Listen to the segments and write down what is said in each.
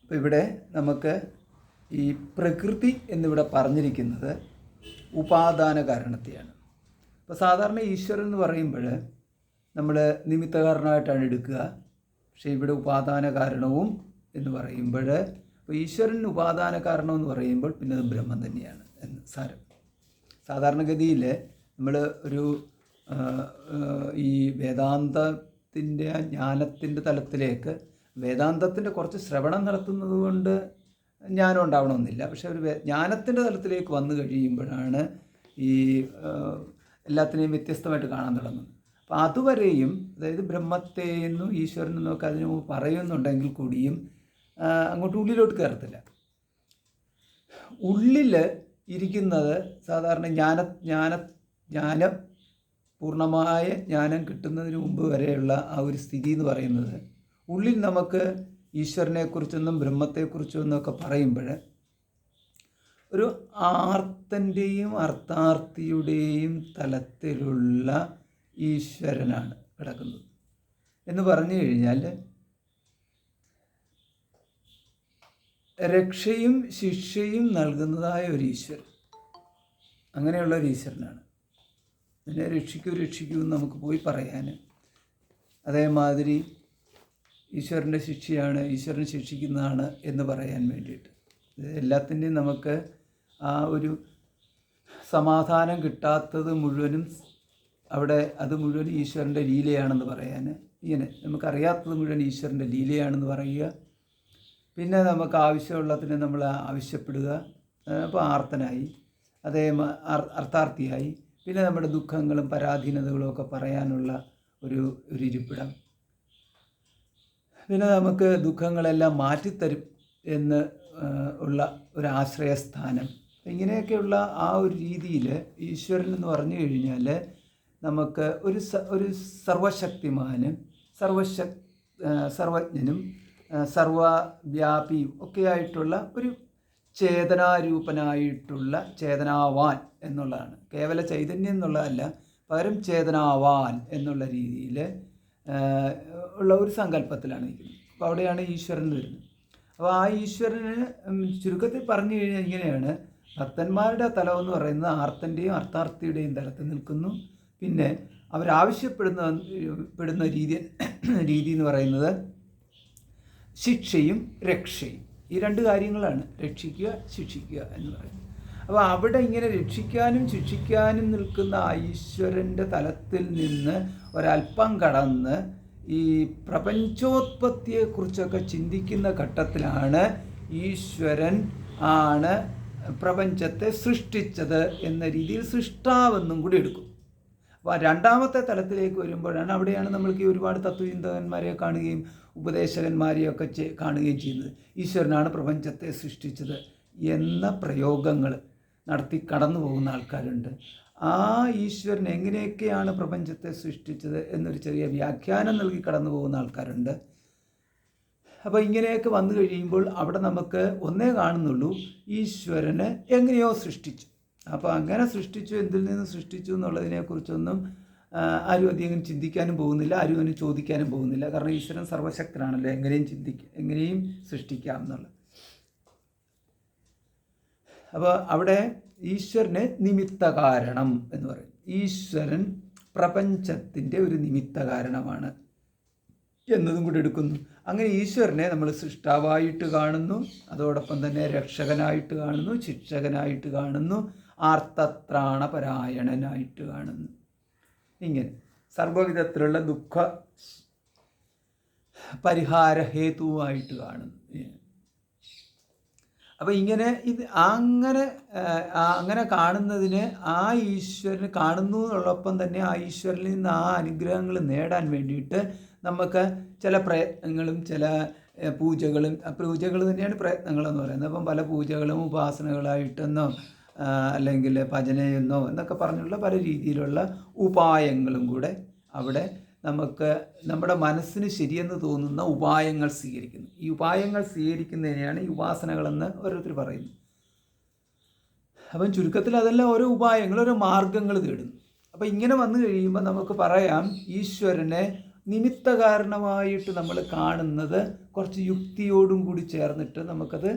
അപ്പോൾ ഇവിടെ നമുക്ക് ഈ പ്രകൃതി എന്നിവിടെ പറഞ്ഞിരിക്കുന്നത് ഉപാദാന കാരണത്തെയാണ്. അപ്പോൾ സാധാരണ ഈശ്വരൻ എന്ന് പറയുമ്പോൾ നമ്മൾ നിമിത്തകാരണമായിട്ടാണ് എടുക്കുക. പക്ഷേ ഇവിടെ ഉപാദാന കാരണവും എന്ന് പറയുമ്പോൾ, അപ്പോൾ ഈശ്വരൻ ഉപാദാന കാരണം എന്ന് പറയുമ്പോൾ പിന്നെ അത് ബ്രഹ്മം തന്നെയാണ് എന്ന് സാരം. സാധാരണഗതിയിൽ നമ്മൾ ഒരു ഈ വേദാന്തത്തിൻ്റെ ജ്ഞാനത്തിൻ്റെ തലത്തിലേക്ക് വേദാന്തത്തിൻ്റെ കുറച്ച് ശ്രവണം നടത്തുന്നത് കൊണ്ട് ജ്ഞാനം ഉണ്ടാവണമെന്നില്ല. പക്ഷേ ഒരു ജ്ഞാനത്തിൻ്റെ തലത്തിലേക്ക് വന്നു കഴിയുമ്പോഴാണ് ഈ എല്ലാത്തിനെയും വ്യത്യസ്തമായിട്ട് കാണാൻ തുടങ്ങുന്നത്. അപ്പോൾ അതുവരെയും, അതായത് ബ്രഹ്മത്തെയെന്നും ഈശ്വരനെന്നും ഒക്കെ അതിന് പറയുന്നുണ്ടെങ്കിൽ കൂടിയും അങ്ങോട്ട് ഉള്ളിലോട്ട് കയറത്തില്ല. ഉള്ളിൽ ഇരിക്കുന്നത് സാധാരണ ജ്ഞാനം പൂർണ്ണമായ ജ്ഞാനം കിട്ടുന്നതിന് മുമ്പ് വരെയുള്ള ആ ഒരു സ്ഥിതി എന്ന് പറയുന്നത്, ഉള്ളിൽ നമുക്ക് ഈശ്വരനെക്കുറിച്ചൊന്നും ബ്രഹ്മത്തെക്കുറിച്ചൊന്നും ഒക്കെ പറയുമ്പോൾ ഒരു ആർത്തൻ്റെയും അർത്ഥാർത്ഥിയുടെയും തലത്തിലുള്ള ഈശ്വരനാണ് കിടക്കുന്നത് എന്ന് പറഞ്ഞു കഴിഞ്ഞാൽ, രക്ഷയും ശിക്ഷയും നൽകുന്നതായ ഒരു ഈശ്വരൻ, അങ്ങനെയുള്ള ഒരു ഈശ്വരനാണ്. പിന്നെ രക്ഷിക്കൂ എന്ന് നമുക്ക് പോയി പറയാൻ, അതേമാതിരി ഈശ്വരൻ്റെ ശിക്ഷയാണ്, ഈശ്വരൻ ശിക്ഷിക്കുന്നതാണ് എന്ന് പറയാൻ വേണ്ടിയിട്ട്, എല്ലാത്തിൻ്റെയും നമുക്ക് ആ ഒരു സമാധാനം കിട്ടാത്തത് മുഴുവനും അവിടെ അത് മുഴുവൻ ഈശ്വരൻ്റെ ലീലയാണെന്ന് പറയാൻ, ഇങ്ങനെ നമുക്കറിയാത്തത് മുഴുവൻ ഈശ്വരൻ്റെ ലീലയാണെന്ന് പറയുക. പിന്നെ നമുക്ക് ആവശ്യമുള്ളതിന് നമ്മൾ ആവശ്യപ്പെടുക, അപ്പോൾ ആർത്തനായി, അർത്ഥാർത്ഥിയായി. പിന്നെ നമ്മുടെ ദുഃഖങ്ങളും പരാധീനതകളും ഒക്കെ പറയാനുള്ള ഒരു ഇരിപ്പിടം. പിന്നെ നമുക്ക് ദുഃഖങ്ങളെല്ലാം മാറ്റിത്തരും എന്ന് ഉള്ള ഒരു ആശ്രയസ്ഥാനം. ഇങ്ങനെയൊക്കെയുള്ള ആ ഒരു രീതിയിൽ ഈശ്വരൻ എന്ന് പറഞ്ഞു കഴിഞ്ഞാൽ നമുക്ക് ഒരു സർവശക്തിമാനും സർവജ്ഞനും സർവവ്യാപിയും ഒക്കെ ആയിട്ടുള്ള ഒരു ചേതനാരൂപനായിട്ടുള്ള ചേതനാവാൻ എന്നുള്ളതാണ്. കേവല ചൈതന്യം എന്നുള്ളതല്ല, പകരം ചേതനാവാൻ എന്നുള്ള രീതിയിൽ ഉള്ള ഒരു സങ്കല്പത്തിലാണ് നിൽക്കുന്നത്. അപ്പോൾ അവിടെയാണ് ഈശ്വരൻ വരുന്നത്. അപ്പോൾ ആ ഈശ്വരന് ചുരുക്കത്തിൽ പറഞ്ഞു കഴിഞ്ഞാൽ ഇങ്ങനെയാണ്, ഭക്തന്മാരുടെ തലമെന്ന് പറയുന്നത് ആർത്തൻ്റെയും അർത്ഥാർത്ഥിയുടെയും തലത്തിൽ നിൽക്കുന്നു. പിന്നെ അവരാവശ്യപ്പെടുന്ന രീതി എന്ന് പറയുന്നത് ശിക്ഷയും രക്ഷയും, ഈ രണ്ട് കാര്യങ്ങളാണ്, രക്ഷിക്കുക ശിക്ഷിക്കുക എന്ന് പറയുന്നത്. അപ്പോൾ അവിടെ ഇങ്ങനെ രക്ഷിക്കാനും ശിക്ഷിക്കാനും നിൽക്കുന്ന ആ ഈശ്വരൻ്റെ തലത്തിൽ നിന്ന് ഒരല്പം കടന്ന് ഈ പ്രപഞ്ചോത്പത്തിയെക്കുറിച്ചൊക്കെ ചിന്തിക്കുന്ന ഘട്ടത്തിലാണ് ഈശ്വരൻ ആണ് പ്രപഞ്ചത്തെ സൃഷ്ടിച്ചത് എന്ന രീതിയിൽ സൃഷ്ടാവെന്നും കൂടി എടുക്കും. അപ്പോൾ രണ്ടാമത്തെ തലത്തിലേക്ക് വരുമ്പോഴാണ്, അവിടെയാണ് നമ്മൾക്ക് ഈ ഒരുപാട് തത്വചിന്തകന്മാരെ കാണുകയും ഉപദേശകന്മാരെയൊക്കെ കാണുകയും ചെയ്യുന്നത്. ഈശ്വരനാണ് പ്രപഞ്ചത്തെ സൃഷ്ടിച്ചത് എന്ന പ്രയോഗങ്ങൾ നടത്തി കടന്നു പോകുന്ന ആൾക്കാരുണ്ട്. ആ ഈശ്വരൻ എങ്ങനെയൊക്കെയാണ് പ്രപഞ്ചത്തെ സൃഷ്ടിച്ചത് എന്നൊരു ചെറിയ വ്യാഖ്യാനം നൽകി കടന്നു പോകുന്ന ആൾക്കാരുണ്ട്. അപ്പോൾ ഇങ്ങനെയൊക്കെ വന്നു കഴിയുമ്പോൾ അവിടെ നമുക്ക് ഒന്നേ കാണുന്നുള്ളൂ, ഈശ്വരനെ എങ്ങനെയോ സൃഷ്ടിച്ചു. അപ്പോൾ അങ്ങനെ സൃഷ്ടിച്ചു, എന്തിൽ നിന്ന് സൃഷ്ടിച്ചു എന്നുള്ളതിനെക്കുറിച്ചൊന്നും ആരും അധികം ചിന്തിക്കാനും പോകുന്നില്ല, ആരും അതിന് ചോദിക്കാനും പോകുന്നില്ല. കാരണം ഈശ്വരൻ സർവശക്തനാണല്ലോ, എങ്ങനെയും സൃഷ്ടിക്കാം എന്നുള്ളത്. അപ്പോൾ അവിടെ ഈശ്വരനെ നിമിത്ത കാരണം എന്ന് പറയും. ഈശ്വരൻ പ്രപഞ്ചത്തിൻ്റെ ഒരു നിമിത്ത കാരണമാണ് എന്നതും കൂടി എടുക്കുന്നു. അങ്ങനെ ഈശ്വരനെ നമ്മൾ സൃഷ്ടാവായിട്ട് കാണുന്നു, അതോടൊപ്പം തന്നെ രക്ഷകനായിട്ട് കാണുന്നു, ശിക്ഷകനായിട്ട് കാണുന്നു, ആർത്തത്രാണപരായണനായിട്ട് കാണുന്നു. ഇങ്ങനെ സർവ്വവിധത്തിലുള്ള ദുഃഖ പരിഹാര ഹേതുവായിട്ട് കാണുന്നു. അപ്പോൾ ഇങ്ങനെ അങ്ങനെ കാണുന്നതിന് ആ ഈശ്വരന് കാണുന്നു എന്നുള്ളൊപ്പം തന്നെ ആ ഈശ്വരനിൽ നിന്ന് ആ അനുഗ്രഹങ്ങൾ നേടാൻ വേണ്ടിയിട്ട് നമുക്ക് ചില പ്രയത്നങ്ങളും ചില പൂജകൾ തന്നെയാണ് പ്രയത്നങ്ങളെന്ന് പറയുന്നത്. അപ്പം പല പൂജകളും ഉപാസനകളായിട്ടെന്നോ അല്ലെങ്കിൽ ഭജനയെന്നോ എന്നൊക്കെ പറഞ്ഞുള്ള പല രീതിയിലുള്ള ഉപായങ്ങളും കൂടെ അവിടെ നമുക്ക് നമ്മുടെ മനസ്സിന് ശരിയെന്ന് തോന്നുന്ന ഉപായങ്ങൾ സ്വീകരിക്കുന്നു. ഈ ഉപായങ്ങൾ സ്വീകരിക്കുന്നതിനെയാണ് ഈ ഉപാസനകളെന്ന് ഓരോരുത്തർ പറയുന്നു. അപ്പം ചുരുക്കത്തിൽ അതെല്ലാം ഓരോ ഉപായങ്ങൾ, ഓരോ മാർഗങ്ങൾ തേടുന്നു. അപ്പം ഇങ്ങനെ വന്നു കഴിയുമ്പോൾ നമുക്ക് പറയാം, ഈശ്വരനെ നിമിത്ത കാരണമായിട്ട് നമ്മൾ കാണുന്നത് കുറച്ച് യുക്തിയോടും കൂടി ചേർന്നിട്ട് നമുക്കത്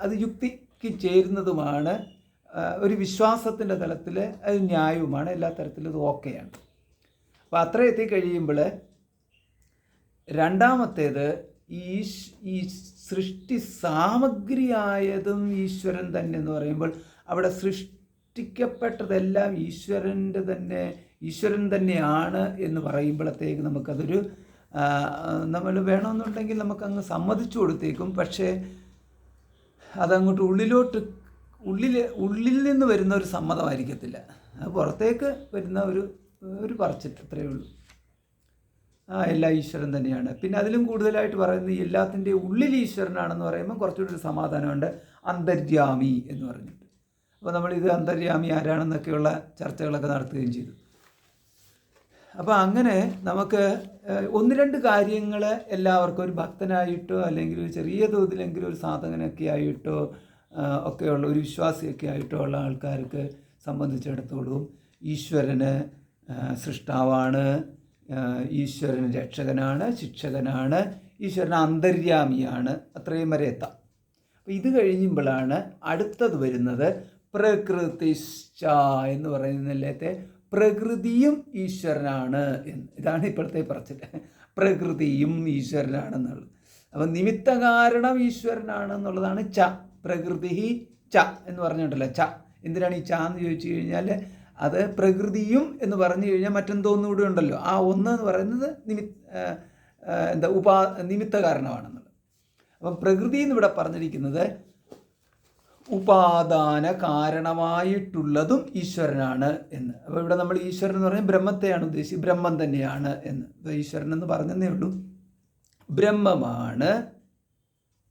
അത് യുക്തിക്ക് ചേരുന്നതുമാണ്. ഒരു വിശ്വാസത്തിൻ്റെ തലത്തിൽ അത് ന്യായവുമാണ്, എല്ലാ തരത്തിലും ഇത് ഓക്കെയാണ്. അപ്പോൾ അത്ര എത്തിക്കഴിയുമ്പോൾ രണ്ടാമത്തേത് ഈ സൃഷ്ടി സാമഗ്രിയായതും ഈശ്വരൻ തന്നെ എന്ന് പറയുമ്പോൾ അവിടെ സൃഷ്ടിക്കപ്പെട്ടതെല്ലാം ഈശ്വരൻ തന്നെയാണ് എന്ന് പറയുമ്പോഴത്തേക്ക് നമുക്കതൊരു നമ്മൾ വേണമെന്നുണ്ടെങ്കിൽ നമുക്കങ്ങ് സമ്മതിച്ചു കൊടുത്തേക്കും. പക്ഷേ അതങ്ങോട്ട് ഉള്ളിൽ നിന്ന് വരുന്ന ഒരു സമ്മതമായിരിക്കത്തില്ല, അത് പുറത്തേക്ക് വരുന്ന ഒരു പറച്ചിൽ, അത്രയേ ഉള്ളൂ. എല്ലാം ഈശ്വരൻ തന്നെയാണ്. പിന്നെ അതിലും കൂടുതലായിട്ട് പറയുന്നത് എല്ലാത്തിൻ്റെ ഉള്ളിൽ ഈശ്വരനാണെന്ന് പറയുമ്പോൾ കുറച്ചുകൂടി ഒരു സമാധാനമുണ്ട്. അന്തര്യാമി എന്ന് പറഞ്ഞിട്ട്, അപ്പോൾ നമ്മളിത് അന്തര്യാമി ആരാണെന്നൊക്കെയുള്ള ചർച്ചകളൊക്കെ നടത്തുകയും ചെയ്തു. അപ്പോൾ അങ്ങനെ നമുക്ക് ഒന്ന് രണ്ട് കാര്യങ്ങൾ എല്ലാവർക്കും ഒരു ഭക്തനായിട്ടോ അല്ലെങ്കിൽ ഒരു ചെറിയ തോതിലെങ്കിലും ഒരു സാധകനൊക്കെ ആയിട്ടോ ഒക്കെയുള്ള ഒരു വിശ്വാസിയൊക്കെ ആയിട്ടോ ഉള്ള ആൾക്കാർക്ക് സംബന്ധിച്ചിടത്തോളം ഈശ്വരന് സൃഷ്ടാവാണ്, ഈശ്വരൻ രക്ഷകനാണ്, ശിക്ഷകനാണ്, ഈശ്വരൻ അന്തര്യാമിയാണ്, അത്രയും വരെ എത്താം. അപ്പോൾ ഇത് കഴിയുമ്പോഴാണ് അടുത്തത് വരുന്നത് പ്രകൃതിശ്ച എന്ന് പറയുന്നില്ലത്തെ പ്രകൃതിയും ഈശ്വരനാണ് എന്ന്. ഇതാണ് ഇപ്പോഴത്തെ പറച്ചിൽ, പ്രകൃതിയും ഈശ്വരനാണെന്നുള്ളത്. അപ്പം നിമിത്ത കാരണം ഈശ്വരനാണെന്നുള്ളതാണ് ച. പ്രകൃതി ച എന്ന് പറഞ്ഞിട്ടുണ്ടല്ലോ. ച എന്തിനാണ് ഈ ച എന്ന് ചോദിച്ചു കഴിഞ്ഞാൽ അത് പ്രകൃതിയും എന്ന് പറഞ്ഞു കഴിഞ്ഞാൽ മറ്റെന്തോന്നുകൂടി ഉണ്ടല്ലോ. ആ ഒന്ന് എന്ന് പറയുന്നത് നിമിത്ത കാരണമാണെന്നുള്ളത്. അപ്പം പ്രകൃതി എന്നിവിടെ പറഞ്ഞിരിക്കുന്നത് ഉപാദാന കാരണമായിട്ടുള്ളതും ഈശ്വരനാണ് എന്ന്. അപ്പോൾ ഇവിടെ നമ്മൾ ഈശ്വരൻ എന്ന് പറഞ്ഞാൽ ബ്രഹ്മത്തെയാണ് ഉദ്ദേശിച്ചത്, ബ്രഹ്മം തന്നെയാണ് എന്ന്. ഇപ്പോൾ ഈശ്വരൻ എന്ന് പറഞ്ഞതേ ഉള്ളൂ. ബ്രഹ്മമാണ്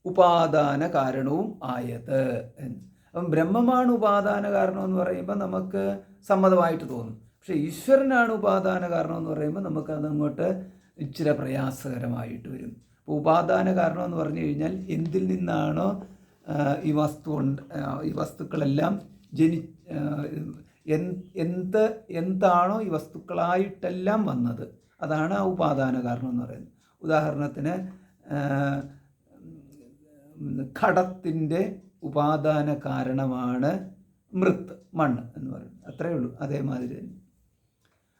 ഉപാദാന കാരണവും ആയത് എന്ന്. അപ്പം ബ്രഹ്മമാണ് ഉപാദാന കാരണം എന്ന് പറയുമ്പോൾ നമുക്ക് സമ്മതമായിട്ട് തോന്നും. പക്ഷേ ഈശ്വരനാണ് ഉപാദാന കാരണം എന്ന് പറയുമ്പോൾ നമുക്കതങ്ങോട്ട് ഇച്ചിരി പ്രയാസകരമായിട്ട് വരും. അപ്പോൾ ഉപാദാന കാരണം എന്ന് പറഞ്ഞു കഴിഞ്ഞാൽ എന്തിൽ നിന്നാണോ ഈ വസ്തുക്കളെല്ലാം എന്താണോ ഈ വസ്തുക്കളായിട്ടെല്ലാം വന്നത്, അതാണ് ആ ഉപാദാന കാരണം എന്ന് പറയുന്നത്. ഉദാഹരണത്തിന് ഘടത്തിൻ്റെ ഉപാദാന കാരണമാണ് മണ്ണ് എന്ന് പറയുന്നത്, അത്രയേ ഉള്ളൂ. അതേമാതിരി തന്നെ.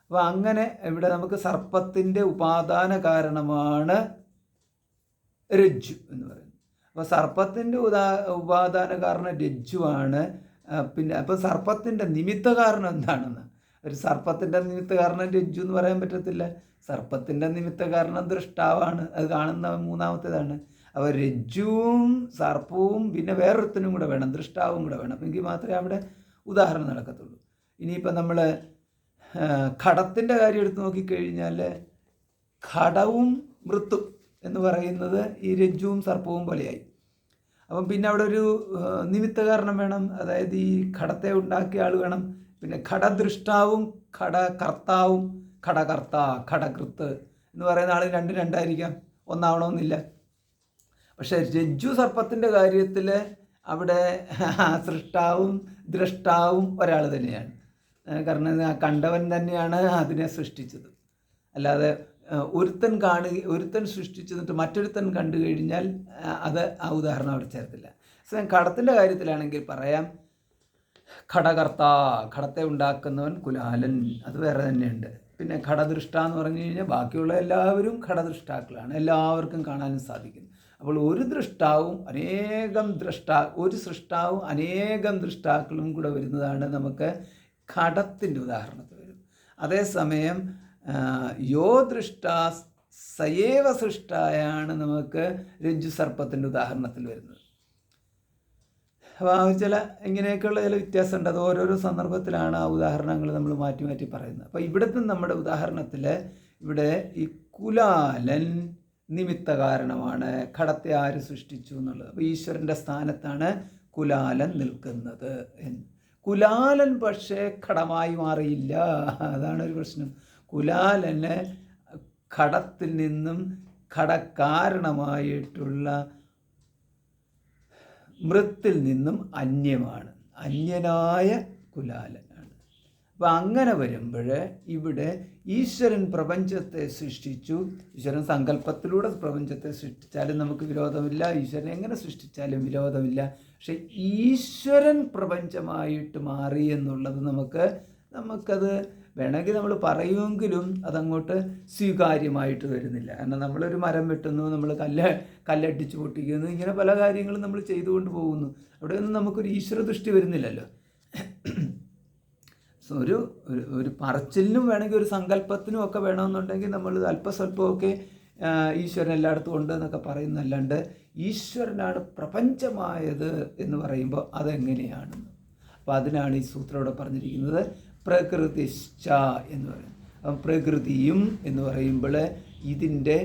അപ്പോൾ അങ്ങനെ ഇവിടെ നമുക്ക് സർപ്പത്തിൻ്റെ ഉപാദാന കാരണമാണ് രജ്ജു എന്ന് പറയുന്നത്. അപ്പോൾ സർപ്പത്തിൻ്റെ ഉപാദാന കാരണം രജ്ജുവാണ്. പിന്നെ അപ്പോൾ സർപ്പത്തിൻ്റെ നിമിത്ത കാരണം എന്താണെന്ന്, ഒരു സർപ്പത്തിൻ്റെ നിമിത്ത കാരണം രജ്ജു എന്ന് പറയാൻ പറ്റത്തില്ല. സർപ്പത്തിൻ്റെ നിമിത്ത കാരണം ദൃഷ്ടാവാണ്, അത് കാണുന്ന മൂന്നാമത്തേതാണ്. അപ്പോൾ രജ്ജുവും സർപ്പവും പിന്നെ വേറൊരുത്തനും കൂടെ വേണം, ദൃഷ്ടാവും കൂടെ വേണം, എങ്കിൽ മാത്രമേ അവിടെ ഉദാഹരണം നടക്കത്തുള്ളൂ. ഇനിയിപ്പോൾ നമ്മൾ ഘടത്തിൻ്റെ കാര്യം എടുത്ത് നോക്കിക്കഴിഞ്ഞാൽ ഘടവും മൃത്തും എന്ന് പറയുന്നത് ഈ രജ്ജുവും സർപ്പവും പോലെയായി. അപ്പം പിന്നെ അവിടെ ഒരു നിമിത്ത കാരണം വേണം, അതായത് ഈ ഘടത്തെ ഉണ്ടാക്കിയ ആൾ വേണം. പിന്നെ ഘടദൃഷ്ടാവും ഘടകർത്താവും, ഘടകർത്ത ഘടകൃത്ത് എന്ന് പറയുന്ന ആൾ രണ്ടായിരിക്കാം, ഒന്നാവണമെന്നില്ല. പക്ഷേ രജ്ജു സർപ്പത്തിൻ്റെ കാര്യത്തിൽ അവിടെ സൃഷ്ടാവും ദ്രഷ്ടാവും ഒരാൾ തന്നെയാണ്. കാരണം കണ്ടവൻ തന്നെയാണ് അതിനെ സൃഷ്ടിച്ചത്. അല്ലാതെ ഒരുത്തൻ സൃഷ്ടിച്ചു എന്നിട്ട് മറ്റൊരുത്തൻ കണ്ടു കഴിഞ്ഞാൽ അത് ആ ഉദാഹരണം അവിടെ ചേർത്തില്ല. ഘടത്തിൻ്റെ കാര്യത്തിലാണെങ്കിൽ പറയാം ഘടകർത്ത, ഘടത്തെ ഉണ്ടാക്കുന്നവൻ കുലാലൻ, അത് വേറെ തന്നെയുണ്ട്. പിന്നെ ഘടദൃഷ്ട എന്ന് പറഞ്ഞു കഴിഞ്ഞാൽ ബാക്കിയുള്ള എല്ലാവരും ഘടദൃഷ്ടാക്കളാണ്, എല്ലാവർക്കും കാണാനും സാധിക്കും. അപ്പോൾ ഒരു സൃഷ്ടാവും അനേകം ദൃഷ്ടാക്കളും കൂടെ വരുന്നതാണ് നമുക്ക് ഘടത്തിൻ്റെ ഉദാഹരണത്തിൽ വരും. അതേസമയം യോ ദൃഷ്ട സയേവ സൃഷ്ടായാണ് നമുക്ക് രജ്ജു സർപ്പത്തിൻ്റെ ഉദാഹരണത്തിൽ വരുന്നത്. അപ്പോൾ ചില ഇങ്ങനെയൊക്കെയുള്ള ചില വ്യത്യാസമുണ്ട്. അത് ഓരോരോ സന്ദർഭത്തിലാണ് ആ ഉദാഹരണങ്ങൾ നമ്മൾ മാറ്റി മാറ്റി പറയുന്നത്. അപ്പോൾ ഇവിടുത്തെ നമ്മുടെ ഉദാഹരണത്തിൽ ഇവിടെ ഈ കുലാലൻ നിമിത്ത കാരണമാണ്, ഘടത്തെ ആര് സൃഷ്ടിച്ചു എന്നുള്ളത്. അപ്പോൾ ഈശ്വരൻ്റെ സ്ഥാനത്താണ് കുലാലൻ നിൽക്കുന്നത് എന്ന്. കുലാലൻ പക്ഷേ ഘടമായി മാറിയില്ല, അതാണ് ഒരു പ്രശ്നം. കുലാലന് ഘടത്തിൽ നിന്നും ഘടകാരണമായിട്ടുള്ള മൃത്തിൽ നിന്നും അന്യമാണ്, അന്യനായ കുലാലനാണ്. അപ്പോൾ അങ്ങനെ വരുമ്പോൾ ഇവിടെ ഈശ്വരൻ പ്രപഞ്ചത്തെ സൃഷ്ടിച്ചു. ഈശ്വരൻ സങ്കല്പത്തിലൂടെ പ്രപഞ്ചത്തെ സൃഷ്ടിച്ചാലും നമുക്ക് വിരോധമില്ല, ഈശ്വരൻ എങ്ങനെ സൃഷ്ടിച്ചാലും വിരോധമില്ല. പക്ഷെ ഈശ്വരൻ പ്രപഞ്ചമായിട്ട് മാറി എന്നുള്ളത് നമുക്കത് വേണമെങ്കിൽ നമ്മൾ പറയുമെങ്കിലും അതങ്ങോട്ട് സ്വീകാര്യമായിട്ട് വരുന്നില്ല. കാരണം നമ്മളൊരു മരം വെട്ടുന്നു, നമ്മൾ കല്ലടിച്ച് പൊട്ടിക്കുന്നു, ഇങ്ങനെ പല കാര്യങ്ങളും നമ്മൾ ചെയ്തുകൊണ്ട് പോകുന്നു. അവിടെയൊന്നും നമുക്കൊരു ഈശ്വര ദൃഷ്ടി വരുന്നില്ലല്ലോ. ഒരു പറച്ചിലിനും വേണമെങ്കിൽ ഒരു സങ്കല്പത്തിനും ഒക്കെ വേണമെന്നുണ്ടെങ്കിൽ നമ്മൾ അല്പസ്വല്പമൊക്കെ ഈശ്വരൻ എല്ലായിടത്തും ഉണ്ട് എന്നൊക്കെ പറയുന്നല്ലാണ്ട് ഈശ്വരനാണ് പ്രപഞ്ചമായത് എന്ന് പറയുമ്പോൾ അതെങ്ങനെയാണ്? അപ്പോൾ അതിനാണ് ഈ സൂത്രത്തോടെ പറഞ്ഞിരിക്കുന്നത് പ്രകൃതിശ്ച എന്ന് പറയുന്നത്. അപ്പം പ്രകൃതിയും എന്ന് പറയുമ്പോൾ ഇതിൻ്റെ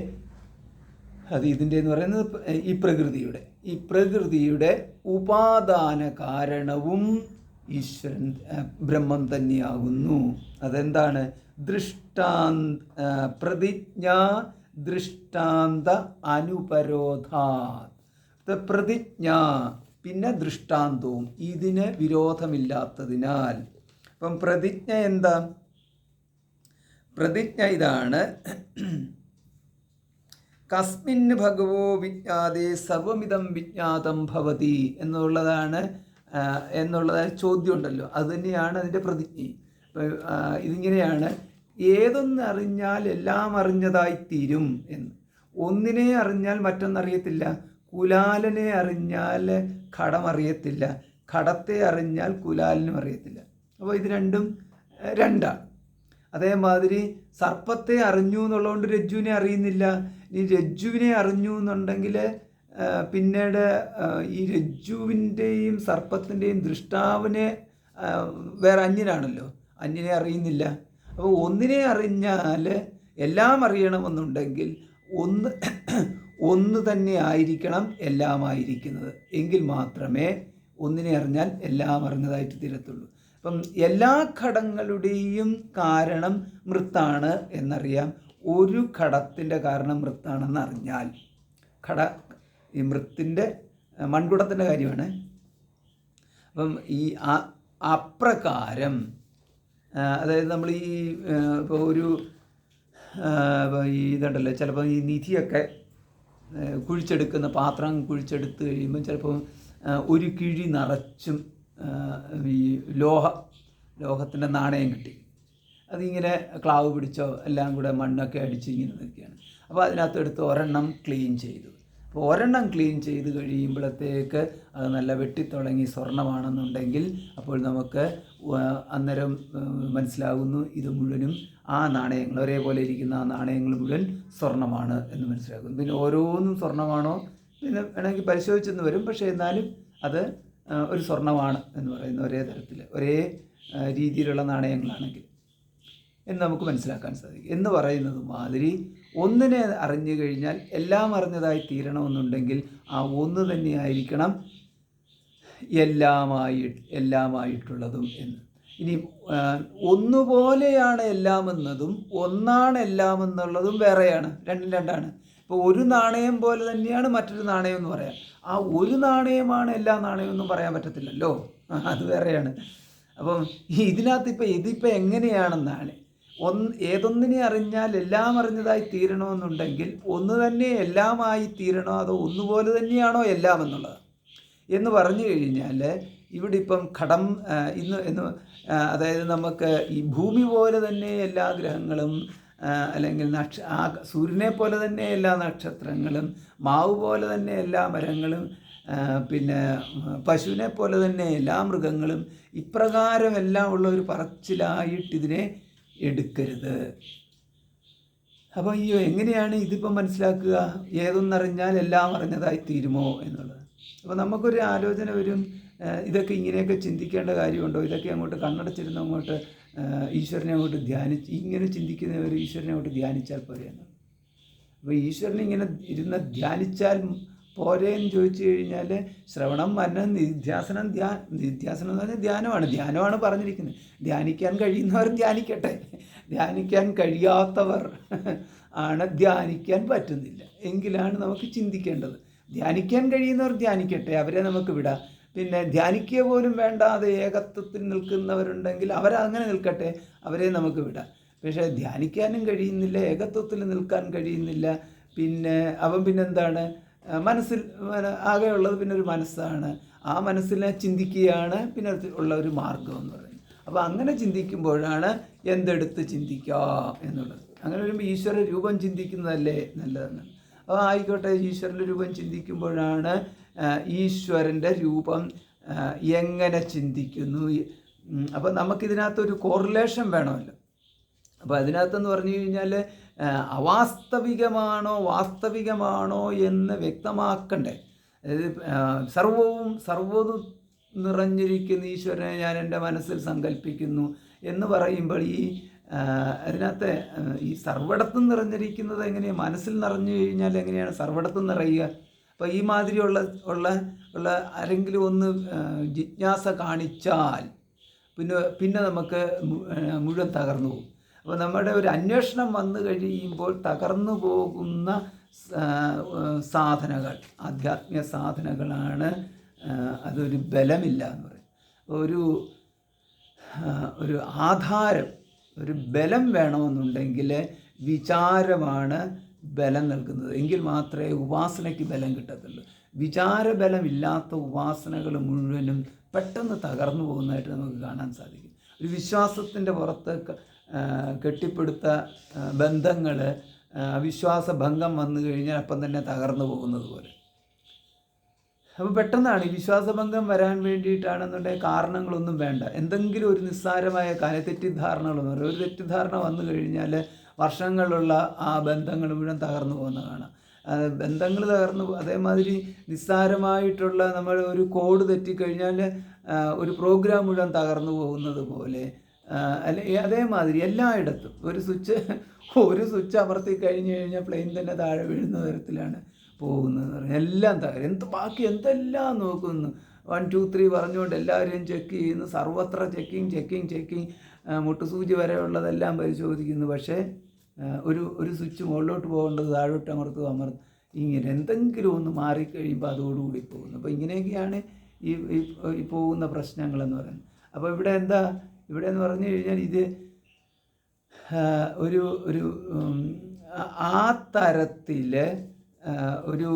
എന്ന് പറയുന്നത് ഈ പ്രകൃതിയുടെ ഉപാദാന കാരണവും ഈശ്വരൻ ബ്രഹ്മം തന്നെയാകുന്നു. അതെന്താണ്? പ്രതിജ്ഞ ദൃഷ്ടാന്ത അനുപരോധാത്. പ്രതിജ്ഞ പിന്നെ ദൃഷ്ടാന്തവും ഇതിന് വിരോധമില്ലാത്തതിനാൽ. അപ്പം പ്രതിജ്ഞ എന്താ? പ്രതിജ്ഞ ഇതാണ്: കസ്മിൻ ഭഗവോ വിജ്ഞാതേ സർവമിതം വിജ്ഞാതം ഭവതി എന്നുള്ളതാണ് ചോദ്യം ഉണ്ടല്ലോ, അത് തന്നെയാണ് അതിൻ്റെ പ്രതിജ്ഞ. ഇതിങ്ങനെയാണ്: ഏതൊന്നറിഞ്ഞാൽ എല്ലാം അറിഞ്ഞതായിത്തീരും എന്ന്. ഒന്നിനെ അറിഞ്ഞാൽ മറ്റൊന്നറിയത്തില്ല. കുലാലനെ അറിഞ്ഞാൽ ഘടമറിയത്തില്ല, ഘടത്തെ അറിഞ്ഞാൽ കുലാലിനും അറിയത്തില്ല. അപ്പോൾ ഇത് രണ്ടാണ്. അതേമാതിരി സർപ്പത്തെ അറിഞ്ഞു എന്നുള്ളതുകൊണ്ട് രജ്ജുവിനെ അറിയുന്നില്ല. ഈ രജ്ജുവിനെ അറിഞ്ഞു എന്നുണ്ടെങ്കിൽ പിന്നീട് ഈ രജ്ജുവിൻ്റെയും സർപ്പത്തിൻ്റെയും ദൃഷ്ടാവിനെ വേറെ അന്യനാണല്ലോ, അന്യനെ അറിയുന്നില്ല. അപ്പോൾ ഒന്നിനെ അറിഞ്ഞാൽ എല്ലാം അറിയണമെന്നുണ്ടെങ്കിൽ ഒന്ന് തന്നെ ആയിരിക്കണം എല്ലാമായിരിക്കുന്നത്. എങ്കിൽ മാത്രമേ ഒന്നിനെ അറിഞ്ഞാൽ എല്ലാം അറിഞ്ഞതായിട്ട് തീരത്തുള്ളൂ. അപ്പം എല്ലാ ഘടങ്ങളുടെയും കാരണം മൃത്താണ് എന്നറിയാം. ഒരു ഘടത്തിൻ്റെ കാരണം മൃത്താണെന്ന് അറിഞ്ഞാൽ, ഈ മൃത്തിൻ്റെ മൺകുടത്തിൻ്റെ കാര്യമാണ്. അപ്പം ഈ അപ്രകാരം, അതായത് നമ്മൾ ഇപ്പോൾ ഇതുണ്ടല്ലോ, ചിലപ്പോൾ ഈ നിധിയൊക്കെ കുഴിച്ചെടുക്കുന്ന പാത്രം കുഴിച്ചെടുത്ത് കഴിയുമ്പം ചിലപ്പോൾ ഒരു കിഴി നിറച്ചും ഈ ലോഹത്തിൻ്റെ നാണയം കിട്ടി. അതിങ്ങനെ ക്ലാവ് പിടിച്ചോ എല്ലാം കൂടെ മണ്ണൊക്കെ അടിച്ച് ഇങ്ങനെ നിൽക്കുകയാണ്. അപ്പോൾ അതിനകത്തെടുത്ത് ഒരെണ്ണം ക്ലീൻ ചെയ്തു. അപ്പോൾ ഒരെണ്ണം ക്ലീൻ ചെയ്ത് കഴിയുമ്പോഴത്തേക്ക് അത് നല്ല വെട്ടിത്തുടങ്ങി സ്വർണ്ണമാണെന്നുണ്ടെങ്കിൽ അപ്പോൾ നമുക്ക് അന്നേരം മനസ്സിലാകുന്നു ഇത് മുഴുവനും ആ നാണയങ്ങൾ, ഒരേപോലെ ഇരിക്കുന്ന ആ നാണയങ്ങൾ മുഴുവൻ സ്വർണ്ണമാണ് എന്ന് മനസ്സിലാക്കുന്നു. പിന്നെ ഓരോന്നും സ്വർണ്ണമാണോ പിന്നെ വേണമെങ്കിൽ പരിശോധിച്ചെന്ന് വരും. പക്ഷേ എന്നാലും അത് ഒരു സ്വർണ്ണമാണ് എന്ന് പറയുന്ന ഒരേ തരത്തിൽ ഒരേ രീതിയിലുള്ള നാണയങ്ങളാണെങ്കിൽ എന്ന് നമുക്ക് മനസ്സിലാക്കാൻ സാധിക്കും. എന്ന് പറയുന്നത് മാതിരി ഒന്നിനെ അറിഞ്ഞു കഴിഞ്ഞാൽ എല്ലാം അറിഞ്ഞതായി ആ ഒന്ന് തന്നെയായിരിക്കണം എല്ലാമായിട്ടുള്ളതും എന്ന്. ഇനി ഒന്നുപോലെയാണ് എല്ലാമെന്നതും ഒന്നാണ് എല്ലാമെന്നുള്ളതും വേറെയാണ്, രണ്ടാണ്. ഇപ്പോൾ ഒരു നാണയം പോലെ തന്നെയാണ് മറ്റൊരു നാണയം എന്ന് പറയാം. ആ ഒരു നാണയമാണ് എല്ലാ നാണയവും എന്നും പറയാൻ പറ്റത്തില്ലല്ലോ, അത് വേറെയാണ്. അപ്പം ഇതിപ്പോൾ എങ്ങനെയാണെന്നാണ് ഏതൊന്നിനെ അറിഞ്ഞാൽ എല്ലാം അറിഞ്ഞതായി തീരണമെന്നുണ്ടെങ്കിൽ ഒന്ന് തന്നെ എല്ലാമായി തീരണോ അതോ ഒന്നുപോലെ തന്നെയാണോ എല്ലാം എന്നുള്ളത് എന്ന് പറഞ്ഞു കഴിഞ്ഞാൽ ഇവിടെ ഇപ്പം ഘടം അതായത് നമുക്ക് ഈ ഭൂമി പോലെ തന്നെ എല്ലാ ഗ്രഹങ്ങളും, അല്ലെങ്കിൽ സൂര്യനെ പോലെ തന്നെ എല്ലാ നക്ഷത്രങ്ങളും, മാവ് പോലെ തന്നെ എല്ലാ മരങ്ങളും, പിന്നെ പശുവിനെ പോലെ തന്നെ എല്ലാ മൃഗങ്ങളും, ഇപ്രകാരം എല്ലാം ഉള്ള ഒരു പറച്ചിലായിട്ടിതിനെ എടുക്കരുത്. അപ്പോൾ എങ്ങനെയാണ് ഇതിപ്പം മനസ്സിലാക്കുക? ഏതൊന്നറിഞ്ഞാൽ എല്ലാം അറിഞ്ഞതായി തീരുമോ എന്നുള്ളത്. അപ്പോൾ നമുക്കൊരു ആലോചന വരും, ഇതൊക്കെ ഇങ്ങനെയൊക്കെ ചിന്തിക്കേണ്ട കാര്യമുണ്ടോ? ഇതൊക്കെ അങ്ങോട്ട് കണ്ണടച്ചിരുന്ന് അങ്ങോട്ട് ഈശ്വരനെ അങ്ങോട്ട് ഇങ്ങനെ ചിന്തിക്കുന്നവർ ഈശ്വരനെ അങ്ങോട്ട് ധ്യാനിച്ചാൽ പോരെയെന്ന്. അപ്പോൾ ഈശ്വരനെ ഇങ്ങനെ ഇരുന്ന് ധ്യാനിച്ചാൽ പോരെ എന്ന് ചോദിച്ചു കഴിഞ്ഞാൽ ശ്രവണം, മനനം, നിധ്യാസനം നിധ്യാസനം എന്ന് പറഞ്ഞാൽ ധ്യാനമാണ് പറഞ്ഞിരിക്കുന്നത്. ധ്യാനിക്കാൻ കഴിയുന്നവർ ധ്യാനിക്കട്ടെ, ധ്യാനിക്കാൻ കഴിയാത്തവർ ആണ് ധ്യാനിക്കാൻ പറ്റുന്നില്ല എങ്കിലാണ് നമുക്ക് ചിന്തിക്കേണ്ടത്. ധ്യാനിക്കാൻ കഴിയുന്നവർ ധ്യാനിക്കട്ടെ, അവരെ നമുക്ക് വിടാം. പിന്നെ ധ്യാനിക്കുക പോലും വേണ്ടാതെ ഏകത്വത്തിൽ നിൽക്കുന്നവരുണ്ടെങ്കിൽ അവരങ്ങനെ നിൽക്കട്ടെ, അവരെ നമുക്ക് വിടാം. പക്ഷേ ധ്യാനിക്കാനും കഴിയുന്നില്ല, ഏകത്വത്തിൽ നിൽക്കാൻ കഴിയുന്നില്ല. പിന്നെ അവൻ പിന്നെന്താണ്, മനസ്സിൽ ആകെയുള്ളത് പിന്നെ ഒരു മനസ്സാണ്. ആ മനസ്സിനെ ചിന്തിക്കുകയാണ് പിന്നെ ഉള്ള ഒരു മാർഗം എന്ന് പറയുന്നത്. അപ്പോൾ അങ്ങനെ ചിന്തിക്കുമ്പോഴാണ് എന്തെടുത്ത് ചിന്തിക്കാം എന്നുള്ളത്. അങ്ങനെ വരുമ്പോൾ ഈശ്വര രൂപം ചിന്തിക്കുന്നതല്ലേ നല്ലതെന്ന്. അപ്പോൾ ആയിക്കോട്ടെ, ഈശ്വരൻ്റെ രൂപം ചിന്തിക്കുമ്പോഴാണ് ഈശ്വരൻ്റെ രൂപം എങ്ങനെ ചിന്തിക്കുന്നു. അപ്പോൾ നമുക്കിതിനകത്തൊരു കോറിലേഷൻ വേണമല്ലോ. അപ്പോൾ അതിനകത്തെന്ന് പറഞ്ഞു കഴിഞ്ഞാൽ വാസ്തവികമാണോ എന്ന് വ്യക്തമാക്കണ്ടേ. അതായത് സർവ്വതും നിറഞ്ഞിരിക്കുന്ന ഈശ്വരനെ ഞാൻ എൻ്റെ മനസ്സിൽ സങ്കല്പിക്കുന്നു എന്ന് പറയുമ്പോൾ അതിനകത്ത് ഈ സർവ്വടത്തും നിറഞ്ഞിരിക്കുന്നത് എങ്ങനെയാണ്? മനസ്സിൽ നിറഞ്ഞു കഴിഞ്ഞാൽ എങ്ങനെയാണ് സർവ്വടത്തും നിറയുക? അപ്പോൾ ഈ മാതിരിയുള്ള ആരെങ്കിലും ഒന്ന് ജിജ്ഞാസ കാണിച്ചാൽ പിന്നെ നമുക്ക് മുഴുവൻ തകർന്നു പോകും. അപ്പോൾ നമ്മുടെ ഒരു അന്വേഷണം വന്നു കഴിയുമ്പോൾ തകർന്നു പോകുന്ന സാധനകൾ, ആധ്യാത്മിക സാധനകളാണ്. അതൊരു ബലമില്ല എന്ന് പറയും. ഒരു ആധാരം, ഒരു ബലം വേണമെന്നുണ്ടെങ്കിൽ വിചാരമാണ് ബലം നൽകുന്നത്. എങ്കിൽ മാത്രമേ ഉപാസനയ്ക്ക് ബലം കിട്ടത്തുള്ളൂ. വിചാരബലമില്ലാത്ത ഉപാസനകൾ മുഴുവനും പെട്ടെന്ന് തകർന്നു പോകുന്നതായിട്ട് നമുക്ക് കാണാൻ സാധിക്കും. ഒരു വിശ്വാസത്തിൻ്റെ പുറത്ത് കെട്ടിപ്പടുത്ത ബന്ധങ്ങൾ അവിശ്വാസ ഭംഗം വന്നു കഴിഞ്ഞാൽ അപ്പം തന്നെ തകർന്നു പോകുന്നത് പോലെ. അപ്പോൾ പെട്ടെന്നാണ് ഈ വിശ്വാസഭംഗം വരാൻ വേണ്ടിയിട്ടാണെന്നുണ്ടെങ്കിൽ കാരണങ്ങളൊന്നും വേണ്ട. എന്തെങ്കിലും ഒരു നിസ്സാരമായ തെറ്റിദ്ധാരണകളൊന്നും പറയും. ഒരു തെറ്റിദ്ധാരണ വന്നു കഴിഞ്ഞാൽ വർഷങ്ങളുള്ള ആ ബന്ധങ്ങൾ മുഴുവൻ തകർന്നു പോകുന്ന കാണാം. ബന്ധങ്ങൾ തകർന്നു. അതേമാതിരി നിസ്സാരമായിട്ടുള്ള നമ്മൾ ഒരു കോഡ് തെറ്റിക്കഴിഞ്ഞാൽ ഒരു പ്രോഗ്രാം മുഴുവൻ തകർന്നു പോകുന്നത് പോലെ. അതേമാതിരി എല്ലായിടത്തും ഒരു സ്വിച്ച് അമർത്തി കഴിഞ്ഞ് കഴിഞ്ഞാൽ പ്ലെയിൻ തന്നെ താഴെ വീഴുന്ന തരത്തിലാണ് പോകുന്നത് പറഞ്ഞാൽ എല്ലാം തകരും. ബാക്കി എന്തെല്ലാം നോക്കുന്നു, 1 2 3 പറഞ്ഞുകൊണ്ട് എല്ലാവരെയും ചെക്ക് ചെയ്യുന്നു, സർവത്ര ചെക്കിങ് മുട്ടുസൂചി വരെയുള്ളതെല്ലാം പരിശോധിക്കുന്നു. പക്ഷേ ഒരു സ്വിച്ച് മുകളിലോട്ട് പോകേണ്ടത് താഴോട്ട് അമർത്തും. ഇങ്ങനെ എന്തെങ്കിലും ഒന്ന് മാറിക്കഴിയുമ്പോൾ അതോടുകൂടി പോകുന്നു. അപ്പോൾ ഇങ്ങനെയൊക്കെയാണ് ഈ പോകുന്ന പ്രശ്നങ്ങളെന്ന് പറയുന്നത്. അപ്പോൾ ഇവിടെ എന്ന് പറഞ്ഞു കഴിഞ്ഞാൽ ഇത് ഒരു ആ തരത്തിൽ ഒരു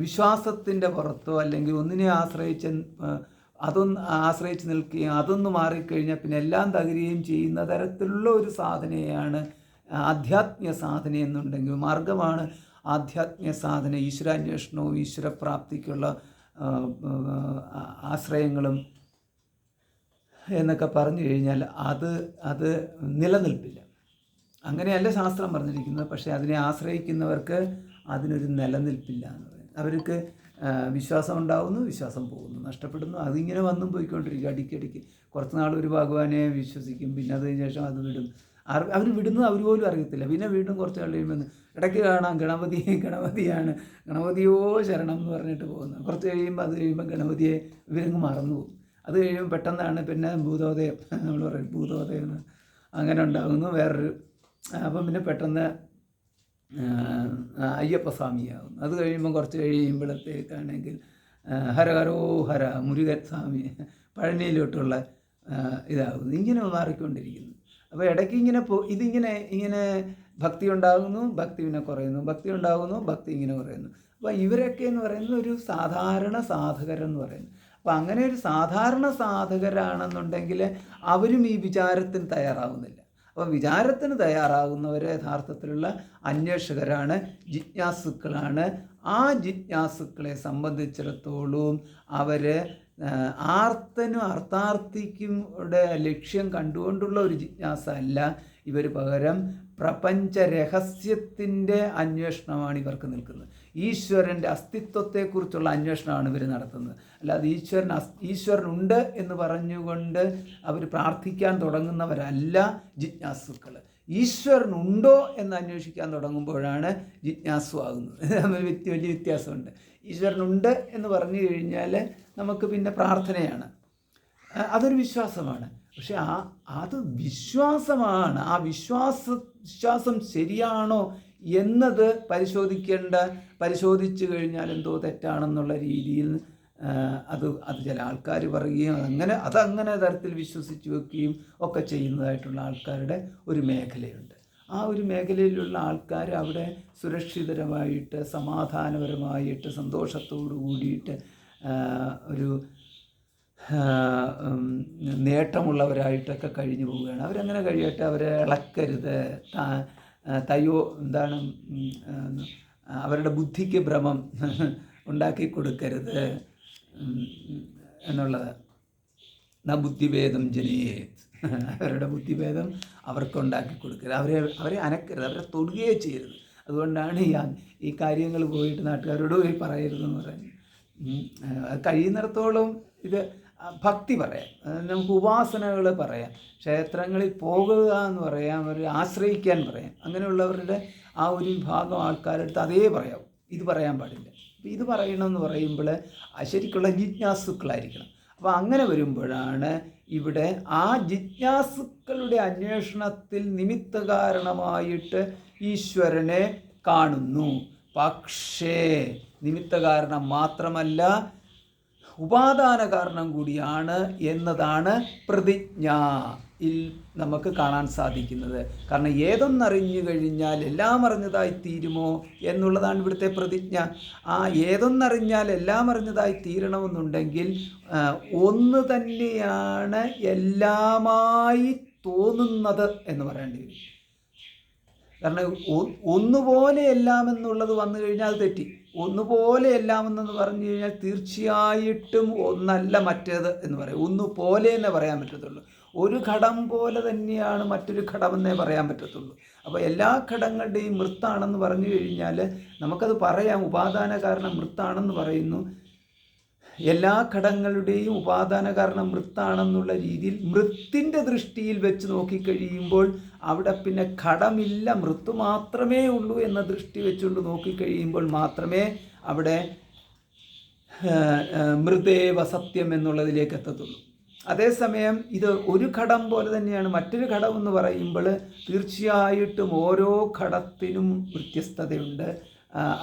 വിശ്വാസത്തിൻ്റെ പുറത്തോ അല്ലെങ്കിൽ ഒന്നിനെ ആശ്രയിച്ച് നിൽക്കുകയും അതൊന്ന് മാറിക്കഴിഞ്ഞാൽ പിന്നെ എല്ലാം തകരുകയും ചെയ്യുന്ന തരത്തിലുള്ള ഒരു സാധനയാണ് ആധ്യാത്മിക സാധന എന്നുണ്ടെങ്കിൽ മാർഗമാണ് ആധ്യാത്മിക സാധന. ഈശ്വരാന്വേഷണവും ഈശ്വരപ്രാപ്തിക്കുള്ള ആശ്രയങ്ങളും എന്നൊക്കെ പറഞ്ഞു കഴിഞ്ഞാൽ അത് നിലനിൽപ്പില്ല. അങ്ങനെയല്ല ശാസ്ത്രം പറഞ്ഞിരിക്കുന്നത്. പക്ഷേ അതിനെ ആശ്രയിക്കുന്നവർക്ക് അതിനൊരു നിലനിൽപ്പില്ല എന്ന് പറയുന്നത്. അവർക്ക് വിശ്വാസം ഉണ്ടാകുന്നു, വിശ്വാസം പോകുന്നു, നഷ്ടപ്പെടുന്നു. അതിങ്ങനെ വന്നും പോയിക്കൊണ്ടിരിക്കും. അടിക്കടിക്ക് കുറച്ച് നാൾ ഒരു ഭഗവാനെ വിശ്വസിക്കും, പിന്നെ അതിന് ശേഷം അത് വിടും. അവർ വിടുന്നത് അവർ പോലും അറിയത്തില്ല. പിന്നെ വീണ്ടും കുറച്ച് കഴിയുമ്പോൾ ഇടയ്ക്ക് കാണാം ഗണപതിയാണ്, ഗണപതിയോ ശരണം എന്ന് പറഞ്ഞിട്ട് പോകുന്നത്. കുറച്ച് കഴിയുമ്പോൾ ഗണപതിയെ ഇവരങ്ങ് മറന്നു പോകും. അത് കഴിയുമ്പോൾ പെട്ടെന്നാണ് പിന്നെ ഭൂതോദയം, നമ്മൾ പറയും ഭൂതോദയം അങ്ങനെ ഉണ്ടാകുന്നു വേറൊരു. അപ്പം പിന്നെ പെട്ടെന്ന് അയ്യപ്പസ്വാമിയാകും. അത് കഴിയുമ്പം കുറച്ച് കഴിയുമ്പോഴത്തേക്കാണെങ്കിൽ ഹര മുരുകൻ സ്വാമി പഴനിയിലോട്ടുള്ള ഇതാകുന്നു. ഇങ്ങനെ മാറിക്കൊണ്ടിരിക്കുന്നു. അപ്പോൾ ഇടയ്ക്ക് ഇങ്ങനെ ഭക്തി ഉണ്ടാകുന്നു, ഭക്തി പിന്നെ കുറയുന്നു, ഭക്തി ഉണ്ടാകുന്നു, ഭക്തി ഇങ്ങനെ കുറയുന്നു. അപ്പോൾ ഇവരൊക്കെ എന്ന് പറയുന്നത് ഒരു സാധാരണ സാധകരെന്ന് പറയുന്നു. അപ്പോൾ അങ്ങനെ ഒരു സാധാരണ സാധകരാണെന്നുണ്ടെങ്കിൽ അവരും ഈ വിചാരത്തിന് തയ്യാറാവുന്നില്ല. അപ്പോൾ വിചാരത്തിന് തയ്യാറാകുന്നവർ യഥാർത്ഥത്തിലുള്ള അന്വേഷകരാണ്, ജിജ്ഞാസുക്കളാണ്. ആ ജിജ്ഞാസുക്കളെ സംബന്ധിച്ചിടത്തോളം അവർ ആർത്തനും അർത്ഥാർത്ഥിക്കും ലക്ഷ്യം കണ്ടുകൊണ്ടുള്ള ഒരു ജിജ്ഞാസ അല്ല ഇവർ. പകരം പ്രപഞ്ച രഹസ്യത്തിൻ്റെ അന്വേഷണമാണ് ഇവർക്ക് നിൽക്കുന്നത്. ഈശ്വരൻ്റെ അസ്തിത്വത്തെക്കുറിച്ചുള്ള അന്വേഷണമാണ് ഇവർ നടത്തുന്നത്. അല്ലാതെ ഈശ്വരനുണ്ട് എന്ന് പറഞ്ഞുകൊണ്ട് അവർ പ്രാർത്ഥിക്കാൻ തുടങ്ങുന്നവരല്ല ജിജ്ഞാസുക്കൾ. ഈശ്വരനുണ്ടോ എന്ന് അന്വേഷിക്കാൻ തുടങ്ങുമ്പോഴാണ് ജിജ്ഞാസു ആകുന്നത്. തമ്മിൽ വലിയ വ്യത്യാസമുണ്ട്. ഈശ്വരനുണ്ട് എന്ന് പറഞ്ഞു കഴിഞ്ഞാൽ നമുക്ക് പിന്നെ പ്രാർത്ഥനയാണ്, അതൊരു വിശ്വാസമാണ്. പക്ഷെ അത് വിശ്വാസമാണ്. ആ വിശ്വാസം ശരിയാണോ എന്നത് പരിശോധിച്ചു കഴിഞ്ഞാൽ എന്തോ തെറ്റാണെന്നുള്ള രീതിയിൽ അത് ചില ആൾക്കാർ പറയുകയും അതങ്ങനെ തരത്തിൽ വിശ്വസിച്ച് വെക്കുകയും ഒക്കെ ചെയ്യുന്നതായിട്ടുള്ള ആൾക്കാരുടെ ഒരു മേഖലയുണ്ട്. ആ ഒരു മേഖലയിലുള്ള ആൾക്കാർ അവിടെ സുരക്ഷിതരമായിട്ട് സമാധാനപരമായിട്ട് സന്തോഷത്തോടു കൂടിയിട്ട് ഒരു നേട്ടമുള്ളവരായിട്ടൊക്കെ കഴിഞ്ഞു പോവുകയാണ്. അവരങ്ങനെ കഴിയട്ടെ, അവരെ ഇളക്കരുത്, അവരുടെ ബുദ്ധിക്ക് ഭ്രമം ഉണ്ടാക്കി കൊടുക്കരുത് എന്നുള്ളത്. ബുദ്ധിഭേദം ജനയേത്, അവരുടെ ബുദ്ധിഭേദം അവർക്ക് ഉണ്ടാക്കി കൊടുക്കരുത്, അവരെ അനക്കരുത്, അവരെ തൊടുകയേ ചെയ്യരുത്. അതുകൊണ്ടാണ് ഈ കാര്യങ്ങൾ പോയിട്ട് നാട്ടുകാരോട് പോയി പറയരുതെന്ന് പറയുന്നത്. കഴിയുന്നിടത്തോളം ഇത് ഭക്തി പറയാം, നമുക്ക് ഉപാസനകൾ പറയാം, ക്ഷേത്രങ്ങളിൽ പോകുക എന്ന് പറയാം, അവർ ആശ്രയിക്കാൻ പറയാം. അങ്ങനെയുള്ളവരുടെ ആ ഒരു വിഭാഗം ആൾക്കാരെടുത്ത് അതേ പറയാം, ഇത് പറയാൻ പാടില്ല. അപ്പോൾ ഇത് പറയണമെന്ന് പറയുമ്പോൾ ശരിക്കുള്ള ജിജ്ഞാസുക്കളായിരിക്കണം. അപ്പോൾ അങ്ങനെ വരുമ്പോഴാണ് ഇവിടെ ആ ജിജ്ഞാസുക്കളുടെ അന്വേഷണത്തിൽ നിമിത്ത കാരണമായിട്ട് ഈശ്വരനെ കാണുന്നു. പക്ഷേ നിമിത്ത കാരണം മാത്രമല്ല, ഉപാദാന കാരണം കൂടിയാണ് എന്നതാണ് പ്രതിജ്ഞയിൽ നമുക്ക് കാണാൻ സാധിക്കുന്നത്. കാരണം ഏതൊന്നറിഞ്ഞു കഴിഞ്ഞാൽ എല്ലാം അറിഞ്ഞതായി തീരുമോ എന്നുള്ളതാണ് ഇവിടുത്തെ പ്രതിജ്ഞ. ആ ഏതൊന്നറിഞ്ഞാൽ എല്ലാം അറിഞ്ഞതായി തീരണമെന്നുണ്ടെങ്കിൽ ഒന്ന് തന്നെയാണ് എല്ലാമായി തോന്നുന്നത് എന്ന് പറയേണ്ടി വരും. കാരണം ഒന്നുപോലെ എല്ലാം എന്നുള്ളത് വന്നു കഴിഞ്ഞാൽ അത് തെറ്റി. ഒന്നുപോലെ എല്ലാം എന്നു പറഞ്ഞു കഴിഞ്ഞാൽ തീർച്ചയായിട്ടും ഒന്നല്ല മറ്റേത് എന്ന് പറയും. ഒന്നുപോലെ എന്നേ പറയാൻ പറ്റത്തുള്ളൂ. ഒരു ഘടം പോലെ തന്നെയാണ് മറ്റൊരു ഘടമെന്നേ പറയാൻ പറ്റത്തുള്ളൂ. അപ്പോൾ എല്ലാ ഘടങ്ങളുടെയും മൃത്താണെന്ന് പറഞ്ഞു കഴിഞ്ഞാൽ നമുക്കത് പറയാം. ഉപാദാന കാരണം മൃത്താണെന്ന് പറയുന്നു. എല്ലാ ഘടങ്ങളുടെയും ഉപാദാന കാരണം മൃത്താണെന്നുള്ള രീതിയിൽ മൃത്തിൻ്റെ ദൃഷ്ടിയിൽ വെച്ച് നോക്കിക്കഴിയുമ്പോൾ അവിടെ പിന്നെ ഘടമില്ല, മൃത്ത് മാത്രമേ ഉള്ളൂ എന്ന ദൃഷ്ടി വെച്ചുകൊണ്ട് നോക്കിക്കഴിയുമ്പോൾ മാത്രമേ അവിടെ മൃദേവ സത്യം എന്നുള്ളതിലേക്ക് എത്തത്തുള്ളൂ. അതേസമയം ഇത് ഒരു ഘടം പോലെ തന്നെയാണ് മറ്റൊരു ഘടം എന്ന് പറയുമ്പോൾ തീർച്ചയായിട്ടും ഓരോ ഘടത്തിനും വ്യത്യസ്തതയുണ്ട്,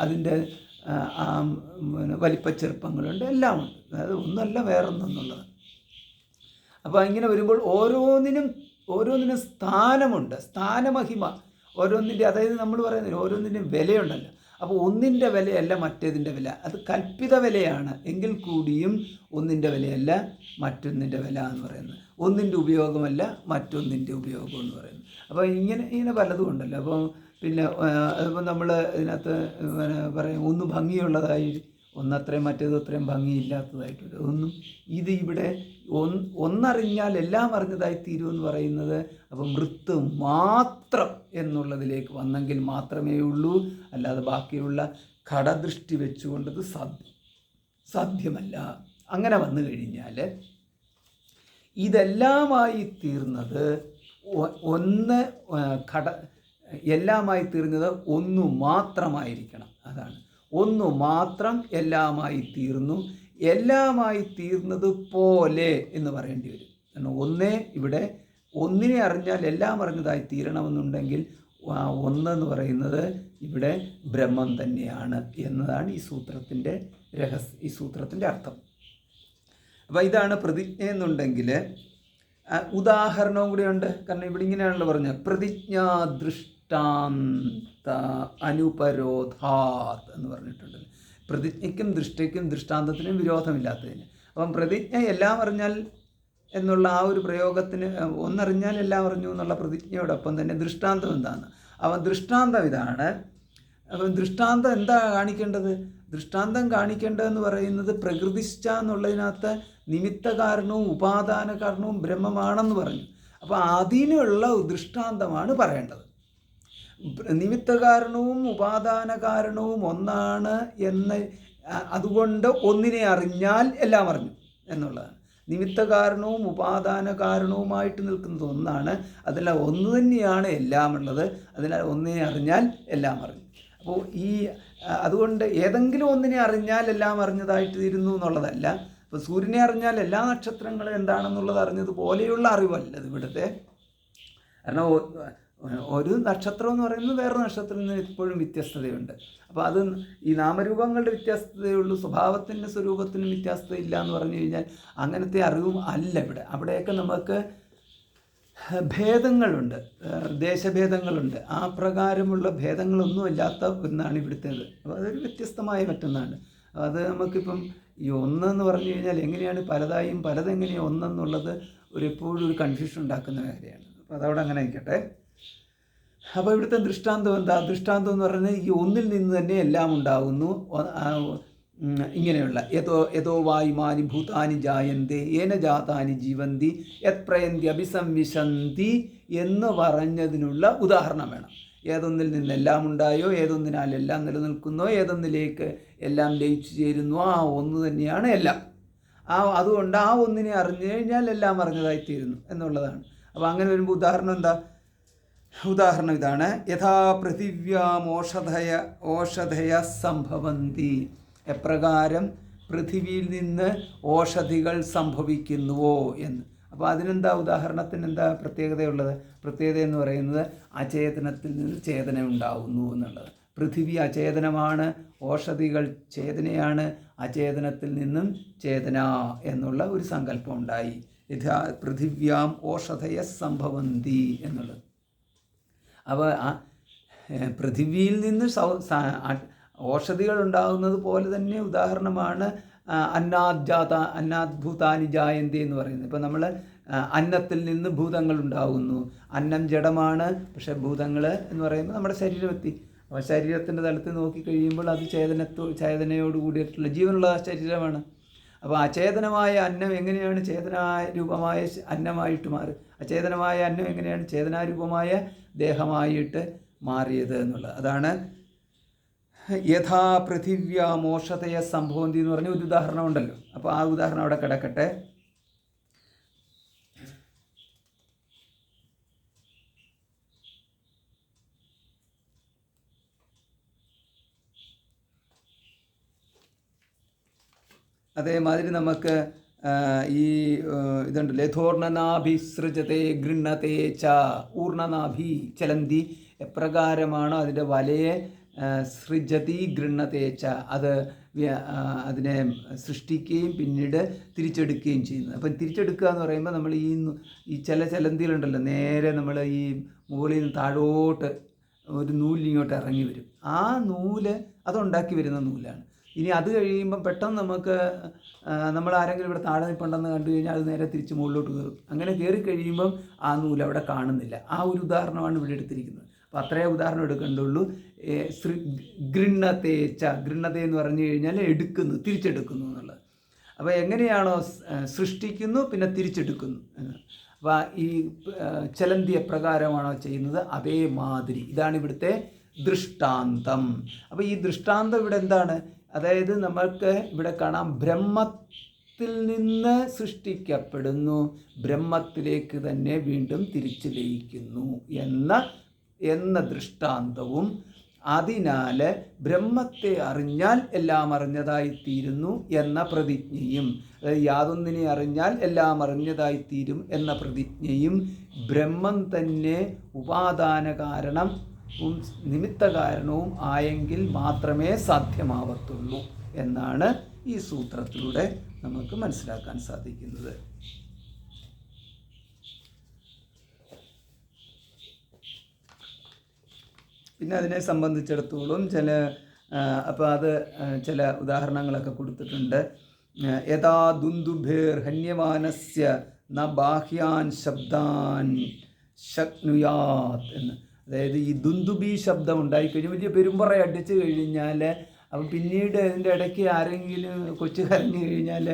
അതിൻ്റെ വലിപ്പച്ചെറുപ്പങ്ങളുണ്ട്, എല്ലാം ഉണ്ട്. അതായത് ഒന്നല്ല വേറൊന്നെന്നുള്ളത്. അപ്പോൾ ഇങ്ങനെ വരുമ്പോൾ ഓരോന്നിനും സ്ഥാനമുണ്ട്, സ്ഥാനമഹിമ ഓരോന്നിൻ്റെ. അതായത് നമ്മൾ പറയുന്നില്ല ഓരോന്നിൻ്റെയും വിലയുണ്ടല്ലോ. അപ്പോൾ ഒന്നിൻ്റെ വിലയല്ല മറ്റേതിൻ്റെ വില, അത് കൽപ്പിത വിലയാണ്. എങ്കിൽ കൂടിയും ഒന്നിൻ്റെ വിലയല്ല മറ്റൊന്നിൻ്റെ വില എന്ന് പറയുന്നത്, ഒന്നിൻ്റെ ഉപയോഗമല്ല മറ്റൊന്നിൻ്റെ ഉപയോഗം എന്ന് പറയുന്നത്. അപ്പോൾ ഇങ്ങനെ പലതും ഉണ്ടല്ലോ. അപ്പോൾ പിന്നെ അതിപ്പോൾ നമ്മൾ ഇതിനകത്ത് പറയും ഒന്ന് ഭംഗിയുള്ളതായി, ഒന്നത്രയും മറ്റേത് അത്രയും ഭംഗിയില്ലാത്തതായിട്ടുണ്ട്. ഇത് ഇവിടെ ഒന്നറിഞ്ഞാൽ എല്ലാം അറിഞ്ഞതായി തീരുമെന്ന് പറയുന്നത് അപ്പം മൃത്ത് മാത്രം എന്നുള്ളതിലേക്ക് വന്നെങ്കിൽ മാത്രമേ ഉള്ളൂ. അല്ലാതെ ബാക്കിയുള്ള ഘടദൃഷ്ടി വെച്ചുകൊണ്ടത് സാധ്യമല്ല. അങ്ങനെ വന്നു കഴിഞ്ഞാൽ ഇതെല്ലാമായി തീർന്നത് എല്ലാമായി തീർന്നത് ഒന്നു മാത്രമായിരിക്കണം. അതാണ് ഒന്നു മാത്രം എല്ലാമായി തീർന്നു. എല്ലാമായി തീർന്നത് പോലെ എന്ന് പറയേണ്ടി വരും. കാരണം ഇവിടെ ഒന്നിനെ അറിഞ്ഞാൽ എല്ലാം അറിഞ്ഞതായി തീരണമെന്നുണ്ടെങ്കിൽ ഒന്നെന്ന് പറയുന്നത് ഇവിടെ ബ്രഹ്മം തന്നെയാണ് എന്നതാണ് ഈ സൂത്രത്തിൻ്റെ അർത്ഥം. അപ്പോൾ ഇതാണ് പ്രതിജ്ഞ എന്നുണ്ടെങ്കിൽ ഉദാഹരണവും കൂടി ഉണ്ട്. കാരണം ഇവിടെ ഇങ്ങനെയാണല്ലോ പറഞ്ഞത്, പ്രതിജ്ഞാദൃഷ്ടാന്ത അനുപരോധാത് എന്ന് പറഞ്ഞിട്ടുണ്ട്. പ്രതിജ്ഞയ്ക്കും ദൃഷ്ടിക്കും ദൃഷ്ടാന്തത്തിനും വിരോധമില്ലാത്തതിന്. അപ്പം പ്രതിജ്ഞ എല്ലാം അറിഞ്ഞാൽ എന്നുള്ള ആ ഒരു പ്രയോഗത്തിന്, ഒന്നറിഞ്ഞാൽ എല്ലാം അറിഞ്ഞു എന്നുള്ള പ്രതിജ്ഞയോടൊപ്പം തന്നെ ദൃഷ്ടാന്തം എന്താണ്? അവൻ ദൃഷ്ടാന്തം ഇതാണ്. അപ്പം ദൃഷ്ടാന്തം എന്താ കാണിക്കേണ്ടത്? ദൃഷ്ടാന്തം കാണിക്കേണ്ടതെന്ന് പറയുന്നത് പ്രകൃതിശ്ച എന്നുള്ളതിനകത്ത് നിമിത്ത കാരണവും ഉപാദാന കാരണവും ബ്രഹ്മമാണെന്ന് പറഞ്ഞു. അപ്പോൾ അതിനുള്ള ദൃഷ്ടാന്തമാണ് പറയേണ്ടത്. നിമിത്ത കാരണവും ഉപാദാന കാരണവും ഒന്നാണ് എന്ന്, അതുകൊണ്ട് ഒന്നിനെ അറിഞ്ഞാൽ എല്ലാം അറിഞ്ഞു എന്നുള്ളതാണ്. നിമിത്ത കാരണവും ഉപാദാന കാരണവുമായിട്ട് നിൽക്കുന്നത് ഒന്നാണ്. അതിനാൽ ഒന്ന് തന്നെയാണ് എല്ലാം ഉള്ളത്. അതിനാൽ ഒന്നിനെ അറിഞ്ഞാൽ എല്ലാം അറിഞ്ഞു. അപ്പോൾ അതുകൊണ്ട് ഏതെങ്കിലും ഒന്നിനെ അറിഞ്ഞാൽ എല്ലാം അറിഞ്ഞതായിട്ട് തീരുന്നു എന്നുള്ളതല്ല. അപ്പോൾ സൂര്യനെ അറിഞ്ഞാൽ എല്ലാ നക്ഷത്രങ്ങളും എന്താണെന്നുള്ളത് അറിഞ്ഞതുപോലെയുള്ള അറിവല്ല ഇത് ഇവിടുത്തെ. കാരണം ഒരു നക്ഷത്രം എന്ന് പറയുന്നത് വേറെ നക്ഷത്രത്തിൽ നിന്ന് എപ്പോഴും വ്യത്യസ്തതയുണ്ട്. അപ്പോൾ അത് ഈ നാമരൂപങ്ങളുടെ വ്യത്യസ്തതയുള്ളൂ, സ്വഭാവത്തിൻ്റെ സ്വരൂപത്തിനും വ്യത്യസ്തത ഇല്ല എന്ന് പറഞ്ഞു കഴിഞ്ഞാൽ അങ്ങനത്തെ അറിവും അല്ല ഇവിടെ. അവിടെയൊക്കെ നമുക്ക് ഭേദങ്ങളുണ്ട്, ദേശഭേദങ്ങളുണ്ട്. ആ പ്രകാരമുള്ള ഭേദങ്ങളൊന്നും ഇല്ലാത്ത ഒന്നാണ് ഇവിടുത്തേത്. അപ്പോൾ അതൊരു വ്യത്യസ്തമായ മറ്റൊന്നാണ്. അത് നമുക്കിപ്പം ഈ ഒന്നെന്ന് പറഞ്ഞു കഴിഞ്ഞാൽ എങ്ങനെയാണ് പലതായും പലതെങ്ങനെയാണ് ഒന്നെന്നുള്ളത് എപ്പോഴും ഒരു കൺഫ്യൂഷൻ ഉണ്ടാക്കുന്ന കാര്യമാണ്. അപ്പോൾ അതവിടെ അങ്ങനെ ആയിക്കട്ടെ. അപ്പോൾ ഇവിടുത്തെ ദൃഷ്ടാന്തം എന്താ? ദൃഷ്ടാന്തം എന്ന് പറയുന്നത് ഈ ഒന്നിൽ നിന്ന് തന്നെ എല്ലാം ഉണ്ടാകുന്നു. ഇങ്ങനെയുള്ള യഥോ വായുമാനി ഭൂതാനി ജായന്തി ഏന ജാതാനി ജീവന്തി യത് പ്രയന്തി അഭിസംവിശന്തി എന്ന് പറഞ്ഞതിനുള്ള ഉദാഹരണം വേണം. ഏതൊന്നിൽ നിന്നെല്ലാം ഉണ്ടായോ, ഏതൊന്നിനാൽ എല്ലാം നിലനിൽക്കുന്നോ, ഏതൊന്നിലേക്ക് എല്ലാം ലയിച്ചു ചേരുന്നോ ആ ഒന്ന് തന്നെയാണ് എല്ലാം. അതുകൊണ്ട് ആ ഒന്നിനെ അറിഞ്ഞു കഴിഞ്ഞാൽ എല്ലാം അറിഞ്ഞതായിത്തീരുന്നു എന്നുള്ളതാണ്. അപ്പോൾ അങ്ങനെ വരുമ്പോൾ ഉദാഹരണം എന്താ? ഉദാഹരണം ഇതാണ്: യഥാ പൃഥിവ്യാം ഓഷധയ സംഭവന്തി. എപ്രകാരം പൃഥിവിയിൽ നിന്ന് ഓഷധികൾ സംഭവിക്കുന്നുവോ എന്ന്. അപ്പോൾ അതിനെന്താ, ഉദാഹരണത്തിന് എന്താ പ്രത്യേകതയുള്ളത്? പ്രത്യേകത എന്ന് പറയുന്നത് അചേതനത്തിൽ നിന്ന് ചേതന ഉണ്ടാകുന്നു എന്നുള്ളത്. പൃഥിവി അചേതനമാണ്, ഓഷധികൾ ചേതനയാണ്. അചേതനത്തിൽ നിന്നും ചേതന എന്നുള്ള ഒരു സങ്കല്പം ഉണ്ടായി. യഥാ പൃഥിവ്യാം ഓഷധയ സംഭവന്തി എന്നുള്ളത്. അപ്പോൾ പൃഥിവിയിൽ നിന്ന് ഓഷധികൾ ഉണ്ടാകുന്നത് പോലെ തന്നെ ഉദാഹരണമാണ് അന്നാദ്ഭൂതാനി ജായന്തി എന്ന് പറയുന്നത്. ഇപ്പോൾ നമ്മൾ അന്നത്തിൽ നിന്ന് ഭൂതങ്ങൾ ഉണ്ടാകുന്നു. അന്നം ജഡമാണ്, പക്ഷേ ഭൂതങ്ങൾ എന്ന് പറയുമ്പോൾ നമ്മുടെ ശരീരമെത്തി. അപ്പോൾ ശരീരത്തിൻ്റെ തലത്തിൽ നോക്കിക്കഴിയുമ്പോൾ അത് ചേതനയോട് കൂടിയിട്ടുള്ള ജീവനുള്ള ശരീരമാണ്. അപ്പോൾ അചേതനമായ അന്നം എങ്ങനെയാണ് ചേതനാരൂപമായ അന്നമായിട്ട് മാറി, അചേതനമായ അന്നം എങ്ങനെയാണ് ചേതനാരൂപമായ ദേഹമായിട്ട് മാറിയത് എന്നുള്ളത്. അതാണ് യഥാ പൃഥിവ്യാമോഷതയ സംഭവന്തി എന്ന് പറഞ്ഞ ഒരു ഉദാഹരണം ഉണ്ടല്ലോ. അപ്പോൾ ആ ഉദാഹരണം അവിടെ കിടക്കട്ടെ. അതേമാതിരി നമുക്ക് ഈ ഇതുണ്ടല്ലോ, യഥോർണനാഭിസൃജത്തെ ഗൃണ്ണത്തെ ച ഊർണനാഭി ചലന്തി. എപ്രകാരമാണോ അതിൻ്റെ വലയെ സൃജതി ഗൃണ്ണതേച്ച, അതിനെ സൃഷ്ടിക്കുകയും പിന്നീട് തിരിച്ചെടുക്കുകയും ചെയ്യുന്നത്. അപ്പം തിരിച്ചെടുക്കുക എന്ന് പറയുമ്പോൾ നമ്മൾ ഈ ചില ചലന്തികളുണ്ടല്ലോ, നേരെ നമ്മൾ ഈ മുകളിൽ നിന്ന് താഴോട്ട് ഒരു നൂലിങ്ങോട്ട് ഇറങ്ങി വരും. ആ നൂല് അതുണ്ടാക്കി വരുന്ന നൂലാണ്. ഇനി അത് കഴിയുമ്പം പെട്ടെന്ന് നമുക്ക് നമ്മൾ ആരെങ്കിലും ഇവിടെ താഴെ നിൽപ്പുണ്ടെന്ന് കണ്ടു കഴിഞ്ഞാൽ അത് നേരെ തിരിച്ച് മുകളിലോട്ട് കയറും. അങ്ങനെ കയറി കഴിയുമ്പം ആ നൂല് അവിടെ കാണുന്നില്ല. ആ ഒരു ഉദാഹരണമാണ് ഇവിടെ എടുത്തിരിക്കുന്നത്. അപ്പോൾ അത്രയേ ഉദാഹരണം എടുക്കേണ്ടുള്ളൂ. ഗൃണ്ണതേച്ച, ഗൃണ്ണത എന്ന് പറഞ്ഞു കഴിഞ്ഞാൽ എടുക്കുന്നു, തിരിച്ചെടുക്കുന്നു എന്നുള്ളത്. അപ്പോൾ എങ്ങനെയാണോ സൃഷ്ടിക്കുന്നു പിന്നെ തിരിച്ചെടുക്കുന്നു എന്ന്. അപ്പോൾ ഈ ചലന്തി എപ്രകാരമാണോ ചെയ്യുന്നത് അതേമാതിരി ഇതാണ് ഇവിടുത്തെ ദൃഷ്ടാന്തം. അപ്പോൾ ഈ ദൃഷ്ടാന്തം ഇവിടെ എന്താണ്? അതായത് നമ്മൾക്ക് ഇവിടെ കാണാം, ബ്രഹ്മത്തിൽ നിന്ന് സൃഷ്ടിക്കപ്പെടുന്നു, ബ്രഹ്മത്തിലേക്ക് തന്നെ വീണ്ടും തിരിച്ചു ലയിക്കുന്നു എന്ന ദൃഷ്ടാന്തവും, അതിനാൽ ബ്രഹ്മത്തെ അറിഞ്ഞാൽ എല്ലാം അറിഞ്ഞതായിത്തീരുന്നു എന്ന പ്രതിജ്ഞയും, അതായത് യാതൊന്നിനെ അറിഞ്ഞാൽ എല്ലാം അറിഞ്ഞതായിത്തീരും എന്ന പ്രതിജ്ഞയും, ബ്രഹ്മം തന്നെ ഉപാദാന കാരണം നിമിത്ത കാരണവും ആയെങ്കിൽ മാത്രമേ സാധ്യമാവത്തുള്ളൂ എന്നാണ് ഈ സൂത്രത്തിലൂടെ നമുക്ക് മനസ്സിലാക്കാൻ സാധിക്കുന്നത്. പിന്നെ അതിനെ സംബന്ധിച്ചിടത്തോളം അപ്പോൾ അത് ചില ഉദാഹരണങ്ങളൊക്കെ കൊടുത്തിട്ടുണ്ട്. യഥാ ദുന്ദുഭിർ ഹന്യമാനസ്യ ന ബാഹ്യാൻ ശബ്ദാൻ ശക്നുയാത് എന്ന്. അതായത് ഈ ദുന്ദുബി ശബ്ദം ഉണ്ടായിക്കഴിഞ്ഞാൽ വലിയ പെരുമ്പറ അടിച്ചു കഴിഞ്ഞാൽ, അപ്പം പിന്നീട് അതിൻ്റെ ഇടയ്ക്ക് ആരെങ്കിലും കൊച്ചു കരഞ്ഞു കഴിഞ്ഞാൽ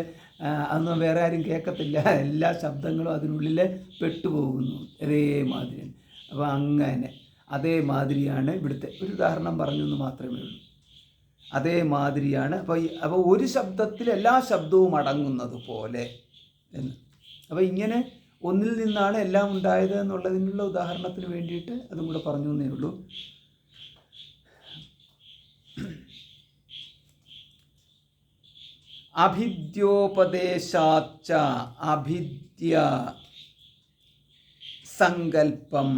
അതൊന്നും വേറെ ആരും കേൾക്കത്തില്ല, എല്ലാ ശബ്ദങ്ങളും അതിനുള്ളിൽ പെട്ടുപോകുന്നു. അതേമാതിരി. അപ്പോൾ അങ്ങനെ അതേമാതിരിയാണ് ഇവിടുത്തെ ഒരു ഉദാഹരണം പറഞ്ഞു എന്ന് മാത്രമേ ഉള്ളൂ. അതേമാതിരിയാണ്. അപ്പോൾ ഒരു ശബ്ദത്തിൽ എല്ലാ ശബ്ദവും അടങ്ങുന്നത് പോലെ എന്ന്. അപ്പോൾ ഇങ്ങനെ ഒന്നിൽ നിന്നാണ് എല്ലാം ഉണ്ടായത് എന്നുള്ളതിനുള്ള ഉദാഹരണത്തിന് വേണ്ടിയിട്ട് അതും കൂടെ പറഞ്ഞു എന്നേ ഉള്ളൂ. അഭിദ്യോപദേശാച്ച അഭിദ്യ സങ്കല്പം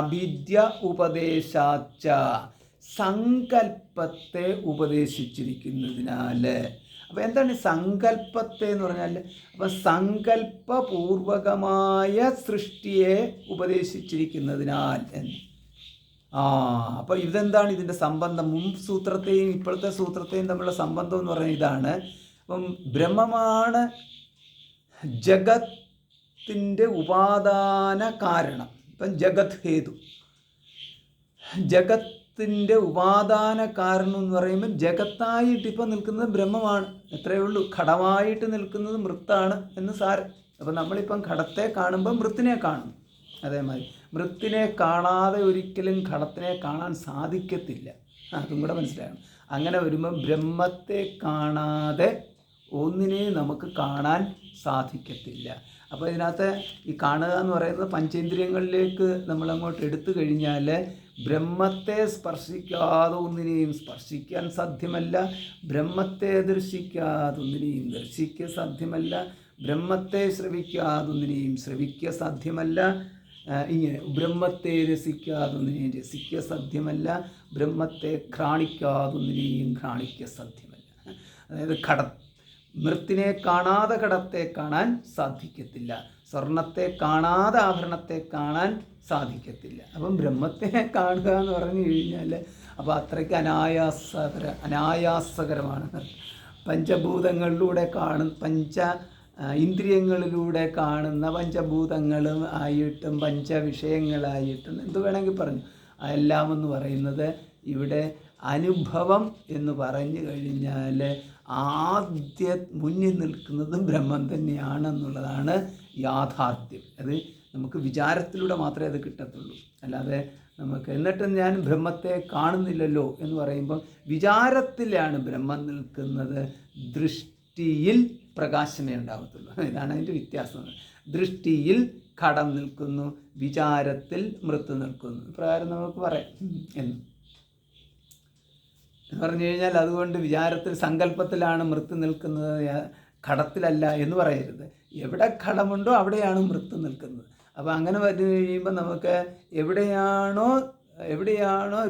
അഭിദ്യ ഉപദേശാച്ച, സങ്കല്പത്തെ ഉപദേശിച്ചിരിക്കുന്നതിനാൽ. അപ്പോൾ എന്താണ് സങ്കല്പത്തെ എന്ന് പറഞ്ഞാൽ? അപ്പം സങ്കല്പപൂർവകമായ സൃഷ്ടിയെ ഉപദേശിച്ചിരിക്കുന്നതിനാൽ എന്ന്. അപ്പോൾ ഇതെന്താണ് ഇതിൻ്റെ സംബന്ധം? മുൻ സൂത്രത്തെയും ഇപ്പോഴത്തെ സൂത്രത്തെയും തമ്മിലുള്ള സംബന്ധം എന്ന് പറയുന്നത് ഇതാണ്. അപ്പം ബ്രഹ്മമാണ് ജഗത്തിൻ്റെ ഉപാദാന കാരണം. ഇപ്പം ജഗത് ഹേതു, ജഗത്തിൻ്റെ ഉപാദാന കാരണം എന്ന് പറയുമ്പോൾ ജഗത്തായിട്ട് ഇപ്പം നിൽക്കുന്നത് ബ്രഹ്മമാണ്. എത്രയേ ഉള്ളൂ. ഘടമായിട്ട് നിൽക്കുന്നത് മൃത്താണ് എന്ന് സാരം. അപ്പം നമ്മളിപ്പം ഘടത്തെ കാണുമ്പോൾ മൃത്തിനെ കാണും. അതേമാതിരി മൃത്തിനെ കാണാതെ ഒരിക്കലും ഘടത്തിനെ കാണാൻ സാധിക്കത്തില്ല. അതും കൂടെ മനസ്സിലാക്കണം. അങ്ങനെ വരുമ്പോൾ ബ്രഹ്മത്തെ കാണാതെ ഒന്നിനെയും നമുക്ക് കാണാൻ സാധിക്കത്തില്ല. അപ്പോൾ ഇതിനകത്ത് ഈ കാണുക എന്ന് പറയുന്നത് പഞ്ചേന്ദ്രിയങ്ങളിലേക്ക് നമ്മളങ്ങോട്ട് എടുത്തു കഴിഞ്ഞാൽ ബ്രഹ്മത്തെ സ്പർശിക്കാതെ ഒന്നിനെയും സ്പർശിക്കാൻ സാധ്യമല്ല, ബ്രഹ്മത്തെ ദർശിക്കാതെ ഒന്നിനെയും ദർശിക്കാൻ സാധ്യമല്ല, ബ്രഹ്മത്തെ ശ്രവിക്കാതെ ഒന്നിനെയും ശ്രവിക്കുക സാധ്യമല്ല, ഇങ്ങനെ ബ്രഹ്മത്തെ രസിക്കാതെ ഒന്നിനെയും രസിക്കുക സാധ്യമല്ല, ബ്രഹ്മത്തെ ഘ്രാണിക്കാതെ ഒന്നിനെയും ഘ്രാണിക്കുക സാധ്യമല്ല. അതായത് മൃത്തിനെ കാണാതെ ഘടത്തെ കാണാൻ സാധിക്കത്തില്ല, സ്വർണത്തെ കാണാതെ ആഭരണത്തെ കാണാൻ സാധിക്കത്തില്ല. അപ്പം ബ്രഹ്മത്തെ കാണുക എന്ന് പറഞ്ഞു കഴിഞ്ഞാൽ അപ്പോൾ അത്രയ്ക്ക് അനായാസകരമാണ്. പഞ്ചഭൂതങ്ങളിലൂടെ ഇന്ദ്രിയങ്ങളിലൂടെ കാണുന്ന പഞ്ചഭൂതങ്ങളും ആയിട്ടും പഞ്ചവിഷയങ്ങളായിട്ടും എന്ത് വേണമെങ്കിൽ പറഞ്ഞു എല്ലാം എന്ന് പറയുന്നത് ഇവിടെ അനുഭവം എന്ന് പറഞ്ഞു കഴിഞ്ഞാൽ ആദ്യ മുന്നിൽ നിൽക്കുന്നത് ബ്രഹ്മം തന്നെയാണെന്നുള്ളതാണ് യാഥാർത്ഥ്യം. അത് നമുക്ക് വിചാരത്തിലൂടെ മാത്രമേ അത് കിട്ടത്തുള്ളൂ. അല്ലാതെ നമുക്ക് എന്നിട്ട് ഞാൻ ബ്രഹ്മത്തെ കാണുന്നില്ലല്ലോ എന്ന് പറയുമ്പോൾ വിചാരത്തിലാണ് ബ്രഹ്മം നിൽക്കുന്നത്, ദൃഷ്ടിയിൽ പ്രകാശമേ ഉണ്ടാകത്തുള്ളൂ. ഇതാണ് അതിൻ്റെ വ്യത്യാസം. ദൃഷ്ടിയിൽ ഘടം നിൽക്കുന്നു, വിചാരത്തിൽ മൃത്ത് നിൽക്കുന്നു. പ്രകാരം നമുക്ക് പറയാം എന്ന് പറഞ്ഞു കഴിഞ്ഞാൽ അതുകൊണ്ട് വിചാരത്തിൽ സങ്കല്പത്തിലാണ് മൃത്ത് നിൽക്കുന്നത്, ഘടത്തിലല്ല എന്ന് പറയരുത്. എവിടെ ഘടമുണ്ടോ അവിടെയാണ് മൃത്ത് നിൽക്കുന്നത്. അപ്പോൾ അങ്ങനെ വന്നു കഴിയുമ്പോൾ നമുക്ക് എവിടെയാണോ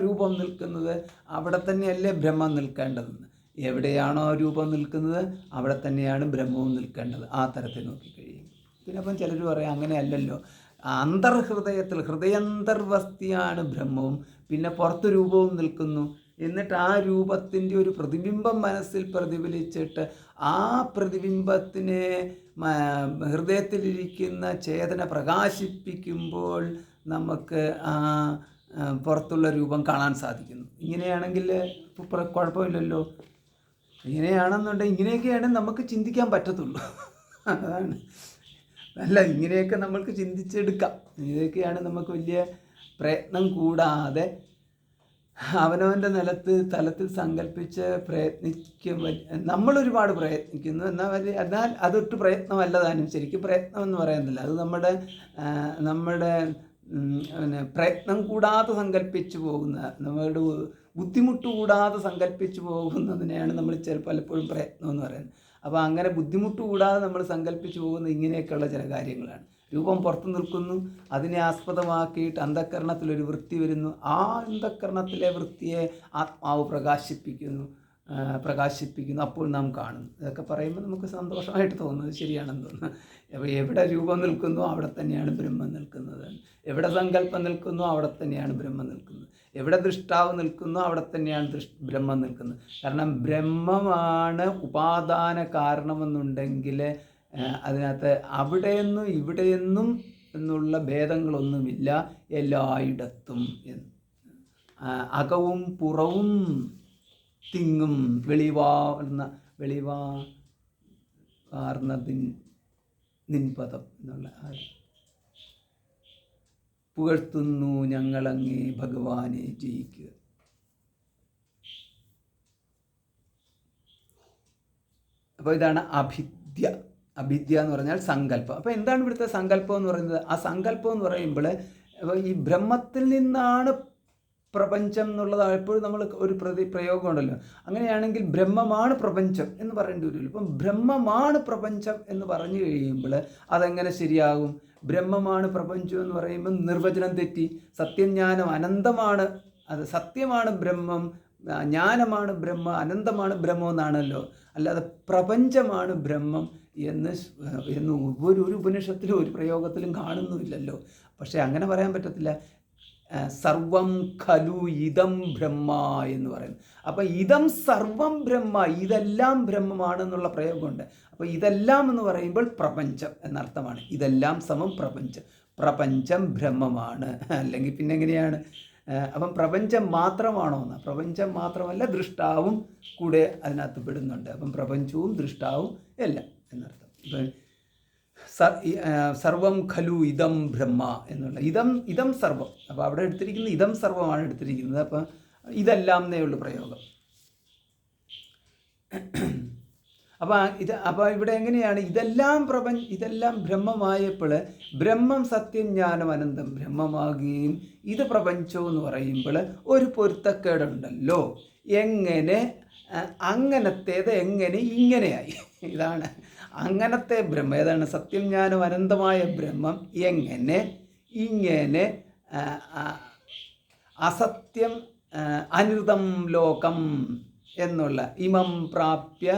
രൂപം നിൽക്കുന്നത് അവിടെ തന്നെയല്ലേ ബ്രഹ്മം നിൽക്കേണ്ടതെന്ന്. എവിടെയാണോ രൂപം നിൽക്കുന്നത് അവിടെ തന്നെയാണ് ബ്രഹ്മവും നിൽക്കേണ്ടത്. ആ തരത്തിൽ നോക്കിക്കഴിയും. പിന്നെ അപ്പം ചിലർ പറയാം അങ്ങനെയല്ലല്ലോ, അന്തർഹൃദയത്തിൽ ഹൃദയന്തർവസ്തിയാണ് ബ്രഹ്മവും, പിന്നെ പുറത്ത് രൂപവും നിൽക്കുന്നു. എന്നിട്ട് ആ രൂപത്തിൻ്റെ ഒരു പ്രതിബിംബം മനസ്സിൽ പ്രതിഫലിച്ചിട്ട് ആ പ്രതിബിംബത്തിനെ ഹൃദയത്തിലിരിക്കുന്ന ചേതന പ്രകാശിപ്പിക്കുമ്പോൾ നമുക്ക് ആ പുറത്തുള്ള രൂപം കാണാൻ സാധിക്കുന്നു. ഇങ്ങനെയാണെങ്കിൽ കുഴപ്പമില്ലല്ലോ. ഇങ്ങനെയാണെന്നുണ്ടെങ്കിൽ ഇങ്ങനെയൊക്കെയാണ് നമുക്ക് ചിന്തിക്കാൻ പറ്റത്തുള്ളൂ. അതാണ്. അല്ല, ഇങ്ങനെയൊക്കെ നമ്മൾക്ക് ചിന്തിച്ചെടുക്കാം. ഇതൊക്കെയാണ് നമുക്ക് വലിയ പ്രയത്നം കൂടാതെ അവനവൻ്റെ തലത്തിൽ സങ്കല്പിച്ച് നമ്മളൊരുപാട് പ്രയത്നിക്കുന്നു. എന്നാൽ അതൊട്ട് പ്രയത്നമല്ലതാനും. ശരിക്കും പ്രയത്നം എന്ന് പറയുന്നില്ല, അത് നമ്മുടെ പ്രയത്നം കൂടാതെ സങ്കല്പിച്ചു പോകുന്ന, നമ്മുടെ ബുദ്ധിമുട്ട് കൂടാതെ സങ്കല്പിച്ചു പോകുന്നതിനെയാണ് നമ്മൾ പലപ്പോഴും പ്രയത്നം എന്ന് പറയുന്നത്. അപ്പോൾ അങ്ങനെ ബുദ്ധിമുട്ട് കൂടാതെ നമ്മൾ സങ്കല്പിച്ചു പോകുന്ന ഇങ്ങനെയൊക്കെയുള്ള ചില കാര്യങ്ങളാണ്. രൂപം പുറത്തു നിൽക്കുന്നു, അതിനെ ആസ്പദമാക്കിയിട്ട് അന്ധഃകരണത്തിലൊരു വൃത്തി വരുന്നു, ആ അന്ധഃകരണത്തിലെ വൃത്തിയെ ആത്മാവ് പ്രകാശിപ്പിക്കുന്നു, അപ്പോൾ നാം കാണുന്നു. ഇതൊക്കെ പറയുമ്പോൾ നമുക്ക് സന്തോഷമായിട്ട് തോന്നുന്നത് ശരിയാണെന്ന് തോന്നുന്നു. അപ്പോൾ എവിടെ രൂപം നിൽക്കുന്നു അവിടെ തന്നെയാണ് ബ്രഹ്മം നിൽക്കുന്നത്, എവിടെ സങ്കല്പം നിൽക്കുന്നു അവിടെ തന്നെയാണ് ബ്രഹ്മം നിൽക്കുന്നത്, എവിടെ ദൃഷ്ടാവ് നിൽക്കുന്നു അവിടെ തന്നെയാണ് ബ്രഹ്മം നിൽക്കുന്നത്. കാരണം ബ്രഹ്മമാണ് ഉപാദാന കാരണമെന്നുണ്ടെങ്കിൽ അതിനകത്ത് അവിടെയെന്നും ഇവിടെയെന്നും എന്നുള്ള ഭേദങ്ങളൊന്നുമില്ല, എല്ലായിടത്തും എന്ന്. അകവും പുറവും തിങ്ങും വെളിവാർന്ന നിൻപദം എന്നുള്ള പുകഴ്ത്തുന്നു ഞങ്ങളങ്ങേ ഭഗവാനെ ജയിക്കുക. അപ്പോൾ ഇതാണ് അഭിദ്യ. അഭിദ്യ എന്ന് പറഞ്ഞാൽ സങ്കല്പം. അപ്പോൾ എന്താണ് ഇവിടുത്തെ സങ്കല്പം എന്ന് പറയുന്നത്? ആ സങ്കല്പം എന്ന് പറയുമ്പോൾ ഈ ബ്രഹ്മത്തിൽ നിന്നാണ് പ്രപഞ്ചം എന്നുള്ളത് എപ്പോഴും നമ്മൾ ഒരു പ്രയോഗമുണ്ടല്ലോ. അങ്ങനെയാണെങ്കിൽ ബ്രഹ്മമാണ് പ്രപഞ്ചം എന്ന് പറയേണ്ടി വരുമല്ലോ. ഇപ്പം ബ്രഹ്മമാണ് പ്രപഞ്ചം എന്ന് പറഞ്ഞു കഴിയുമ്പോൾ അതെങ്ങനെ ശരിയാകും? ബ്രഹ്മമാണ് പ്രപഞ്ചം എന്ന് പറയുമ്പോൾ നിർവചനം തെറ്റി. സത്യം ജ്ഞാനം അനന്തമാണ്, അത് സത്യമാണ് ബ്രഹ്മം, ജ്ഞാനമാണ് ബ്രഹ്മ, അനന്തമാണ് ബ്രഹ്മം എന്നാണല്ലോ. അല്ലാതെ പ്രപഞ്ചമാണ് ബ്രഹ്മം എന്ന് ഒരു ഉപനിഷത്തിലും ഒരു പ്രയോഗത്തിലും കാണുന്നുമില്ലല്ലോ. പക്ഷേ അങ്ങനെ പറയാൻ പറ്റത്തില്ല. സർവം ഖലു ഇതം ബ്രഹ്മ എന്ന് പറയുന്നു. അപ്പം ഇതം സർവം ബ്രഹ്മ, ഇതെല്ലാം ബ്രഹ്മമാണെന്നുള്ള പ്രയോഗമുണ്ട്. അപ്പോൾ ഇതെല്ലാം എന്ന് പറയുമ്പോൾ പ്രപഞ്ചം എന്നർത്ഥമാണ്. ഇതെല്ലാം സമം പ്രപഞ്ചം, പ്രപഞ്ചം ബ്രഹ്മമാണ്. അല്ലെങ്കിൽ പിന്നെ എങ്ങനെയാണ്? അപ്പം പ്രപഞ്ചം മാത്രമാണോ എന്ന്? പ്രപഞ്ചം മാത്രമല്ല, ദൃഷ്ടാവും കൂടെ അതിനകത്ത് പെടുന്നുണ്ട്. അപ്പം പ്രപഞ്ചവും ദൃഷ്ടാവും എല്ലാം എന്നർത്ഥം. ഇപ്പം സർവം ഖലു ഇതം ബ്രഹ്മ എന്നുള്ള ഇതം സർവം. അപ്പോൾ അവിടെ എടുത്തിരിക്കുന്നത് ഇതം സർവമാണ് എടുത്തിരിക്കുന്നത്. അപ്പം ഇതെല്ലാം എന്നേ ഉള്ളൂ പ്രയോഗം. അപ്പോൾ ഇവിടെ എങ്ങനെയാണ്? ഇതെല്ലാം ബ്രഹ്മമായപ്പോൾ ബ്രഹ്മം സത്യം ജ്ഞാനം അനന്തം ബ്രഹ്മമാകുകയും ഇത് പ്രപഞ്ചം എന്ന് പറയുമ്പോൾ ഒരു പൊരുത്തക്കേടുണ്ടല്ലോ. എങ്ങനെ അങ്ങനത്തേത് എങ്ങനെ ഇങ്ങനെയായി? ഇതാണ് അങ്ങനത്തെ ബ്രഹ്മം. ഏതാണ്? സത്യം ജ്ഞാനം അനന്തമായ ബ്രഹ്മം എങ്ങനെ ഇങ്ങനെ അസത്യം അനിർതം ലോകം എന്നുള്ള ഇമം പ്രാപ്യ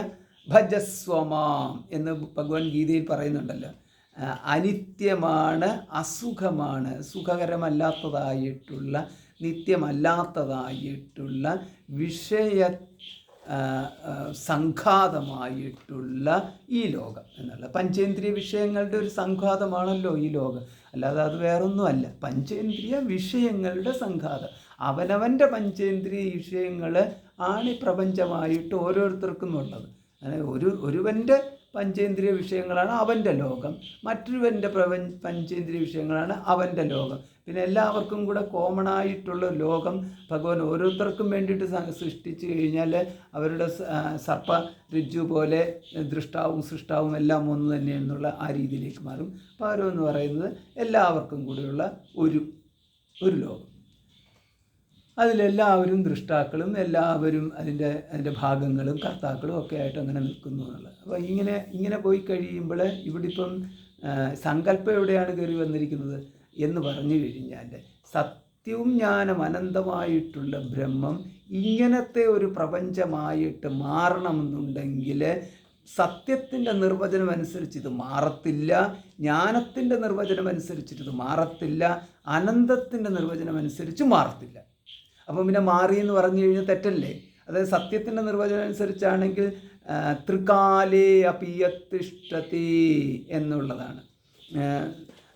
ഭജസ്വമാം എന്ന് ഭഗവാൻ ഗീതയിൽ പറയുന്നുണ്ടല്ലോ. അനിത്യമാണ്, അസുഖമാണ്, സുഖകരമല്ലാത്തതായിട്ടുള്ള, നിത്യമല്ലാത്തതായിട്ടുള്ള, വിഷയ സംഘാതമായിട്ടുള്ള ഈ ലോകം എന്നുള്ള പഞ്ചേന്ദ്രിയ വിഷയങ്ങളുടെ ഒരു സംഘാതമാണല്ലോ ഈ ലോകം. അല്ലാതെ അത് വേറൊന്നുമല്ല. പഞ്ചേന്ദ്രിയ വിഷയങ്ങളുടെ സംഘാതം, അവനവൻ്റെ പഞ്ചേന്ദ്രിയ വിഷയങ്ങൾ ആണ് ഈ പ്രപഞ്ചമായിട്ട് ഓരോരുത്തർക്കും ഉള്ളത്. ഒരുവൻ്റെ പഞ്ചേന്ദ്രിയ വിഷയങ്ങളാണ് അവൻ്റെ ലോകം, മറ്റൊരുവൻ്റെ പഞ്ചേന്ദ്രിയ വിഷയങ്ങളാണ് അവൻ്റെ ലോകം. പിന്നെ എല്ലാവർക്കും കൂടെ കോമൺ ആയിട്ടുള്ള ലോകം ഭഗവാൻ ഓരോരുത്തർക്കും വേണ്ടിയിട്ട് സൃഷ്ടിച്ചു കഴിഞ്ഞാൽ അവരുടെ സർപ്പ ഋജു പോലെ ദൃഷ്ടാവും സൃഷ്ടാവും എല്ലാം ഒന്ന് തന്നെയെന്നുള്ള ആ രീതിയിലേക്ക് മാറും. പകരം എന്ന് പറയുന്നത് എല്ലാവർക്കും കൂടെയുള്ള ഒരു ലോകം. അതിലെല്ലാവരും ദൃഷ്ടാക്കളും എല്ലാവരും അതിൻ്റെ ഭാഗങ്ങളും കർത്താക്കളും ഒക്കെ ആയിട്ട് അങ്ങനെ നിൽക്കുന്നു എന്നുള്ളത്. അപ്പോൾ ഇങ്ങനെ പോയി കഴിയുമ്പോൾ ഇവിടെ ഇപ്പം സങ്കല്പം എവിടെയാണ് കയറി വന്നിരിക്കുന്നത് എന്ന് പറഞ്ഞു കഴിഞ്ഞാൽ, സത്യവും ജ്ഞാനം അനന്തമായിട്ടുള്ള ബ്രഹ്മം ഇങ്ങനത്തെ ഒരു പ്രപഞ്ചമായിട്ട് മാറണമെന്നുണ്ടെങ്കിൽ സത്യത്തിൻ്റെ നിർവചനം അനുസരിച്ച് ഇത് മാറത്തില്ല, ജ്ഞാനത്തിൻ്റെ നിർവചനം അനുസരിച്ചിട്ട് ഇത് മാറത്തില്ല, അനന്തത്തിൻ്റെ നിർവചനം അനുസരിച്ച് മാറത്തില്ല. അപ്പം പിന്നെ മാറി എന്ന് പറഞ്ഞു കഴിഞ്ഞാൽ തെറ്റല്ലേ? അതായത് സത്യത്തിൻ്റെ നിർവചനം അനുസരിച്ചാണെങ്കിൽ ത്രികാലേ അപിയത്തിഷ്ഠതി എന്നുള്ളതാണ്.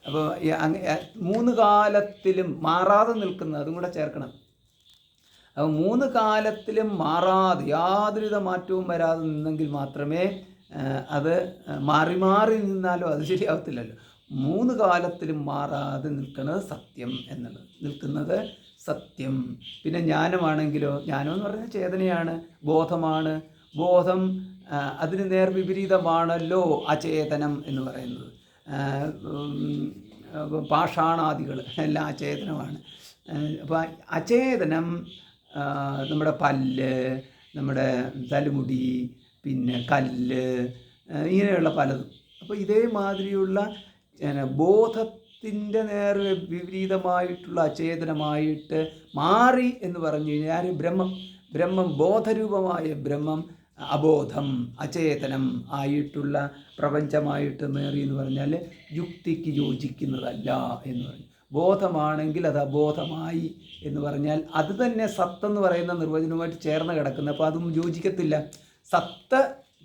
അപ്പോൾ 3 കാലത്തിലും മാറാതെ നിൽക്കുന്നത്, അതും കൂടെ ചേർക്കണം. അപ്പോൾ 3 കാലത്തിലും മാറാതെ യാതൊരുവിധ മാറ്റവും വരാതെ നിന്നെങ്കിൽ മാത്രമേ അത് മാറി നിന്നാലോ അത് ശരിയാവത്തില്ലല്ലോ. 3 കാലത്തിലും മാറാതെ നിൽക്കുന്നത് സത്യം എന്നുള്ളത്, നിൽക്കുന്നത് സത്യം. പിന്നെ ജ്ഞാനമാണെങ്കിലോ, ജ്ഞാനം എന്ന് പറയുന്നത് ചേതനയാണ്, ബോധമാണ്. ബോധം അതിന് നേർവിപരീതമാണല്ലോ അചേതനം എന്ന് പറയുന്നത്. പാഷാണാദികൾ എല്ലാം അചേതനമാണ്. അപ്പോൾ അചേതനം നമ്മുടെ പല്ല്, നമ്മുടെ തലമുടി, പിന്നെ കല്ല്, ഇങ്ങനെയുള്ള പലതും. അപ്പോൾ ഇതേമാതിരിയുള്ള ബോധത്തിൻ്റെ നേർ വിപരീതമായിട്ടുള്ള അചേതനമായിട്ട് മാറി എന്ന് പറഞ്ഞു കഴിഞ്ഞാൽ ബ്രഹ്മം ബോധരൂപമായ ബ്രഹ്മം അബോധം അചേതനം ആയിട്ടുള്ള പ്രപഞ്ചമായിട്ട് മാറി എന്ന് പറഞ്ഞാൽ യുക്തിക്ക് യോജിക്കുന്നതല്ല എന്ന് പറഞ്ഞു. ബോധമാണെങ്കിൽ അത് അബോധമായി എന്ന് പറഞ്ഞാൽ അത് തന്നെ സത്തെന്ന് പറയുന്ന നിർവചനവുമായിട്ട് ചേർന്ന് കിടക്കുന്നത്. അപ്പോൾ അതും യോജിക്കത്തില്ല. സത്ത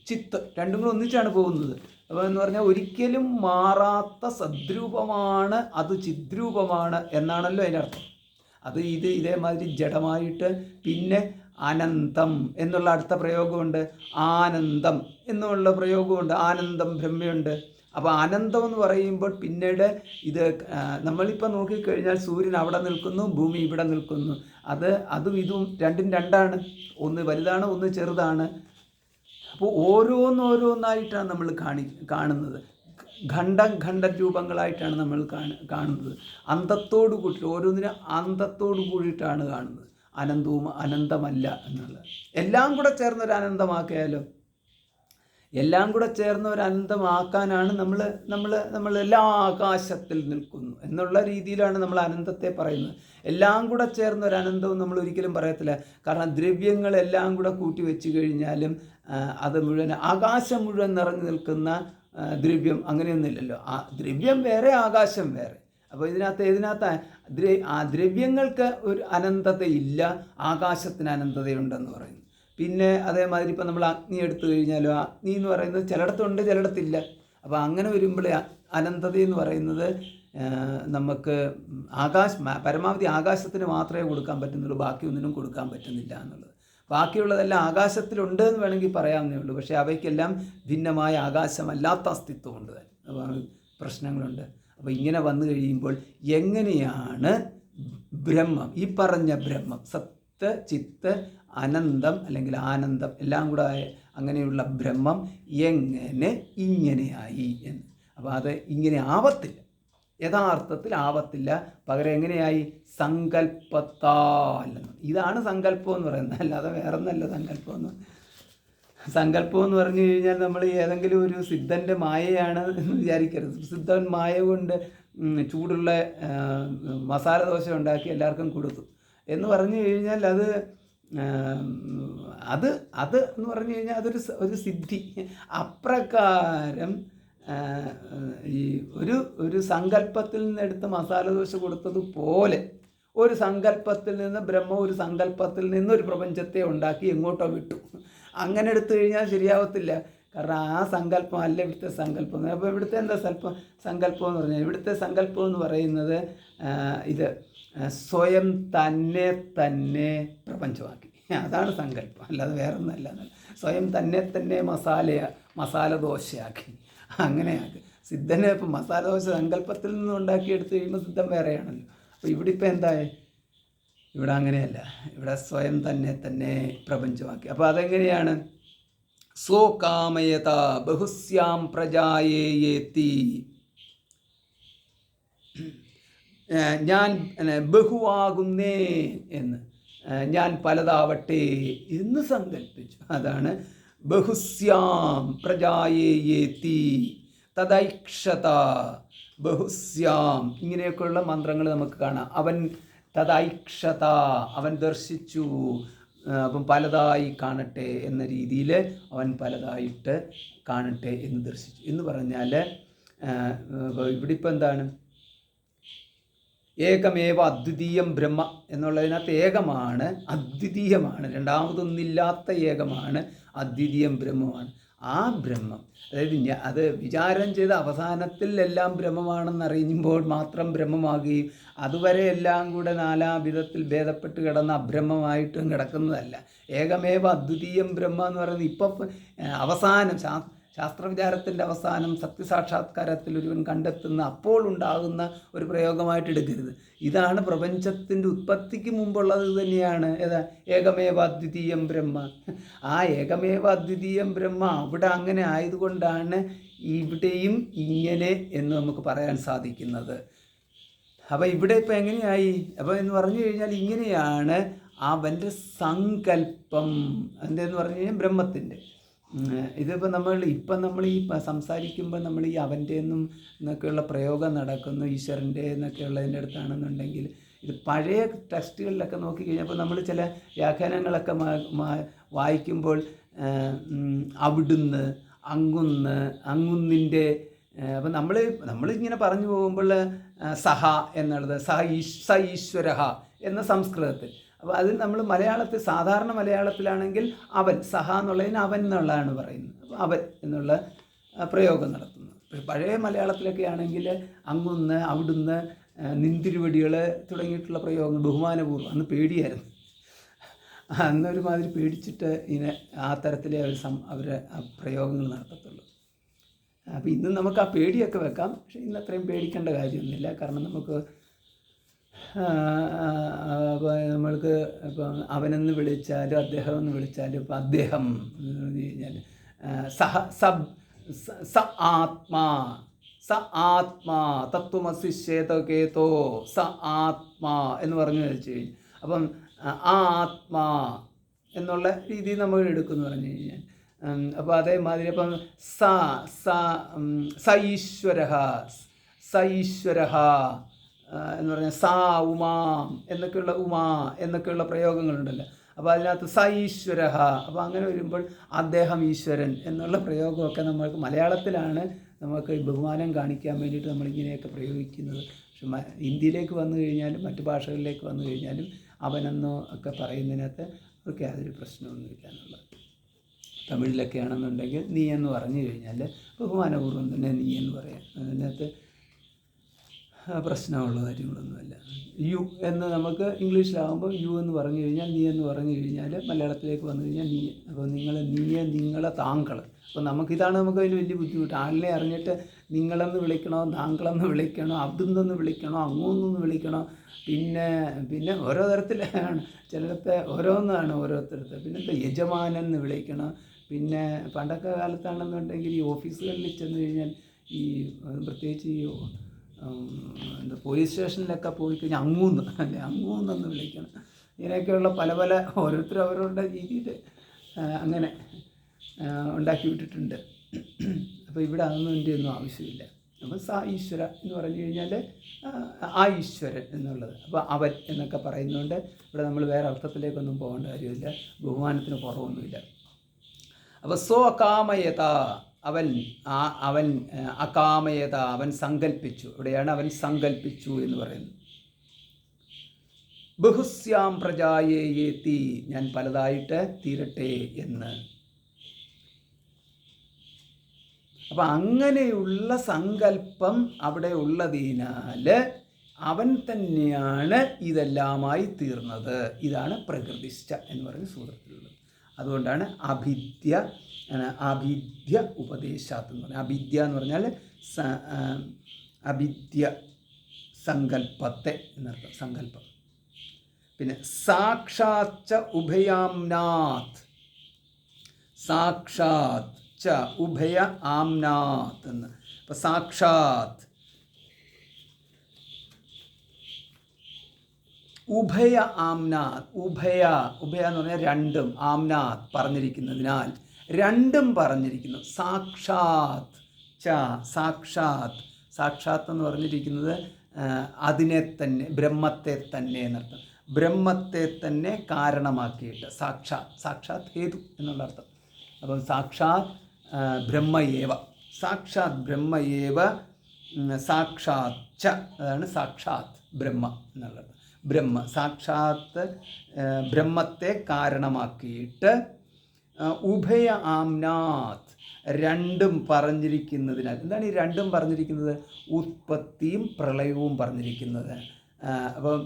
ചിത്ത് രണ്ടും കൂടെ ഒന്നിച്ചാണ് പോകുന്നത്. അപ്പോൾ എന്ന് പറഞ്ഞാൽ ഒരിക്കലും മാറാത്ത സദ്രൂപമാണ്, അത് ചിദ്രൂപമാണ് എന്നാണല്ലോ അതിനർത്ഥം. അത് ഇതേമാതിരി ജഡമായിട്ട് പിന്നെ അനന്തം എന്നുള്ള അടുത്ത പ്രയോഗമുണ്ട്, ആനന്ദം എന്നുള്ള പ്രയോഗമുണ്ട്, ആനന്ദം ബ്രഹ്മയുണ്ട്. അപ്പോൾ അനന്തം എന്ന് പറയുമ്പോൾ പിന്നീട് ഇത് നമ്മളിപ്പോൾ നോക്കിക്കഴിഞ്ഞാൽ സൂര്യൻ അവിടെ നിൽക്കുന്നു, ഭൂമി ഇവിടെ നിൽക്കുന്നു. അതും ഇതും രണ്ടും രണ്ടാണ്, ഒന്ന് വലുതാണ് ഒന്ന് ചെറുതാണ്. അപ്പോൾ ഓരോന്നോരോന്നായിട്ടാണ് നമ്മൾ കാണുന്നത്. ഖണ്ഡ രൂപങ്ങളായിട്ടാണ് നമ്മൾ കാണുന്നത്. അന്തത്തോട് കൂടിയിട്ട് ഓരോന്നിനും അന്തത്തോട് കൂടിയിട്ടാണ് കാണുന്നത്. അനന്തവും അനന്തമല്ല എന്നുള്ളത് എല്ലാം കൂടെ ചേർന്നൊരു അനന്തമാക്കിയാലോ, എല്ലാം കൂടെ ചേർന്ന ഒരു അനന്തമാക്കാനാണ് നമ്മൾ എല്ലാ ആകാശത്തിൽ നിൽക്കുന്നു എന്നുള്ള രീതിയിലാണ് നമ്മൾ അനന്തത്തെ പറയുന്നത്. എല്ലാം കൂടെ ചേർന്ന ഒരു അനന്തവും നമ്മൾ ഒരിക്കലും പറയത്തില്ല. കാരണം ദ്രവ്യങ്ങളെല്ലാം കൂടെ കൂട്ടി വെച്ച് കഴിഞ്ഞാലും അത് മുഴുവൻ ആകാശം മുഴുവൻ നിറഞ്ഞു നിൽക്കുന്ന ദ്രവ്യം അങ്ങനെയൊന്നുമില്ലല്ലോ. ആ ദ്രവ്യം വേറെ, ആകാശം വേറെ. അപ്പോൾ ഇതിനകത്ത് ദ്രവ്യങ്ങൾക്ക് ഒരു അനന്തതയില്ല, ആകാശത്തിന് അനന്തതയുണ്ടെന്ന് പറയുന്നു. പിന്നെ അതേമാതിരി ഇപ്പം നമ്മൾ അഗ്നി എടുത്തു കഴിഞ്ഞാലോ, അഗ്നി എന്ന് പറയുന്നത് ചിലയിടത്തുണ്ട് ചിലയിടത്തില്ല. അപ്പോൾ അങ്ങനെ വരുമ്പോൾ അനന്തത എന്ന് പറയുന്നത് നമുക്ക് പരമാവധി ആകാശത്തിന് മാത്രമേ കൊടുക്കാൻ പറ്റുന്നുള്ളൂ, ബാക്കി ഒന്നിനും കൊടുക്കാൻ പറ്റുന്നില്ല എന്നുള്ളത്. ബാക്കിയുള്ളതെല്ലാം ആകാശത്തിലുണ്ട് എന്ന് വേണമെങ്കിൽ പറയാവുന്നേ ഉള്ളൂ. പക്ഷേ അവയ്ക്കെല്ലാം ഭിന്നമായ ആകാശമല്ലാത്ത അസ്തിത്വമുണ്ട്, പ്രശ്നങ്ങളുണ്ട്. അപ്പോൾ ഇങ്ങനെ വന്നു കഴിയുമ്പോൾ എങ്ങനെയാണ് ബ്രഹ്മം, ഈ പറഞ്ഞ ബ്രഹ്മം സത്ത് ചിത്ത് അനന്തം അല്ലെങ്കിൽ ആനന്ദം എല്ലാം കൂടെ അങ്ങനെയുള്ള ബ്രഹ്മം എങ്ങനെ ഇങ്ങനെയായി എന്ന്. അപ്പോൾ അത് ഇങ്ങനെ ആവത്തില്ല, യഥാർത്ഥത്തിൽ ആവത്തില്ല. പകരം എങ്ങനെയായി? സങ്കല്പത്താൽ. ഇതാണ് സങ്കല്പം എന്ന് പറയുന്നത്, അല്ലാതെ വേറെ ഒന്നല്ല സങ്കല്പം എന്ന് പറഞ്ഞു കഴിഞ്ഞാൽ നമ്മൾ ഏതെങ്കിലും ഒരു സിദ്ധൻ്റെ മായയാണ് എന്ന് വിചാരിക്കരുത്. സിദ്ധൻ മായ കൊണ്ട് ചൂടുള്ള മസാല ദോശ ഉണ്ടാക്കി എല്ലാവർക്കും കൊടുത്തു എന്ന് പറഞ്ഞു കഴിഞ്ഞാൽ അത് എന്ന് പറഞ്ഞു കഴിഞ്ഞാൽ അതൊരു സിദ്ധി. അപ്രകാരം ഈ ഒരു സങ്കല്പത്തിൽ നിന്ന് എടുത്ത് മസാല ദോശ കൊടുത്തതുപോലെ ഒരു സങ്കല്പത്തിൽ നിന്ന് ബ്രഹ്മം ഒരു സങ്കല്പത്തിൽ നിന്ന് ഒരു പ്രപഞ്ചത്തെ ഉണ്ടാക്കി എങ്ങോട്ടോ വിട്ടു. അങ്ങനെ എടുത്തു കഴിഞ്ഞാൽ ശരിയാവത്തില്ല. കാരണം ആ സങ്കല്പം അല്ല ഇവിടുത്തെ സങ്കല്പം. അപ്പോൾ ഇവിടുത്തെ എന്താ സങ്കല്പം എന്ന് പറഞ്ഞാൽ, ഇവിടുത്തെ സങ്കല്പം എന്ന് പറയുന്നത് ഇത് സ്വയം തന്നെ പ്രപഞ്ചമാക്കി, അതാണ് സങ്കല്പം, അല്ലാതെ വേറെ ഒന്നല്ല. സ്വയം തന്നെ മസാല ദോശയാക്കി, അങ്ങനെയാക്കി. സിദ്ധനെ ഇപ്പം മസാല ദോശ സങ്കല്പത്തിൽ നിന്ന് ഉണ്ടാക്കി എടുത്തു കഴിയുമ്പോൾ സിദ്ധം വേറെയാണല്ലോ. അപ്പോൾ ഇവിടെ ഇപ്പം എന്തായി? ഇവിടെ അങ്ങനെയല്ല, ഇവിടെ സ്വയം തന്നെ പ്രപഞ്ചമാക്കി. അപ്പോൾ അതെങ്ങനെയാണ്? സ്വകാമയത ബഹുസ്യാം പ്രജായേയേതി, ഞാൻ ബഹുവാകുന്നേ എന്ന്, ഞാൻ പലതാവട്ടെ എന്ന് സങ്കല്പിച്ചു. അതാണ് ബഹുസ്യാം പ്രജായേയേതി തദൈക്ഷത ബഹുസ്യാം. ഇങ്ങനെയൊക്കെയുള്ള മന്ത്രങ്ങൾ നമുക്ക് കാണാം. അവൻ തദൈക്ഷത, അവൻ ദർശിച്ചു, അപ്പം പലതായി കാണട്ടെ എന്ന രീതിയിൽ അവൻ പലതായിട്ട് കാണട്ടെ എന്ന് ദർശിച്ചു എന്ന് പറഞ്ഞാൽ ഇവിടെ ഇപ്പം എന്താണ്? ഏകമേവ അദ്വിതീയം ബ്രഹ്മ എന്നുള്ളതിനകത്ത് ഏകമാണ്, അദ്വിതീയമാണ്, രണ്ടാമതൊന്നില്ലാത്ത ഏകമാണ്, അദ്വിതീയം ബ്രഹ്മമാണ്. ആ ബ്രഹ്മം, അതായത് അത് വിചാരം ചെയ്ത് അവസാനത്തിൽ എല്ലാം ബ്രഹ്മമാണെന്നറിയുമ്പോൾ മാത്രം ബ്രഹ്മമാകുകയും അതുവരെ എല്ലാം കൂടെ നാനാവിധത്തിൽ ഭേദപ്പെട്ട് കിടന്ന അബ്രഹ്മമായിട്ടും കിടക്കുന്നതല്ല. ഏകമേവ അദ്വിതീയം ബ്രഹ്മ എന്ന് പറയുന്നത് ഇപ്പം അവസാനം ശാസ്ത്രവിചാരത്തിൻ്റെ അവസാനം സത്യസാക്ഷാത്കാരത്തിൽ ഒരുവൻ കണ്ടെത്തുന്ന അപ്പോൾ ഉണ്ടാകുന്ന ഒരു പ്രയോഗമായിട്ട് എടുക്കരുത്. ഇതാണ് പ്രപഞ്ചത്തിൻ്റെ ഉത്പത്തിക്ക് മുമ്പുള്ളത് തന്നെയാണ്. ഏതാ? ഏകമേവ അദ്വിതീയം ബ്രഹ്മ. ആ ഏകമേവ അദ്വിതീയം ബ്രഹ്മ അവിടെ അങ്ങനെ ആയതുകൊണ്ടാണ് ഇവിടെയും ഇങ്ങനെ എന്ന് നമുക്ക് പറയാൻ സാധിക്കുന്നത്. അപ്പോൾ ഇവിടെ ഇപ്പം എങ്ങനെയായി? അപ്പോൾ എന്ന് പറഞ്ഞു കഴിഞ്ഞാൽ ഇങ്ങനെയാണ് അവൻ്റെ സങ്കല്പം. എന്തെന്ന് പറഞ്ഞു കഴിഞ്ഞാൽ ബ്രഹ്മത്തിൻ്റെ. ഇതിപ്പോൾ നമ്മൾ ഈ സംസാരിക്കുമ്പോൾ നമ്മൾ ഈ അവൻ്റെ എന്നൊക്കെയുള്ള പ്രയോഗം നടക്കുന്നു, ഈശ്വരൻ്റെ എന്നൊക്കെയുള്ളതിൻ്റെ അടുത്താണെന്നുണ്ടെങ്കിൽ ഇത് പഴയ ടെക്സ്റ്റുകളിലൊക്കെ നോക്കിക്കഴിഞ്ഞപ്പോൾ നമ്മൾ ചില വ്യാഖ്യാനങ്ങളൊക്കെ വായിക്കുമ്പോൾ അവിടുന്ന്, അങ്ങുന്നിൻ്റെ, അപ്പം നമ്മളിങ്ങനെ പറഞ്ഞു പോകുമ്പോൾ സഹ എന്നുള്ളത് സ ഈശ്വര എന്ന സംസ്കൃതത്തിൽ. അപ്പോൾ അതിൽ നമ്മൾ മലയാളത്തിൽ സാധാരണ മലയാളത്തിലാണെങ്കിൽ അവൻ, സഹ എന്നുള്ളതിന് അവൻ എന്നുള്ളതാണ് പറയുന്നത്. അപ്പോൾ അവൻ എന്നുള്ള പ്രയോഗം നടത്തുന്നു. പക്ഷെ പഴയ മലയാളത്തിലൊക്കെ ആണെങ്കിൽ അങ്ങുന്ന്, അവിടുന്ന്, നിന്തിരുവടികൾ തുടങ്ങിയിട്ടുള്ള പ്രയോഗങ്ങൾ ബഹുമാനപൂർവ്വം. അന്ന് പേടിയായിരുന്നു, അന്നൊരുമാതിരി പേടിച്ചിട്ട് ഇങ്ങനെ ആ തരത്തിലെ അവർ പ്രയോഗങ്ങൾ നടത്തത്തുള്ളൂ. അപ്പോൾ ഇന്ന് നമുക്ക് ആ പേടിയൊക്കെ വെക്കാം, പക്ഷേ ഇന്ന് അത്രയും പേടിക്കേണ്ട കാര്യമൊന്നുമില്ല. കാരണം നമുക്ക് നമ്മൾക്ക് ഇപ്പം അവനെന്ന് വിളിച്ചാലും അദ്ദേഹം എന്ന് വിളിച്ചാലും ഇപ്പം അദ്ദേഹം എന്ന് പറഞ്ഞു കഴിഞ്ഞാൽ സ ആത്മാ സ ആത്മാ തത്വമസി ശ്വേതകേതോ സ ആത്മാ എന്ന് പറഞ്ഞു വെച്ച് കഴിഞ്ഞാൽ അപ്പം ആ ആത്മാ എന്നുള്ള രീതിയിൽ നമ്മൾ എടുക്കുമെന്ന് പറഞ്ഞു കഴിഞ്ഞാൽ അപ്പോൾ അതേമാതിരി അപ്പം സ ഈശ്വര എന്ന് പറഞ്ഞാൽ സാ ഉമാം എന്നൊക്കെയുള്ള പ്രയോഗങ്ങളുണ്ടല്ലോ. അപ്പോൾ അതിനകത്ത് സ ഈശ്വര, അപ്പോൾ അങ്ങനെ വരുമ്പോൾ അദ്ദേഹം ഈശ്വരൻ എന്നുള്ള പ്രയോഗമൊക്കെ നമ്മൾക്ക് മലയാളത്തിലാണ് നമുക്ക് ബഹുമാനം കാണിക്കാൻ വേണ്ടിയിട്ട് നമ്മളിങ്ങനെയൊക്കെ പ്രയോഗിക്കുന്നത്. പക്ഷെ ഹിന്ദിയിലേക്ക് വന്നു കഴിഞ്ഞാലും മറ്റു ഭാഷകളിലേക്ക് വന്നു കഴിഞ്ഞാലും അവനെന്നോ ഒക്കെ പറയുന്നതിനകത്ത് അവർക്ക് യാതൊരു പ്രശ്നമൊന്നുമില്ല എന്നുള്ളത്. തമിഴിലൊക്കെ ആണെന്നുണ്ടെങ്കിൽ നീ എന്ന് പറഞ്ഞു കഴിഞ്ഞാൽ ബഹുമാനപൂർവ്വം തന്നെ നീ എന്ന് പറയാം. അതിനകത്ത് പ്രശ്നമുള്ള കാര്യങ്ങളൊന്നുമല്ല. യു എന്ന് നമുക്ക് ഇംഗ്ലീഷിലാകുമ്പോൾ യു എന്ന് പറഞ്ഞു കഴിഞ്ഞാൽ നീ എന്ന് പറഞ്ഞു കഴിഞ്ഞാൽ മലയാളത്തിലേക്ക് വന്നു കഴിഞ്ഞാൽ നീ. അപ്പോൾ നിങ്ങളെ താങ്കൾ. അപ്പോൾ നമുക്കിതാണ് അതിന് വലിയ ബുദ്ധിമുട്ട്. ആളിനെ അറിഞ്ഞിട്ട് നിങ്ങളെന്ന് വിളിക്കണോ താങ്കളെന്ന് വിളിക്കണോ അബ്ദുന്നെന്ന് വിളിക്കണോ അങ്ങോന്നൊന്ന് വിളിക്കണോ പിന്നെ ഓരോ തരത്തിലാണ്. ചിലടത്ത് ഓരോന്നാണ് ഓരോരുത്തരത്ത്. പിന്നെ യജമാനെന്ന് വിളിക്കണം. പിന്നെ പണ്ടൊക്കെ കാലത്താണെന്നുണ്ടെങ്കിൽ ഈ ഓഫീസുകളിൽ ചെന്ന് കഴിഞ്ഞാൽ ഈ പ്രത്യേകിച്ച് ഈ പോലീസ് സ്റ്റേഷനിലൊക്കെ പോയി കഴിഞ്ഞാൽ അങ്ങൂന്നൊന്ന് വിളിക്കണം. ഇങ്ങനെയൊക്കെയുള്ള പല ഓരോരുത്തരും അവരുടെ രീതിയിൽ അങ്ങനെ ഉണ്ടാക്കി വിട്ടിട്ടുണ്ട്. അപ്പോൾ ഇവിടെ അതൊന്നും എൻ്റെ ഒന്നും ആവശ്യമില്ല. അപ്പോൾ സ ഈശ്വര എന്ന് പറഞ്ഞു കഴിഞ്ഞാൽ ആ ഈശ്വരൻ എന്നുള്ളത്. അപ്പോൾ അവൻ എന്നൊക്കെ പറയുന്നതുകൊണ്ട് ഇവിടെ നമ്മൾ വേറെ അർത്ഥത്തിലേക്കൊന്നും പോകേണ്ട കാര്യമില്ല. ബഹുമാനത്തിന് കുറവൊന്നുമില്ല. അപ്പോൾ അകാമയത, അവൻ അകാമയത, അവൻ സങ്കല്പിച്ചു. ഇവിടെയാണ് അവൻ സങ്കല്പിച്ചു എന്ന് പറയുന്നത്. ബഹുസ്യാം പ്രജായേതി, ഞാൻ പലതായിട്ട് തീരട്ടെ എന്ന്. അപ്പം അങ്ങനെയുള്ള സങ്കല്പം അവിടെ ഉള്ളതിനാൽ അവൻ തന്നെയാണ് ഇതെല്ലാമായി തീർന്നത്. ഇതാണ് പ്രകൃതിശ്ച എന്ന് പറയുന്ന സൂത്രത്തിലുള്ളത്. അതുകൊണ്ടാണ് അഭിദ്യ ഉപദേശാത്ത് എന്ന് പറഞ്ഞാൽ. അഭിദ്യ എന്ന് പറഞ്ഞാൽ അഭിദ്യ സങ്കല്പത്തെ എന്നർത്ഥം, സങ്കല്പം. പിന്നെ സാക്ഷാച്ച ഉഭയാംനാഥ്, സാക്ഷാത് ച ഉഭയ ആംനാഥ് എന്ന്. അപ്പം സാക്ഷാത് ഉഭയ ആംനാഥ്, ഉഭയ എന്ന് പറഞ്ഞാൽ രണ്ടും, ആംനാഥ് പറഞ്ഞിരിക്കുന്നതിനാൽ രണ്ടും പറഞ്ഞിരിക്കുന്നു. സാക്ഷാത് ച, സാക്ഷാത്ത് എന്ന് പറഞ്ഞിരിക്കുന്നത് അതിനെ തന്നെ, ബ്രഹ്മത്തെ തന്നെ എന്നർത്ഥം. ബ്രഹ്മത്തെ തന്നെ കാരണമാക്കിയിട്ട് സാക്ഷാത് ഹേതു എന്നുള്ള അർത്ഥം. അപ്പം സാക്ഷാത് ബ്രഹ്മയേവ, സാക്ഷാത് ബ്രഹ്മയേവ സാക്ഷാത് ച, അതാണ് സാക്ഷാത് ബ്രഹ്മ എന്നുള്ളത്. സാക്ഷാത്ത് ബ്രഹ്മത്തെ കാരണമാക്കിയിട്ട് ഉഭയ ആംനാഥ്, രണ്ടും പറഞ്ഞിരിക്കുന്നതിനാൽ. എന്താണ് ഈ രണ്ടും പറഞ്ഞിരിക്കുന്നത്? ഉത്പത്തിയും പ്രളയവും പറഞ്ഞിരിക്കുന്നത്. അപ്പം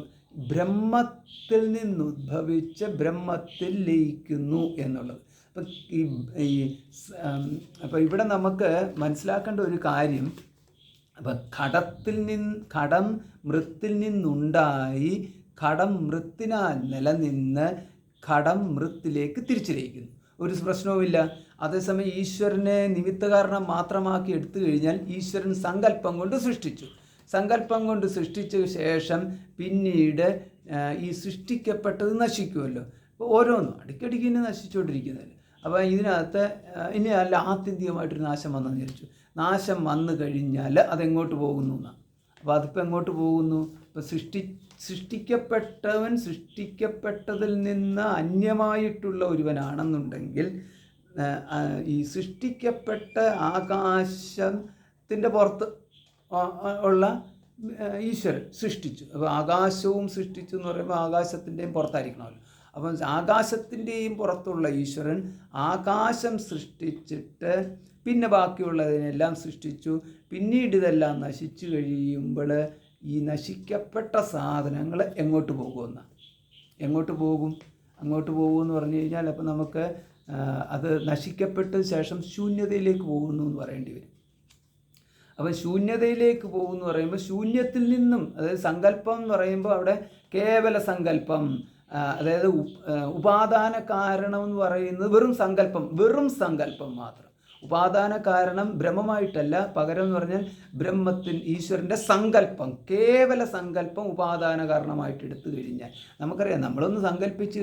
ബ്രഹ്മത്തിൽ നിന്നുദ്ഭവിച്ച് ബ്രഹ്മത്തിൽ ലയിക്കുന്നു എന്നുള്ളത്. അപ്പം ഇവിടെ നമുക്ക് മനസ്സിലാക്കേണ്ട ഒരു കാര്യം, അപ്പം ഘടം മൃത്തിൽ നിന്നുണ്ടായി ഘടം മൃത്തിനാൽ നിലനിന്ന് ഘടം മൃത്തിലേക്ക് തിരിച്ചു ലയിക്കുന്നു. ഒരു പ്രശ്നവുമില്ല. അതേസമയം ഈശ്വരനെ നിമിത്ത കാരണം മാത്രമാക്കി എടുത്തു കഴിഞ്ഞാൽ ഈശ്വരൻ സങ്കല്പം കൊണ്ട് സൃഷ്ടിച്ച ശേഷം പിന്നീട് ഈ സൃഷ്ടിക്കപ്പെട്ടത് നശിക്കുമല്ലോ. അപ്പോൾ ഓരോന്നും അടിക്കടിക്ക് ഇനി നശിച്ചുകൊണ്ടിരിക്കുന്നതല്ലേ. അപ്പോൾ ഇതിനകത്ത് ഇനി അല്ല ആത്യന്തികമായിട്ടൊരു നാശം വന്നെന്ന് വിചാരിച്ചു. നാശം വന്നു കഴിഞ്ഞാൽ അതെങ്ങോട്ട് പോകുന്നു എന്നാണ്. അപ്പോൾ അതിപ്പോൾ എങ്ങോട്ട് പോകുന്നു? ഇപ്പോൾ സൃഷ്ടിക്കപ്പെട്ടവൻ സൃഷ്ടിക്കപ്പെട്ടതിൽ നിന്ന് അന്യമായിട്ടുള്ള ഒരുവനാണെന്നുണ്ടെങ്കിൽ ഈ സൃഷ്ടിക്കപ്പെട്ട ആകാശത്തിൻ്റെ പുറത്ത് ഉള്ള ഈശ്വരൻ സൃഷ്ടിച്ചു. അപ്പോൾ ആകാശവും സൃഷ്ടിച്ചു എന്ന് പറയുമ്പോൾ ആകാശത്തിൻ്റെയും പുറത്തായിരിക്കണമല്ലോ. അപ്പം ആകാശത്തിൻ്റെയും പുറത്തുള്ള ഈശ്വരൻ ആകാശം സൃഷ്ടിച്ചിട്ട് പിന്നെ ബാക്കിയുള്ളതിനെല്ലാം സൃഷ്ടിച്ചു. പിന്നീട് ഇതെല്ലാം നശിച്ചു കഴിയുമ്പോൾ ഈ നശിക്കപ്പെട്ട സാധനങ്ങൾ എങ്ങോട്ട് പോകുമെന്നാണ്. അങ്ങോട്ട് പോകുമെന്ന് പറഞ്ഞു കഴിഞ്ഞാൽ അപ്പം നമുക്ക് അത് നശിക്കപ്പെട്ട ശേഷം ശൂന്യതയിലേക്ക് പോകുന്നു എന്ന് പറയേണ്ടി വരും. അപ്പം ശൂന്യതയിലേക്ക് പോകുമെന്ന് പറയുമ്പോൾ ശൂന്യത്തിൽ നിന്നും, അതായത് സങ്കല്പം എന്ന് പറയുമ്പോൾ അവിടെ കേവല സങ്കല്പം, അതായത് ഉപാദാന കാരണം എന്ന് പറയുന്നത് വെറും സങ്കല്പം മാത്രം. ഉപാദാന കാരണം ബ്രഹ്മമായിട്ടല്ല, പകരം എന്ന് പറഞ്ഞാൽ ഈശ്വരൻ്റെ സങ്കല്പം, കേവല സങ്കല്പം ഉപാദാന കാരണമായിട്ട് എടുത്തു കഴിഞ്ഞാൽ, നമുക്കറിയാം നമ്മളൊന്ന് സങ്കല്പിച്ചു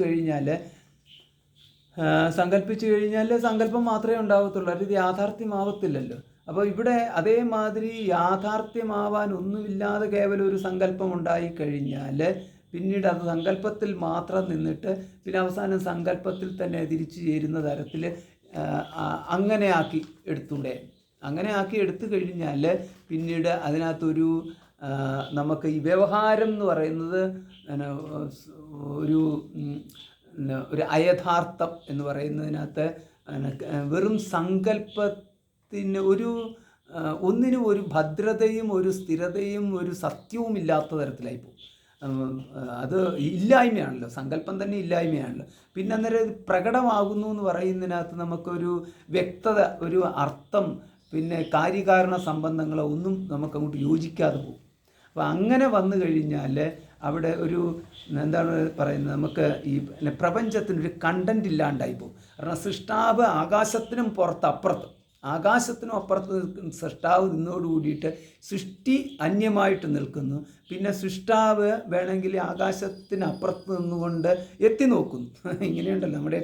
കഴിഞ്ഞാൽ സങ്കല്പം മാത്രമേ ഉണ്ടാവത്തുള്ളൂ, അത് യാഥാർത്ഥ്യമാവത്തില്ലല്ലോ. അപ്പോൾ ഇവിടെ അതേമാതിരി യാഥാർത്ഥ്യമാവാൻ ഒന്നുമില്ലാതെ കേവലം ഒരു സങ്കല്പം ഉണ്ടായിക്കഴിഞ്ഞാൽ പിന്നീട് അത് സങ്കല്പത്തിൽ മാത്രം നിന്നിട്ട് പിന്നെ അവസാനം സങ്കല്പത്തിൽ തന്നെ തിരിച്ചു ചേരുന്ന തരത്തിൽ അങ്ങനെ ആക്കി എടുത്തൂടെ. അങ്ങനെ ആക്കി എടുത്തു കഴിഞ്ഞാൽ പിന്നീട് അതിനകത്തൊരു നമുക്ക് ഈ വ്യവഹാരം എന്ന് പറയുന്നത് ഒരു അയഥാർത്ഥം എന്ന് പറയുന്നതിനകത്ത് വെറും സങ്കല്പത്തിന് ഒന്നിനും ഒരു ഭദ്രതയും ഒരു സ്ഥിരതയും ഒരു സത്യവും ഇല്ലാത്ത തരത്തിലായിപ്പോവും. അത് ഇല്ലായ്മയാണല്ലോ, സങ്കല്പം തന്നെ ഇല്ലായ്മയാണല്ലോ. പിന്നെ അന്നേരം പ്രകടമാകുന്നു എന്ന് പറയുന്നതിനകത്ത് നമുക്കൊരു വ്യക്തത, ഒരു അർത്ഥം, പിന്നെ കാര്യകാരണ സംബന്ധങ്ങളോ ഒന്നും നമുക്കങ്ങോട്ട് യോജിക്കാതെ പോകും. അപ്പോൾ അങ്ങനെ വന്നു കഴിഞ്ഞാൽ അവിടെ ഒരു എന്താണ് പറയുന്നത്, നമുക്ക് ഈ പ്രപഞ്ചത്തിനൊരു കണ്ടൻറ് ഇല്ലാണ്ടായി പോകും. കാരണം സൃഷ്ടാവ് ആകാശത്തിനും ആകാശത്തിനും അപ്പുറത്ത് സൃഷ്ടാവ് നിന്നോട് കൂടിയിട്ട് സൃഷ്ടി അന്യമായിട്ട് നിൽക്കുന്നു. പിന്നെ സൃഷ്ടാവ് വേണമെങ്കിൽ ആകാശത്തിനപ്പുറത്ത് നിന്നുകൊണ്ട് എത്തി നോക്കുന്നു. ഇങ്ങനെയുണ്ടല്ലോ നമ്മുടെ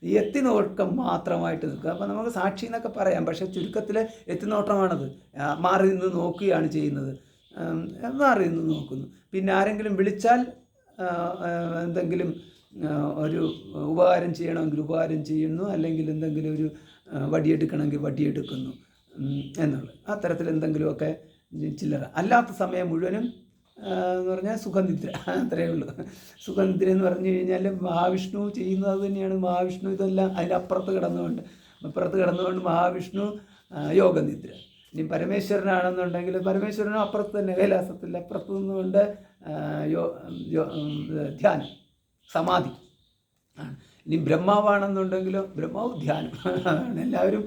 ഈ എത്തിനോട്ടം മാത്രമായിട്ട് നിൽക്കുക. അപ്പോൾ നമുക്ക് സാക്ഷി എന്നൊക്കെ പറയാം, പക്ഷേ ചുരുക്കത്തിൽ എത്തിനോട്ടമാണത്. മാറി നിന്ന് നോക്കുകയാണ് ചെയ്യുന്നത്, മാറി നിന്ന് നോക്കുന്നു. പിന്നെ ആരെങ്കിലും വിളിച്ചാൽ എന്തെങ്കിലും ഒരു ഉപകാരം ചെയ്യണമെങ്കിൽ ഉപകാരം ചെയ്യുന്നു, അല്ലെങ്കിൽ എന്തെങ്കിലും ഒരു വടിയെടുക്കണമെങ്കിൽ വടിയെടുക്കുന്നു എന്നുള്ളത്. അത്തരത്തിൽ എന്തെങ്കിലുമൊക്കെ ചില്ലറ. അല്ലാത്ത സമയം മുഴുവനും എന്ന് പറഞ്ഞാൽ സുഖനിദ്ര, അത്രയേ ഉള്ളൂ. സുഖനിദ്ര എന്ന് പറഞ്ഞു കഴിഞ്ഞാൽ മഹാവിഷ്ണു ചെയ്യുന്നത് തന്നെയാണ്. മഹാവിഷ്ണു ഇതെല്ലാം അതിനപ്പുറത്ത് കിടന്നുകൊണ്ട് മഹാവിഷ്ണു യോഗനിദ്ര. ഇനി പരമേശ്വരനാണെന്നുണ്ടെങ്കിൽ പരമേശ്വരനും അപ്പുറത്ത് തന്നെ, കൈലാസത്തിൽ അപ്പുറത്ത് നിന്നുകൊണ്ട് ധ്യാനം, സമാധി ആണ്. ഇനി ബ്രഹ്മാവാണെന്നുണ്ടെങ്കിലോ ബ്രഹ്മാവ് ധ്യാനം ആണ്. എല്ലാവരും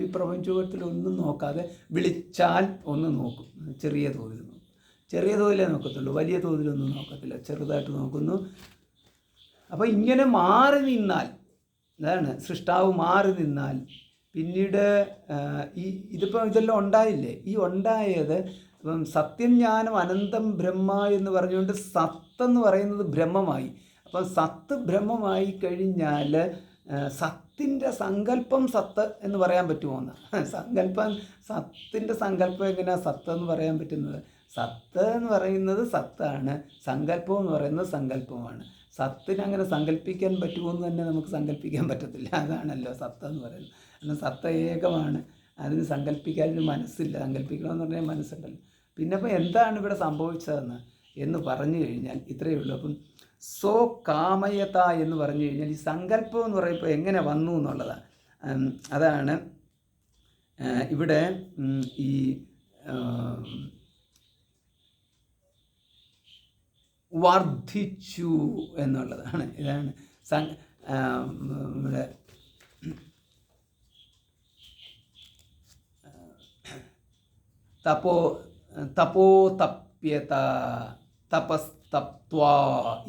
ഈ പ്രപഞ്ചത്തിൽ ഒന്നും നോക്കാതെ വിളിച്ചാൽ ഒന്ന് നോക്കും, ചെറിയ തോതിലേ നോക്കത്തുള്ളൂ, വലിയ തോതിലൊന്നും നോക്കത്തില്ല, ചെറുതായിട്ട് നോക്കുന്നു. അപ്പോൾ ഇങ്ങനെ മാറി നിന്നാൽ, അതാണ് സൃഷ്ടാവ് മാറി നിന്നാൽ പിന്നീട് ഇതെല്ലാം ഉണ്ടായില്ലേ. ഈ ഉണ്ടായത് സത്യം ജ്ഞാനം അനന്തം ബ്രഹ്മ എന്ന് പറഞ്ഞുകൊണ്ട് സത്തെന്ന് പറയുന്നത് ബ്രഹ്മമായി. അപ്പം സത്ത് ബ്രഹ്മമായി കഴിഞ്ഞാൽ സത്തിൻ്റെ സങ്കല്പം സത്ത് എന്ന് പറയാൻ പറ്റുമോ എന്ന്? സത്തിൻ്റെ സങ്കല്പം എങ്ങനെയാണ് സത്ത് എന്ന് പറയാൻ പറ്റുന്നത്? സത്ത് എന്ന് പറയുന്നത് സത്താണ്, സങ്കല്പം എന്ന് പറയുന്നത് സങ്കല്പമാണ്. സത്തിനെ അങ്ങനെ സങ്കല്പിക്കാൻ പറ്റുമോ എന്ന് തന്നെ നമുക്ക് സങ്കല്പിക്കാൻ പറ്റത്തില്ല. അതാണല്ലോ സത്ത് എന്ന് പറയുന്നത്. എന്നാൽ സത്ത ഏകമാണ്, അതിന് സങ്കല്പിക്കാനൊരു മനസ്സില്ല. സങ്കല്പിക്കണമെന്ന് പറഞ്ഞാൽ മനസ്സുണ്ടല്ലോ. പിന്നെ അപ്പോൾ എന്താണ് ഇവിടെ സംഭവിച്ചതെന്ന് പറഞ്ഞു കഴിഞ്ഞാൽ ഇത്രയേ ഉള്ളൂ. അപ്പം കാമയത എന്ന് പറഞ്ഞു കഴിഞ്ഞാൽ ഈ സങ്കല്പം എന്ന് പറയുമ്പോൾ എങ്ങനെ വന്നു എന്നുള്ളതാണ്. അതാണ് ഇവിടെ ഈ വർദ്ധിച്ചു എന്നുള്ളതാണ്. ഇതാണ് നമ്മുടെ തപോതപ്യത തപസ്തപ്ത്വാ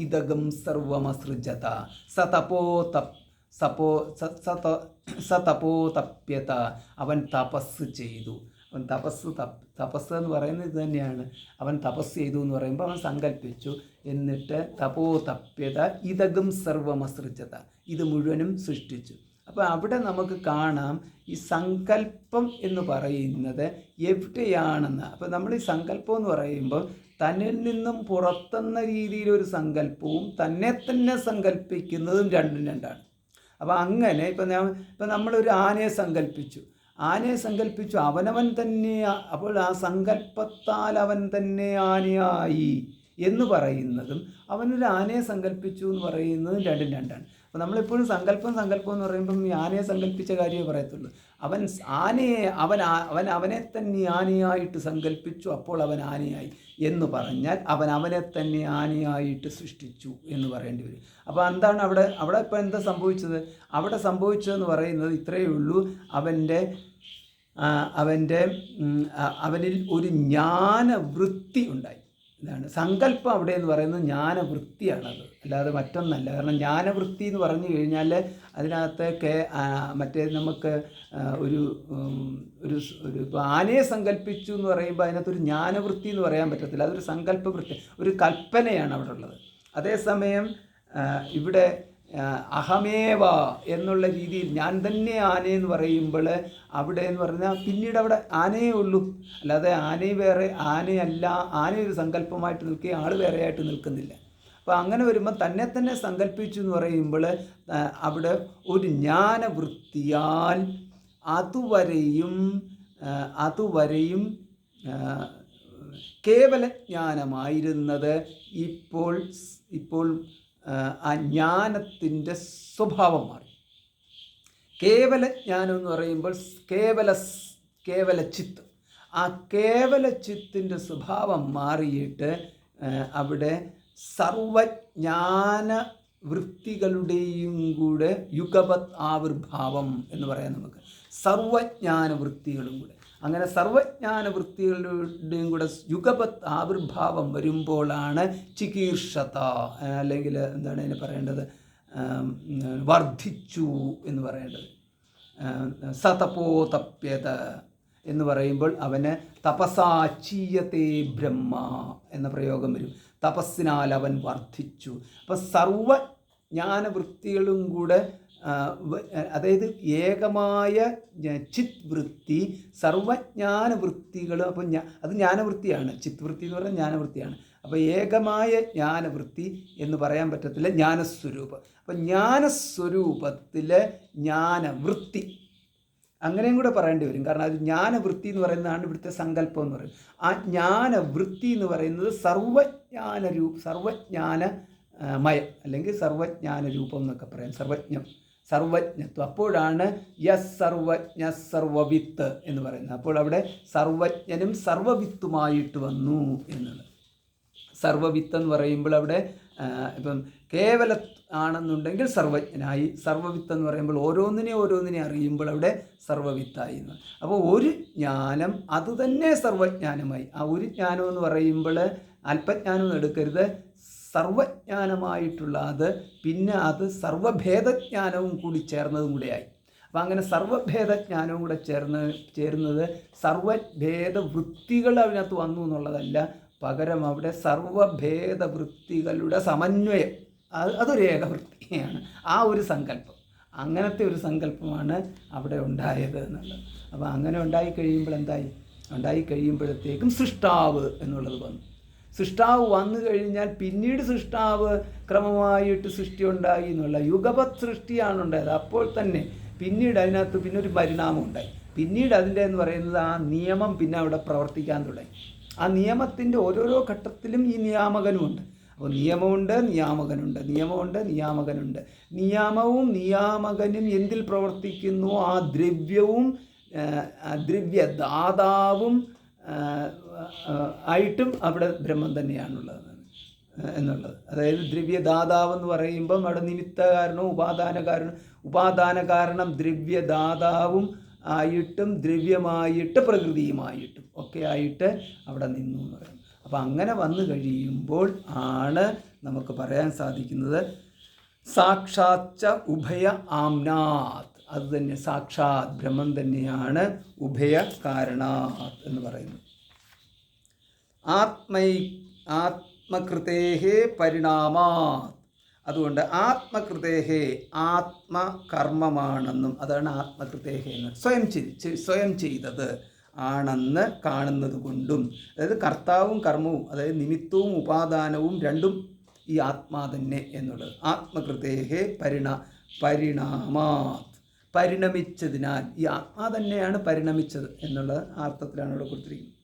ഇദഗം സർവമസൃജത സതപോതപ്യത. അവൻ തപസ് ചെയ്തു. അവൻ തപസ് എന്ന് പറയുന്നത് ഇത് തന്നെയാണ്. അവൻ തപസ് ചെയ്തു എന്ന് പറയുമ്പോൾ അവൻ സങ്കല്പിച്ചു, എന്നിട്ട് തപോതപ്യത ഇദഗം സർവമസൃജത, ഇത് മുഴുവനും സൃഷ്ടിച്ചു. അപ്പോൾ അവിടെ നമുക്ക് കാണാം ഈ സങ്കല്പം എന്ന് പറയുന്നത് എവിടെയാണെന്ന്. അപ്പോൾ നമ്മൾ ഈ സങ്കല്പം എന്ന് പറയുമ്പോൾ തന്നിൽ നിന്നും പുറത്തുന്ന രീതിയിലൊരു സങ്കല്പവും തന്നെ സങ്കല്പിക്കുന്നതും രണ്ടാണ്. അപ്പോൾ അങ്ങനെ ഇപ്പം നമ്മളൊരു ആനയെ സങ്കല്പിച്ചു, അവനവൻ തന്നെ. അപ്പോൾ ആ സങ്കല്പത്താൽ അവൻ തന്നെ ആനയായി എന്ന് പറയുന്നതും അവനൊരു ആനയെ സങ്കല്പിച്ചു എന്ന് പറയുന്നതും രണ്ടാണ്. അപ്പോൾ നമ്മളെപ്പോഴും സങ്കല്പം എന്ന് പറയുമ്പം ഈ ആനയെ സങ്കല്പിച്ച കാര്യമേ പറയത്തുള്ളൂ. അവനെ തന്നെ ആനയായിട്ട് സങ്കല്പിച്ചു, അപ്പോൾ അവൻ ആനയായി എന്ന് പറഞ്ഞാൽ അവനെ തന്നെ ആനയായിട്ട് സൃഷ്ടിച്ചു എന്ന് പറയേണ്ടി വരും. അപ്പോൾ എന്താണ് അവിടെ ഇപ്പോൾ എന്താ സംഭവിച്ചത്? അവിടെ സംഭവിച്ചതെന്ന് പറയുന്നത് ഇത്രയേ ഉള്ളൂ. അവനിൽ ഒരു ജ്ഞാനവൃത്തി ഉണ്ടായി. ഇതാണ് സങ്കല്പം അവിടെ എന്ന് പറയുന്നത്. ജ്ഞാനവൃത്തിയാണത്, അല്ലാതെ മറ്റൊന്നല്ല. കാരണം ജ്ഞാനവൃത്തി എന്ന് പറഞ്ഞു കഴിഞ്ഞാൽ അതിനകത്ത് മറ്റേ നമുക്ക് ഒരു ഒരു ഒരു ഇപ്പോൾ ആനയെ സങ്കല്പിച്ചു എന്ന് പറയുമ്പോൾ അതിനകത്തൊരു ജ്ഞാനവൃത്തി എന്ന് പറയാൻ പറ്റത്തില്ല, അതൊരു സങ്കല്പവൃത്തി, ഒരു കൽപ്പനയാണ് അവിടെ ഉള്ളത്. അതേസമയം ഇവിടെ അഹമേവ എന്നുള്ള രീതിയിൽ ഞാൻ തന്നെ ആനയെന്ന് പറയുമ്പോൾ അവിടെ എന്ന് പറഞ്ഞാൽ പിന്നീട് അവിടെ ആനയേ ഉള്ളൂ, അല്ലാതെ ആനയെ വേറെ ആനയല്ല, ആന ഒരു സങ്കല്പമായിട്ട് നിൽക്കുകയും ആൾ വേറെയായിട്ട് നിൽക്കുന്നില്ല. അപ്പോൾ അങ്ങനെ വരുമ്പോൾ തന്നെ സങ്കല്പിച്ചു എന്ന് പറയുമ്പോൾ അവിടെ ഒരു ജ്ഞാനവൃത്തിയാൽ അതുവരെയും കേവല ജ്ഞാനമായിരുന്നത് ഇപ്പോൾ ആ ജ്ഞാനത്തിൻ്റെ സ്വഭാവം മാറി. കേവല ജ്ഞാനം എന്ന് പറയുമ്പോൾ കേവല ചിത്ത്, ആ കേവല ചിത്തിൻ്റെ സ്വഭാവം മാറിയിട്ട് അവിടെ സർവജ്ഞാന വൃത്തികളുടെയും കൂടെ യുഗപത് ആവിർഭാവം എന്ന് പറയാം നമുക്ക്. സർവജ്ഞാന വൃത്തികളും കൂടെ, അങ്ങനെ സർവജ്ഞാന വൃത്തികളുടെയും കൂടെ യുഗപത് ആവിർഭാവം വരുമ്പോഴാണ് ചികീർഷത, അല്ലെങ്കിൽ എന്താണ് അതിന് പറയേണ്ടത്, വർദ്ധിച്ചു എന്ന് പറയേണ്ടത്. സതപോതപ്യത എന്ന് പറയുമ്പോൾ അവന് തപസാചീയത്തെ ബ്രഹ്മ എന്ന പ്രയോഗം വരും. തപസ്സിനാൽ അവൻ വർദ്ധിച്ചു. അപ്പം സർവജ്ഞാനവൃത്തികളും കൂടെ, അതായത് ഏകമായ ചിത് വൃത്തി, സർവജ്ഞാന വൃത്തികൾ. അപ്പം അത് ജ്ഞാനവൃത്തിയാണ്, ചിത് വൃത്തി എന്ന് പറഞ്ഞാൽ ജ്ഞാനവൃത്തിയാണ്. അപ്പോൾ ഏകമായ ജ്ഞാനവൃത്തി എന്ന് പറയാൻ പറ്റത്തില്ല, ജ്ഞാനസ്വരൂപം. അപ്പം ജ്ഞാനസ്വരൂപത്തിൽ ജ്ഞാനവൃത്തി അങ്ങനെയും കൂടെ പറയേണ്ടി വരും, കാരണം അത് ജ്ഞാനവൃത്തി എന്ന് പറയുന്നതാണ് ഇവിടുത്തെ സങ്കല്പം എന്ന് പറയുന്നത്. ആ ജ്ഞാനവൃത്തി എന്ന് പറയുന്നത് സർവജ്ഞാനമയം അല്ലെങ്കിൽ സർവജ്ഞാന രൂപം എന്നൊക്കെ പറയാം, സർവജ്ഞത്വം. അപ്പോഴാണ് സർവജ്ഞ സർവവിത്ത് എന്ന് പറയുന്നത്. അപ്പോൾ അവിടെ സർവജ്ഞനും സർവവിത്തുമായിട്ട് വന്നു എന്നത്. സർവവിത്ത് എന്ന് പറയുമ്പോൾ അവിടെ ഇപ്പം കേവല ആണെന്നുണ്ടെങ്കിൽ സർവജ്ഞനായി, സർവവിത്ത് എന്ന് പറയുമ്പോൾ ഓരോന്നിനെ അറിയുമ്പോൾ അവിടെ സർവവിത്തായി. അപ്പോൾ ഒരു ജ്ഞാനം അതുതന്നെ സർവജ്ഞാനമായി. ആ ഒരു ജ്ഞാനം എന്ന് പറയുമ്പോൾ അല്പജ്ഞാനം എടുക്കരുത്, സർവജ്ഞാനമായിട്ടുള്ള അത്, പിന്നെ അത് സർവഭേദജ്ഞാനവും കൂടി ചേർന്നതും കൂടെയായി. അപ്പം അങ്ങനെ സർവഭേദജ്ഞാനവും കൂടെ ചേരുന്നത് സർവഭേദ വൃത്തികൾ അതിനകത്ത് വന്നു എന്നുള്ളതല്ല, പകരം അവിടെ സർവഭേദവൃത്തികളുടെ സമന്വയം, അതൊരു ഏകവൃത്തിയാണ്. ആ ഒരു സങ്കല്പം, അങ്ങനത്തെ ഒരു സങ്കല്പമാണ് അവിടെ ഉണ്ടായത് എന്നുള്ളത്. അപ്പോൾ അങ്ങനെ ഉണ്ടായിക്കഴിയുമ്പോഴത്തേക്കും സൃഷ്ടാവ് എന്നുള്ളത് വന്നു. സൃഷ്ടാവ് വന്നു കഴിഞ്ഞാൽ പിന്നീട് സൃഷ്ടാവ് ക്രമമായിട്ട് സൃഷ്ടി ഉണ്ടായി എന്നുള്ള യുഗപത് സൃഷ്ടിയാണ് ഉണ്ടായത്. അപ്പോൾ തന്നെ പിന്നീട് അതിനകത്ത് പിന്നെ ഒരു പരിണാമം ഉണ്ടായി. പിന്നീട് അതിൻ്റെ എന്ന് പറയുന്നത് ആ നിയമം പിന്നെ അവിടെ പ്രവർത്തിക്കാൻ തുടങ്ങി. ആ നിയമത്തിൻ്റെ ഓരോരോ ഘട്ടത്തിലും ഈ നിയാമകനുമുണ്ട്. അപ്പോൾ നിയമമുണ്ട്, നിയമവും നിയാമകനും എന്തിൽ പ്രവർത്തിക്കുന്നു, ആ ദ്രവ്യവും ദ്രവ്യദാതാവും ആയിട്ടും അവിടെ ബ്രഹ്മം തന്നെയാണുള്ളത് എന്നുള്ളത്. അതായത് ദ്രവ്യദാതാവ് എന്ന് പറയുമ്പം അവിടെ നിമിത്ത കാരണവും ഉപാദാന കാരണം ദ്രവ്യദാതാവും ആയിട്ടും ദ്രവ്യമായിട്ട് പ്രകൃതിയുമായിട്ടും ഒക്കെ ആയിട്ട് അവിടെ നിന്നു എന്ന് പറയും. അപ്പം അങ്ങനെ വന്നു കഴിയുമ്പോൾ ആണ് നമുക്ക് പറയാൻ സാധിക്കുന്നത് സാക്ഷാച്ച ഉഭയ ആംനാത്, അത് തന്നെ സാക്ഷാത് ബ്രഹ്മം തന്നെയാണ് ഉഭയ കാരണാത് എന്ന് പറയുന്നത്. ആത്മകൃതേഹേ പരിണാമാത്, അതുകൊണ്ട് ആത്മകൃതേഹേ ആത്മകർമ്മമാണെന്നും, അതാണ് ആത്മകൃതേഹേ എന്ന് സ്വയം ചെയ്തത് ആണെന്ന് കാണുന്നത് കൊണ്ടും, അതായത് കർത്താവും കർമ്മവും, അതായത് നിമിത്തവും ഉപാദാനവും രണ്ടും ഈ ആത്മാ തന്നെ എന്നുള്ളത്. ആത്മകൃതേഹേ പരിണാമാത്, പരിണമിച്ചതിനാൽ ഈ ആത്മാ തന്നെയാണ് പരിണമിച്ചത് എന്നുള്ള അർത്ഥത്തിലാണ് ഇവിടെ കൊടുത്തിരിക്കുന്നത്.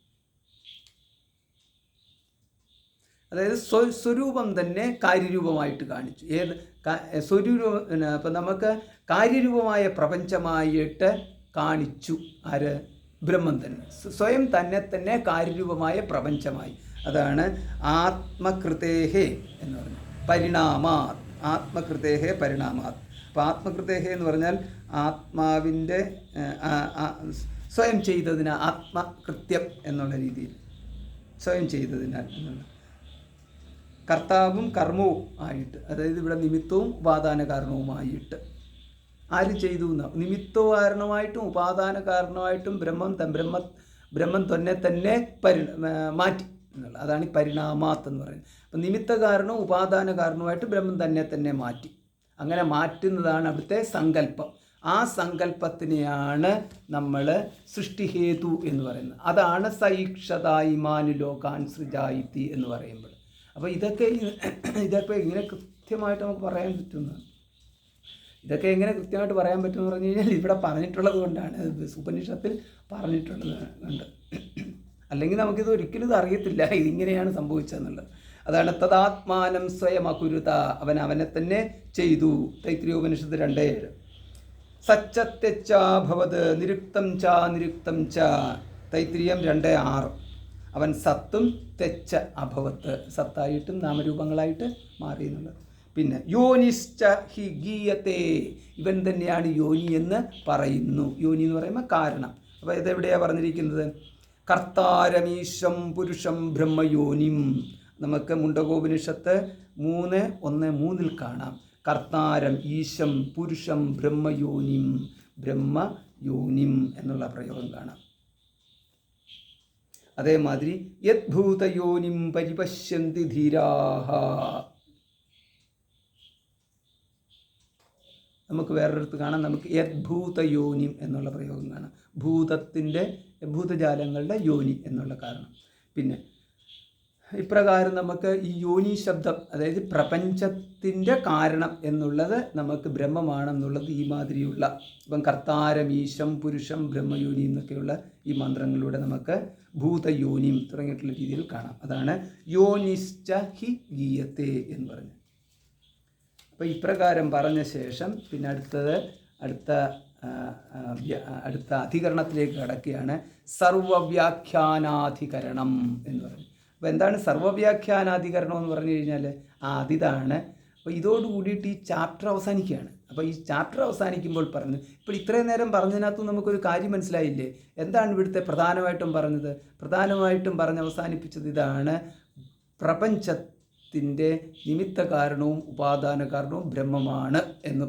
അതായത് സ്വരൂപം തന്നെ കാര്യരൂപമായിട്ട് കാണിച്ചു. സ്വരൂപം ഇപ്പം നമുക്ക് കാര്യരൂപമായ പ്രപഞ്ചമായിട്ട് കാണിച്ചു ആര്? ബ്രഹ്മം തന്നെ, സ്വയം തന്നെ കാര്യരൂപമായ പ്രപഞ്ചമായി. അതാണ് ആത്മകൃതേഹേ എന്ന് പറഞ്ഞത്. പരിണാമാത്, ആത്മകൃതേഹേ പരിണാമാത്. അപ്പോൾ ആത്മകൃതേഹേ എന്ന് പറഞ്ഞാൽ ആത്മാവിൻ്റെ സ്വയം ചെയ്തതിനാൽ, ആത്മകൃത്യം എന്നുള്ള രീതിയിൽ സ്വയം ചെയ്തതിനാൽ എന്നുള്ള കർത്താവും കർമ്മവും ആയിട്ട്, അതായത് ഇവിടെ നിമിത്തവും ഉപാദാന കാരണവുമായിട്ട് ആര് ചെയ്തു എന്ന്? നിമിത്ത കാരണമായിട്ടും ഉപാദാന കാരണമായിട്ടും ബ്രഹ്മം തന്നെ മാറ്റി എന്നുള്ളത്. അതാണ് ഈ പരിണാമാത്ത് എന്ന് പറയുന്നത്. അപ്പം നിമിത്ത കാരണവും ഉപാദാന കാരണമായിട്ട് ബ്രഹ്മം തന്നെ മാറ്റി. അങ്ങനെ മാറ്റുന്നതാണ് അവിടുത്തെ സങ്കല്പം. ആ സങ്കല്പത്തിനെയാണ് നമ്മൾ സൃഷ്ടിഹേതു എന്ന് പറയുന്നത്. അതാണ് സൈക്ഷതായിമാനു ലോകാൻ സൃജായിത്തി എന്ന് പറയുമ്പോൾ. അപ്പോൾ ഇതൊക്കെ ഇങ്ങനെ കൃത്യമായിട്ട് നമുക്ക് പറയാൻ പറ്റുന്നതാണ്. ഇതൊക്കെ എങ്ങനെ കൃത്യമായിട്ട് പറയാൻ പറ്റുമെന്ന് പറഞ്ഞു കഴിഞ്ഞാൽ ഇവിടെ പറഞ്ഞിട്ടുള്ളത് കൊണ്ടാണ്, ഉപനിഷത്തിൽ പറഞ്ഞിട്ടുള്ളത് കൊണ്ട്. അല്ലെങ്കിൽ നമുക്കിത് ഒരിക്കലും ഇത് അറിയത്തില്ല ഇതിങ്ങനെയാണ് സംഭവിച്ചതെന്നുള്ളത്. അതാണ് തദാത്മാനം സ്വയം അകുരുത, അവനെ തന്നെ ചെയ്തു. തൈത്രീയോപനിഷത്ത് 2:7. സച്ചത്യച്ചാഭവത് നിരുക്തം ച തൈത്രീയം 2:6. അവൻ സത്തും തെച്ച അഭവത്ത്, സത്തായിട്ടും നാമരൂപങ്ങളായിട്ട് മാറി എന്നുള്ളത്. പിന്നെ യോനിശ്ച ഹി ഗീയത്തെ, ഇവൻ തന്നെയാണ് യോനി എന്ന് പറയുന്നു. യോനി എന്ന് പറയുമ്പോൾ കാരണം. അപ്പോൾ ഇതെവിടെയാണ് പറഞ്ഞിരിക്കുന്നത്? കർത്താരമീശം പുരുഷം ബ്രഹ്മയോനിം. നമുക്ക് മുണ്ടകോപനിഷത്ത് 3:1-3 കാണാം. കർത്താരം ഈശം പുരുഷം ബ്രഹ്മയോനിം എന്നുള്ള പ്രയോഗം കാണാം. അതേമാതിരി യദ്ഭൂതയോനിം പരിപശ്യന്തി ധീരാഹ. നമുക്ക് വേറൊരിടത്ത് കാണാം. നമുക്ക് യദ്ഭൂതയോനിം എന്നുള്ള പ്രയോഗം കാണാം. ഭൂതജാലങ്ങളുടെ യോനി എന്നുള്ള കാരണം. പിന്നെ ഇപ്രകാരം നമുക്ക് ഈ യോനി ശബ്ദം, അതായത് പ്രപഞ്ചത്തിൻ്റെ കാരണം എന്നുള്ളത് നമുക്ക് ബ്രഹ്മമാണെന്നുള്ളത് ഈ മാതിരിയുള്ള ഇപ്പം കർത്താരമീശം പുരുഷം ബ്രഹ്മയോനി എന്നൊക്കെയുള്ള ഈ മന്ത്രങ്ങളിലൂടെ നമുക്ക് ഭൂതയോനിം തുടങ്ങിയിട്ടുള്ള രീതിയിൽ കാണാം. അതാണ് യോനിശ്ച ഹി ഗീയത്തെ എന്ന് പറഞ്ഞത്. അപ്പോൾ ഇപ്രകാരം പറഞ്ഞ ശേഷം പിന്നെ അടുത്ത അധികരണത്തിലേക്ക് കടക്കുകയാണ്. സർവവ്യാഖ്യാനാധികരണം എന്ന് പറഞ്ഞു. അപ്പോൾ എന്താണ് സർവവ്യാഖ്യാനാധികരണം എന്ന് പറഞ്ഞു കഴിഞ്ഞാൽ അതിതാണ്. അപ്പോൾ ഇതോടുകൂടിയിട്ട് ഈ ചാപ്റ്റർ അവസാനിക്കുകയാണ്. അപ്പോൾ ഈ ചാപ്റ്റർ അവസാനിക്കുമ്പോൾ പറഞ്ഞു, ഇപ്പോൾ ഇത്രയും നേരം പറഞ്ഞതിനകത്ത് നമുക്കൊരു കാര്യം മനസ്സിലായില്ലേ? എന്താണ് ഇവിടുത്തെ പ്രധാനമായിട്ടും പറഞ്ഞത്? പ്രധാനമായിട്ടും പറഞ്ഞ് അവസാനിപ്പിച്ചത് ഇതാണ്: പ്രപഞ്ചത്തിൻ്റെ നിമിത്ത കാരണവും ഉപാദാന കാരണവും ബ്രഹ്മമാണ് എന്ന്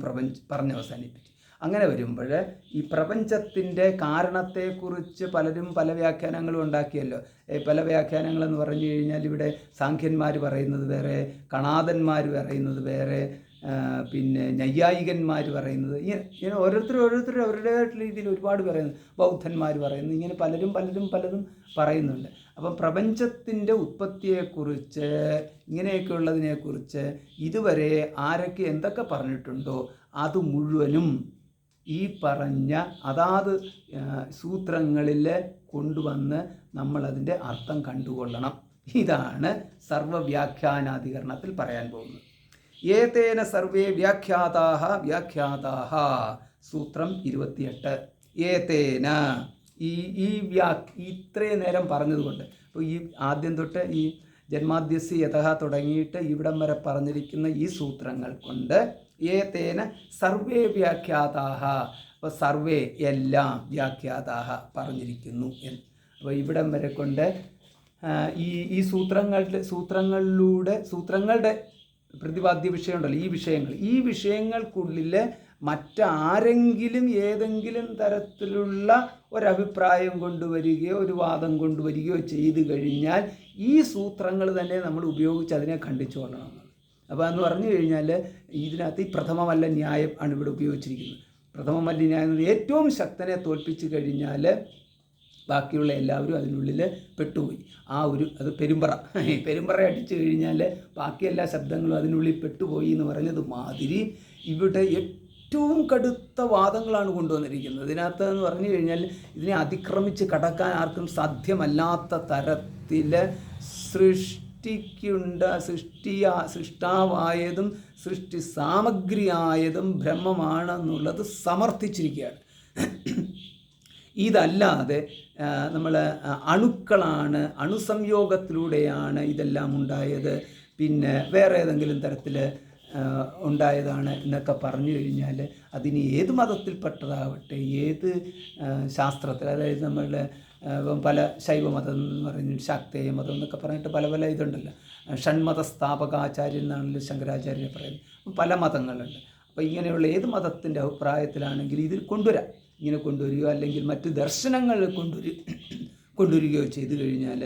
പറഞ്ഞ് അവസാനിപ്പിച്ചു. അങ്ങനെ വരുമ്പോൾ ഈ പ്രപഞ്ചത്തിൻ്റെ കാരണത്തെക്കുറിച്ച് പലരും പല വ്യാഖ്യാനങ്ങളും ഉണ്ടാക്കിയല്ലോ. പല വ്യാഖ്യാനങ്ങളെന്ന് പറഞ്ഞു കഴിഞ്ഞാൽ ഇവിടെ സാഖ്യന്മാർ പറയുന്നത് വേറെ, കണാദന്മാർ പറയുന്നത് വേറെ, പിന്നെ നൈയായികന്മാർ പറയുന്നത് ഇങ്ങനെ ഓരോരുത്തരും അവരുടെ രീതിയിൽ ഒരുപാട് പറയുന്നു. ബൗദ്ധന്മാർ പറയുന്നു. ഇങ്ങനെ പലരും പറയുന്നുണ്ട്. അപ്പം പ്രപഞ്ചത്തിൻ്റെ ഉത്പത്തിയെക്കുറിച്ച് ഇങ്ങനെയൊക്കെയുള്ളതിനെക്കുറിച്ച് ഇതുവരെ ആരൊക്കെ എന്തൊക്കെ പറഞ്ഞിട്ടുണ്ടോ അത് മുഴുവനും ഈ പറഞ്ഞ അതാത് സൂത്രങ്ങളിൽ കൊണ്ടുവന്ന് നമ്മളതിൻ്റെ അർത്ഥം കണ്ടുകൊള്ളണം. ഇതാണ് സർവവ്യാഖ്യാനാധികരണത്തിൽ പറയാൻ പോകുന്നത്. ഏതേന സർവേ വ്യാഖ്യാതാഹ സൂത്രം 28. ഏതേന ഇത്രയും നേരം പറഞ്ഞതുകൊണ്ട്, അപ്പോൾ ഈ ആദ്യം തൊട്ട് ഈ ജന്മാദ്യസ്യ യതഃ തുടങ്ങിയിട്ട് ഇവിടം വരെ പറഞ്ഞിരിക്കുന്ന ഈ സൂത്രങ്ങൾ കൊണ്ട് ഏതേന സർവേ വ്യാഖ്യാതാഹ, അപ്പോൾ സർവേ എല്ലാം വ്യാഖ്യാതാഹ പറഞ്ഞിരിക്കുന്നു എന്ന്. അപ്പോൾ ഇവിടം വരെ കൊണ്ട് ഈ സൂത്രങ്ങളുടെ പ്രതിപാദ്യ വിഷയമുണ്ടല്ലോ, ഈ വിഷയങ്ങൾക്കുള്ളിൽ മറ്റാരെങ്കിലും ഏതെങ്കിലും തരത്തിലുള്ള ഒരഭിപ്രായം കൊണ്ടുവരികയോ ഒരു വാദം കൊണ്ടുവരികയോ ചെയ്തു കഴിഞ്ഞാൽ ഈ സൂത്രങ്ങൾ തന്നെ നമ്മൾ ഉപയോഗിച്ച് അതിനെ ഖണ്ഡിച്ചു കൊള്ളണം. അപ്പോൾ എന്ന് പറഞ്ഞു കഴിഞ്ഞാൽ ഇതിനകത്ത് ഈ പ്രഥമമല്ല ന്യായം ആണ് ഇവിടെ ഉപയോഗിച്ചിരിക്കുന്നത്. പ്രഥമമല്ല ന്യായം ഏറ്റവും ശക്തനെ തോൽപ്പിച്ചു കഴിഞ്ഞാൽ ബാക്കിയുള്ള എല്ലാവരും അതിനുള്ളിൽ പെട്ടുപോയി. അത് പെരുമ്പറ അടിച്ചു കഴിഞ്ഞാൽ ബാക്കി എല്ലാ ശബ്ദങ്ങളും അതിനുള്ളിൽ പെട്ടുപോയി എന്ന് പറഞ്ഞത് മാതിരി ഇവിടെ ഏറ്റവും കടുത്ത വാദങ്ങളാണ് കൊണ്ടുവന്നിരിക്കുന്നത്. ഇതിനകത്ത് എന്ന് പറഞ്ഞു കഴിഞ്ഞാൽ ഇതിനെ അതിക്രമിച്ച് കടക്കാൻ ആർക്കും സാധ്യമല്ലാത്ത തരത്തിൽ സൃഷ്ടാവായതും സൃഷ്ടി സാമഗ്രിയായതും ബ്രഹ്മമാണെന്നുള്ളത് സമർത്ഥിച്ചിരിക്കുകയാണ്. ഇതല്ലാതെ നമ്മൾ അണുക്കളാണ്, അണുസംയോഗത്തിലൂടെയാണ് ഇതെല്ലാം ഉണ്ടായത്, പിന്നെ വേറെ ഏതെങ്കിലും തരത്തിൽ ഉണ്ടായതാണ് എന്നൊക്കെ പറഞ്ഞു കഴിഞ്ഞാൽ അതിന് ഏത് മതത്തിൽപ്പെട്ടതാവട്ടെ, ഏത് ശാസ്ത്രത്തിൽ, അതായത് നമ്മളുടെ പല ശൈവമതം എന്ന് പറയുന്നത്, ശാക്തേയ മതം എന്നൊക്കെ പറഞ്ഞിട്ട് പല ഇതുണ്ടല്ലോ. ഷൺമത സ്ഥാപകാചാര്യൻ എന്നാണല്ലോ ശങ്കരാചാര്യനെ പറയുന്നത്. പല മതങ്ങളുണ്ട്. അപ്പോൾ ഇങ്ങനെയുള്ള ഏത് മതത്തിൻ്റെ അഭിപ്രായത്തിലാണെങ്കിലും ഇതിൽ കൊണ്ടുവരാം. ഇങ്ങനെ കൊണ്ടുവരികയോ അല്ലെങ്കിൽ മറ്റ് ദർശനങ്ങൾ കൊണ്ടുവരികയോ ചെയ്തു കഴിഞ്ഞാൽ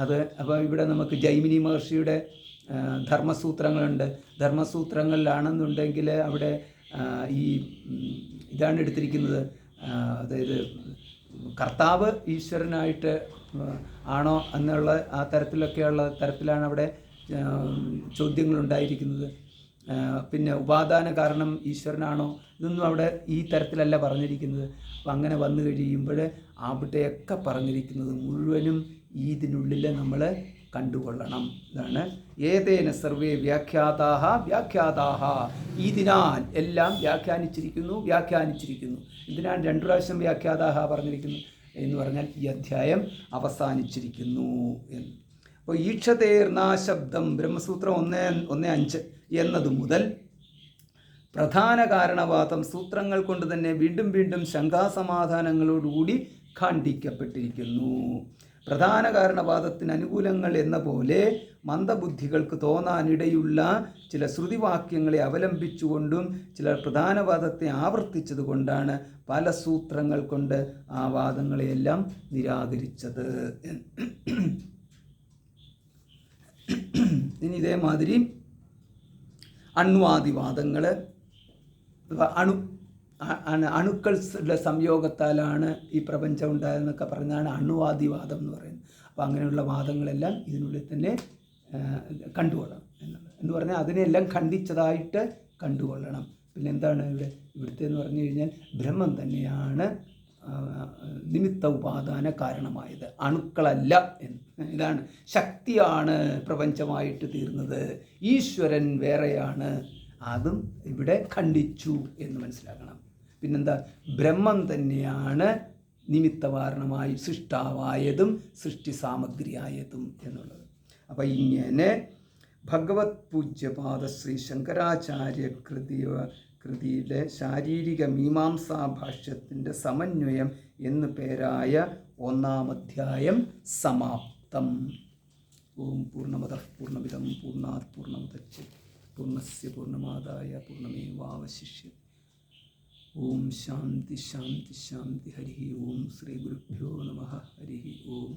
അത്, അപ്പോൾ ഇവിടെ നമുക്ക് ജൈമിനി മഹർഷിയുടെ ധർമ്മസൂത്രങ്ങളുണ്ട്. ധർമ്മസൂത്രങ്ങളിലാണെന്നുണ്ടെങ്കിൽ അവിടെ ഈ ഇതാണ് എടുത്തിരിക്കുന്നത്, അതായത് കർത്താവ് ഈശ്വരനായിട്ട് ആണോ എന്നുള്ള ആ തരത്തിലാണ് അവിടെ ചോദ്യങ്ങളുണ്ടായിരിക്കുന്നത്. പിന്നെ ഉപാദാന കാരണം ഈശ്വരനാണോ, ഇതൊന്നും അവിടെ ഈ തരത്തിലല്ല പറഞ്ഞിരിക്കുന്നത്. അപ്പം അങ്ങനെ വന്നു കഴിയുമ്പോൾ അവിടെയൊക്കെ പറഞ്ഞിരിക്കുന്നത് മുഴുവനും ഇതിനുള്ളിൽ നമ്മൾ കണ്ടുകൊള്ളണം. ഇതാണ് ഏതേന സർവേ വ്യാഖ്യാതാഹ ഇതിനാൽ എല്ലാം വ്യാഖ്യാനിച്ചിരിക്കുന്നു. ഇതിനാണ് 2 പ്രാവശ്യം വ്യാഖ്യാതാഹ പറഞ്ഞിരിക്കുന്നു എന്ന് പറഞ്ഞാൽ ഈ അധ്യായം അവസാനിച്ചിരിക്കുന്നു എന്ന്. അപ്പോൾ ഈക്ഷതേർനാശബ്ദം ബ്രഹ്മസൂത്രം 1:5 എന്നതു മുതൽ പ്രധാന കാരണവാദം സൂത്രങ്ങൾ കൊണ്ട് തന്നെ വീണ്ടും വീണ്ടും ശങ്കാസമാധാനങ്ങളോടുകൂടി ഖണ്ഡിക്കപ്പെട്ടിരിക്കുന്നു. പ്രധാന കാരണവാദത്തിന് അനുകൂലങ്ങൾ എന്ന പോലെ മന്ദബുദ്ധികൾക്ക് തോന്നാനിടയുള്ള ചില ശ്രുതിവാക്യങ്ങളെ അവലംബിച്ചുകൊണ്ടും ചില പ്രധാനവാദത്തെ ആവർത്തിച്ചതുകൊണ്ടാണ് പല സൂത്രങ്ങൾ കൊണ്ട് ആ വാദങ്ങളെയെല്ലാം നിരാകരിച്ചത്. ഇനി ഇതേമാതിരി അണ്വാദിവാദങ്ങൾ, അണുക്കളുടെ സംയോഗത്താലാണ് ഈ പ്രപഞ്ചം ഉണ്ടായതെന്നൊക്കെ പറഞ്ഞാണ് അണ്വാദിവാദം എന്ന് പറയുന്നത്. അപ്പോൾ അങ്ങനെയുള്ള വാദങ്ങളെല്ലാം ഇതിനുള്ളിൽ തന്നെ കണ്ടുകൊള്ളണം എന്ന് പറഞ്ഞാൽ അതിനെല്ലാം ഖണ്ഡിച്ചതായിട്ട് കണ്ടുകൊള്ളണം. പിന്നെ എന്താണ് ഇവിടുത്തെ എന്ന് പറഞ്ഞു കഴിഞ്ഞാൽ ബ്രഹ്മം തന്നെയാണ് നിമിത്ത ഉപാദാന കാരണമായത്, അണുക്കളല്ല എന്ന്. ഇതാണ് ശക്തിയാണ് പ്രപഞ്ചമായിട്ട് തീർന്നത്, ഈശ്വരൻ വേറെയാണ്, അതും ഇവിടെ ഖണ്ഡിച്ചു എന്ന് മനസ്സിലാക്കണം. പിന്നെന്താ, ബ്രഹ്മം തന്നെയാണ് നിമിത്തകാരണമായി സൃഷ്ടാവായതും സൃഷ്ടി സാമഗ്രിയായതും എന്നുള്ളത്. അപ്പം ഇങ്ങനെ ഭഗവത് പൂജ്യപാദ ശ്രീ ശങ്കരാചാര്യ കൃതിയിലെ ശാരീരിക മീമാംസാ ഭാഷ്യത്തിൻ്റെ സമന്വയം എന്നു പേരായ 1-ാം അധ്യായം സമാപ്തം. ഓം പൂർണ്ണമദഃ പൂർണ്ണമിദം പൂർണ്ണാത് പൂർണ്ണമുദച്യത്തെ പൂർണ്ണസ്യ പൂർണ്ണമാദായ പൂർണ്ണമേവാവശിഷ്യത്തെ. ഓം ശാന്തി ശാന്തി ശാന്തി. ഹരി ഓം. ശ്രീ ഗുരുഭ്യോ നമഃ. ഹരി ഓം.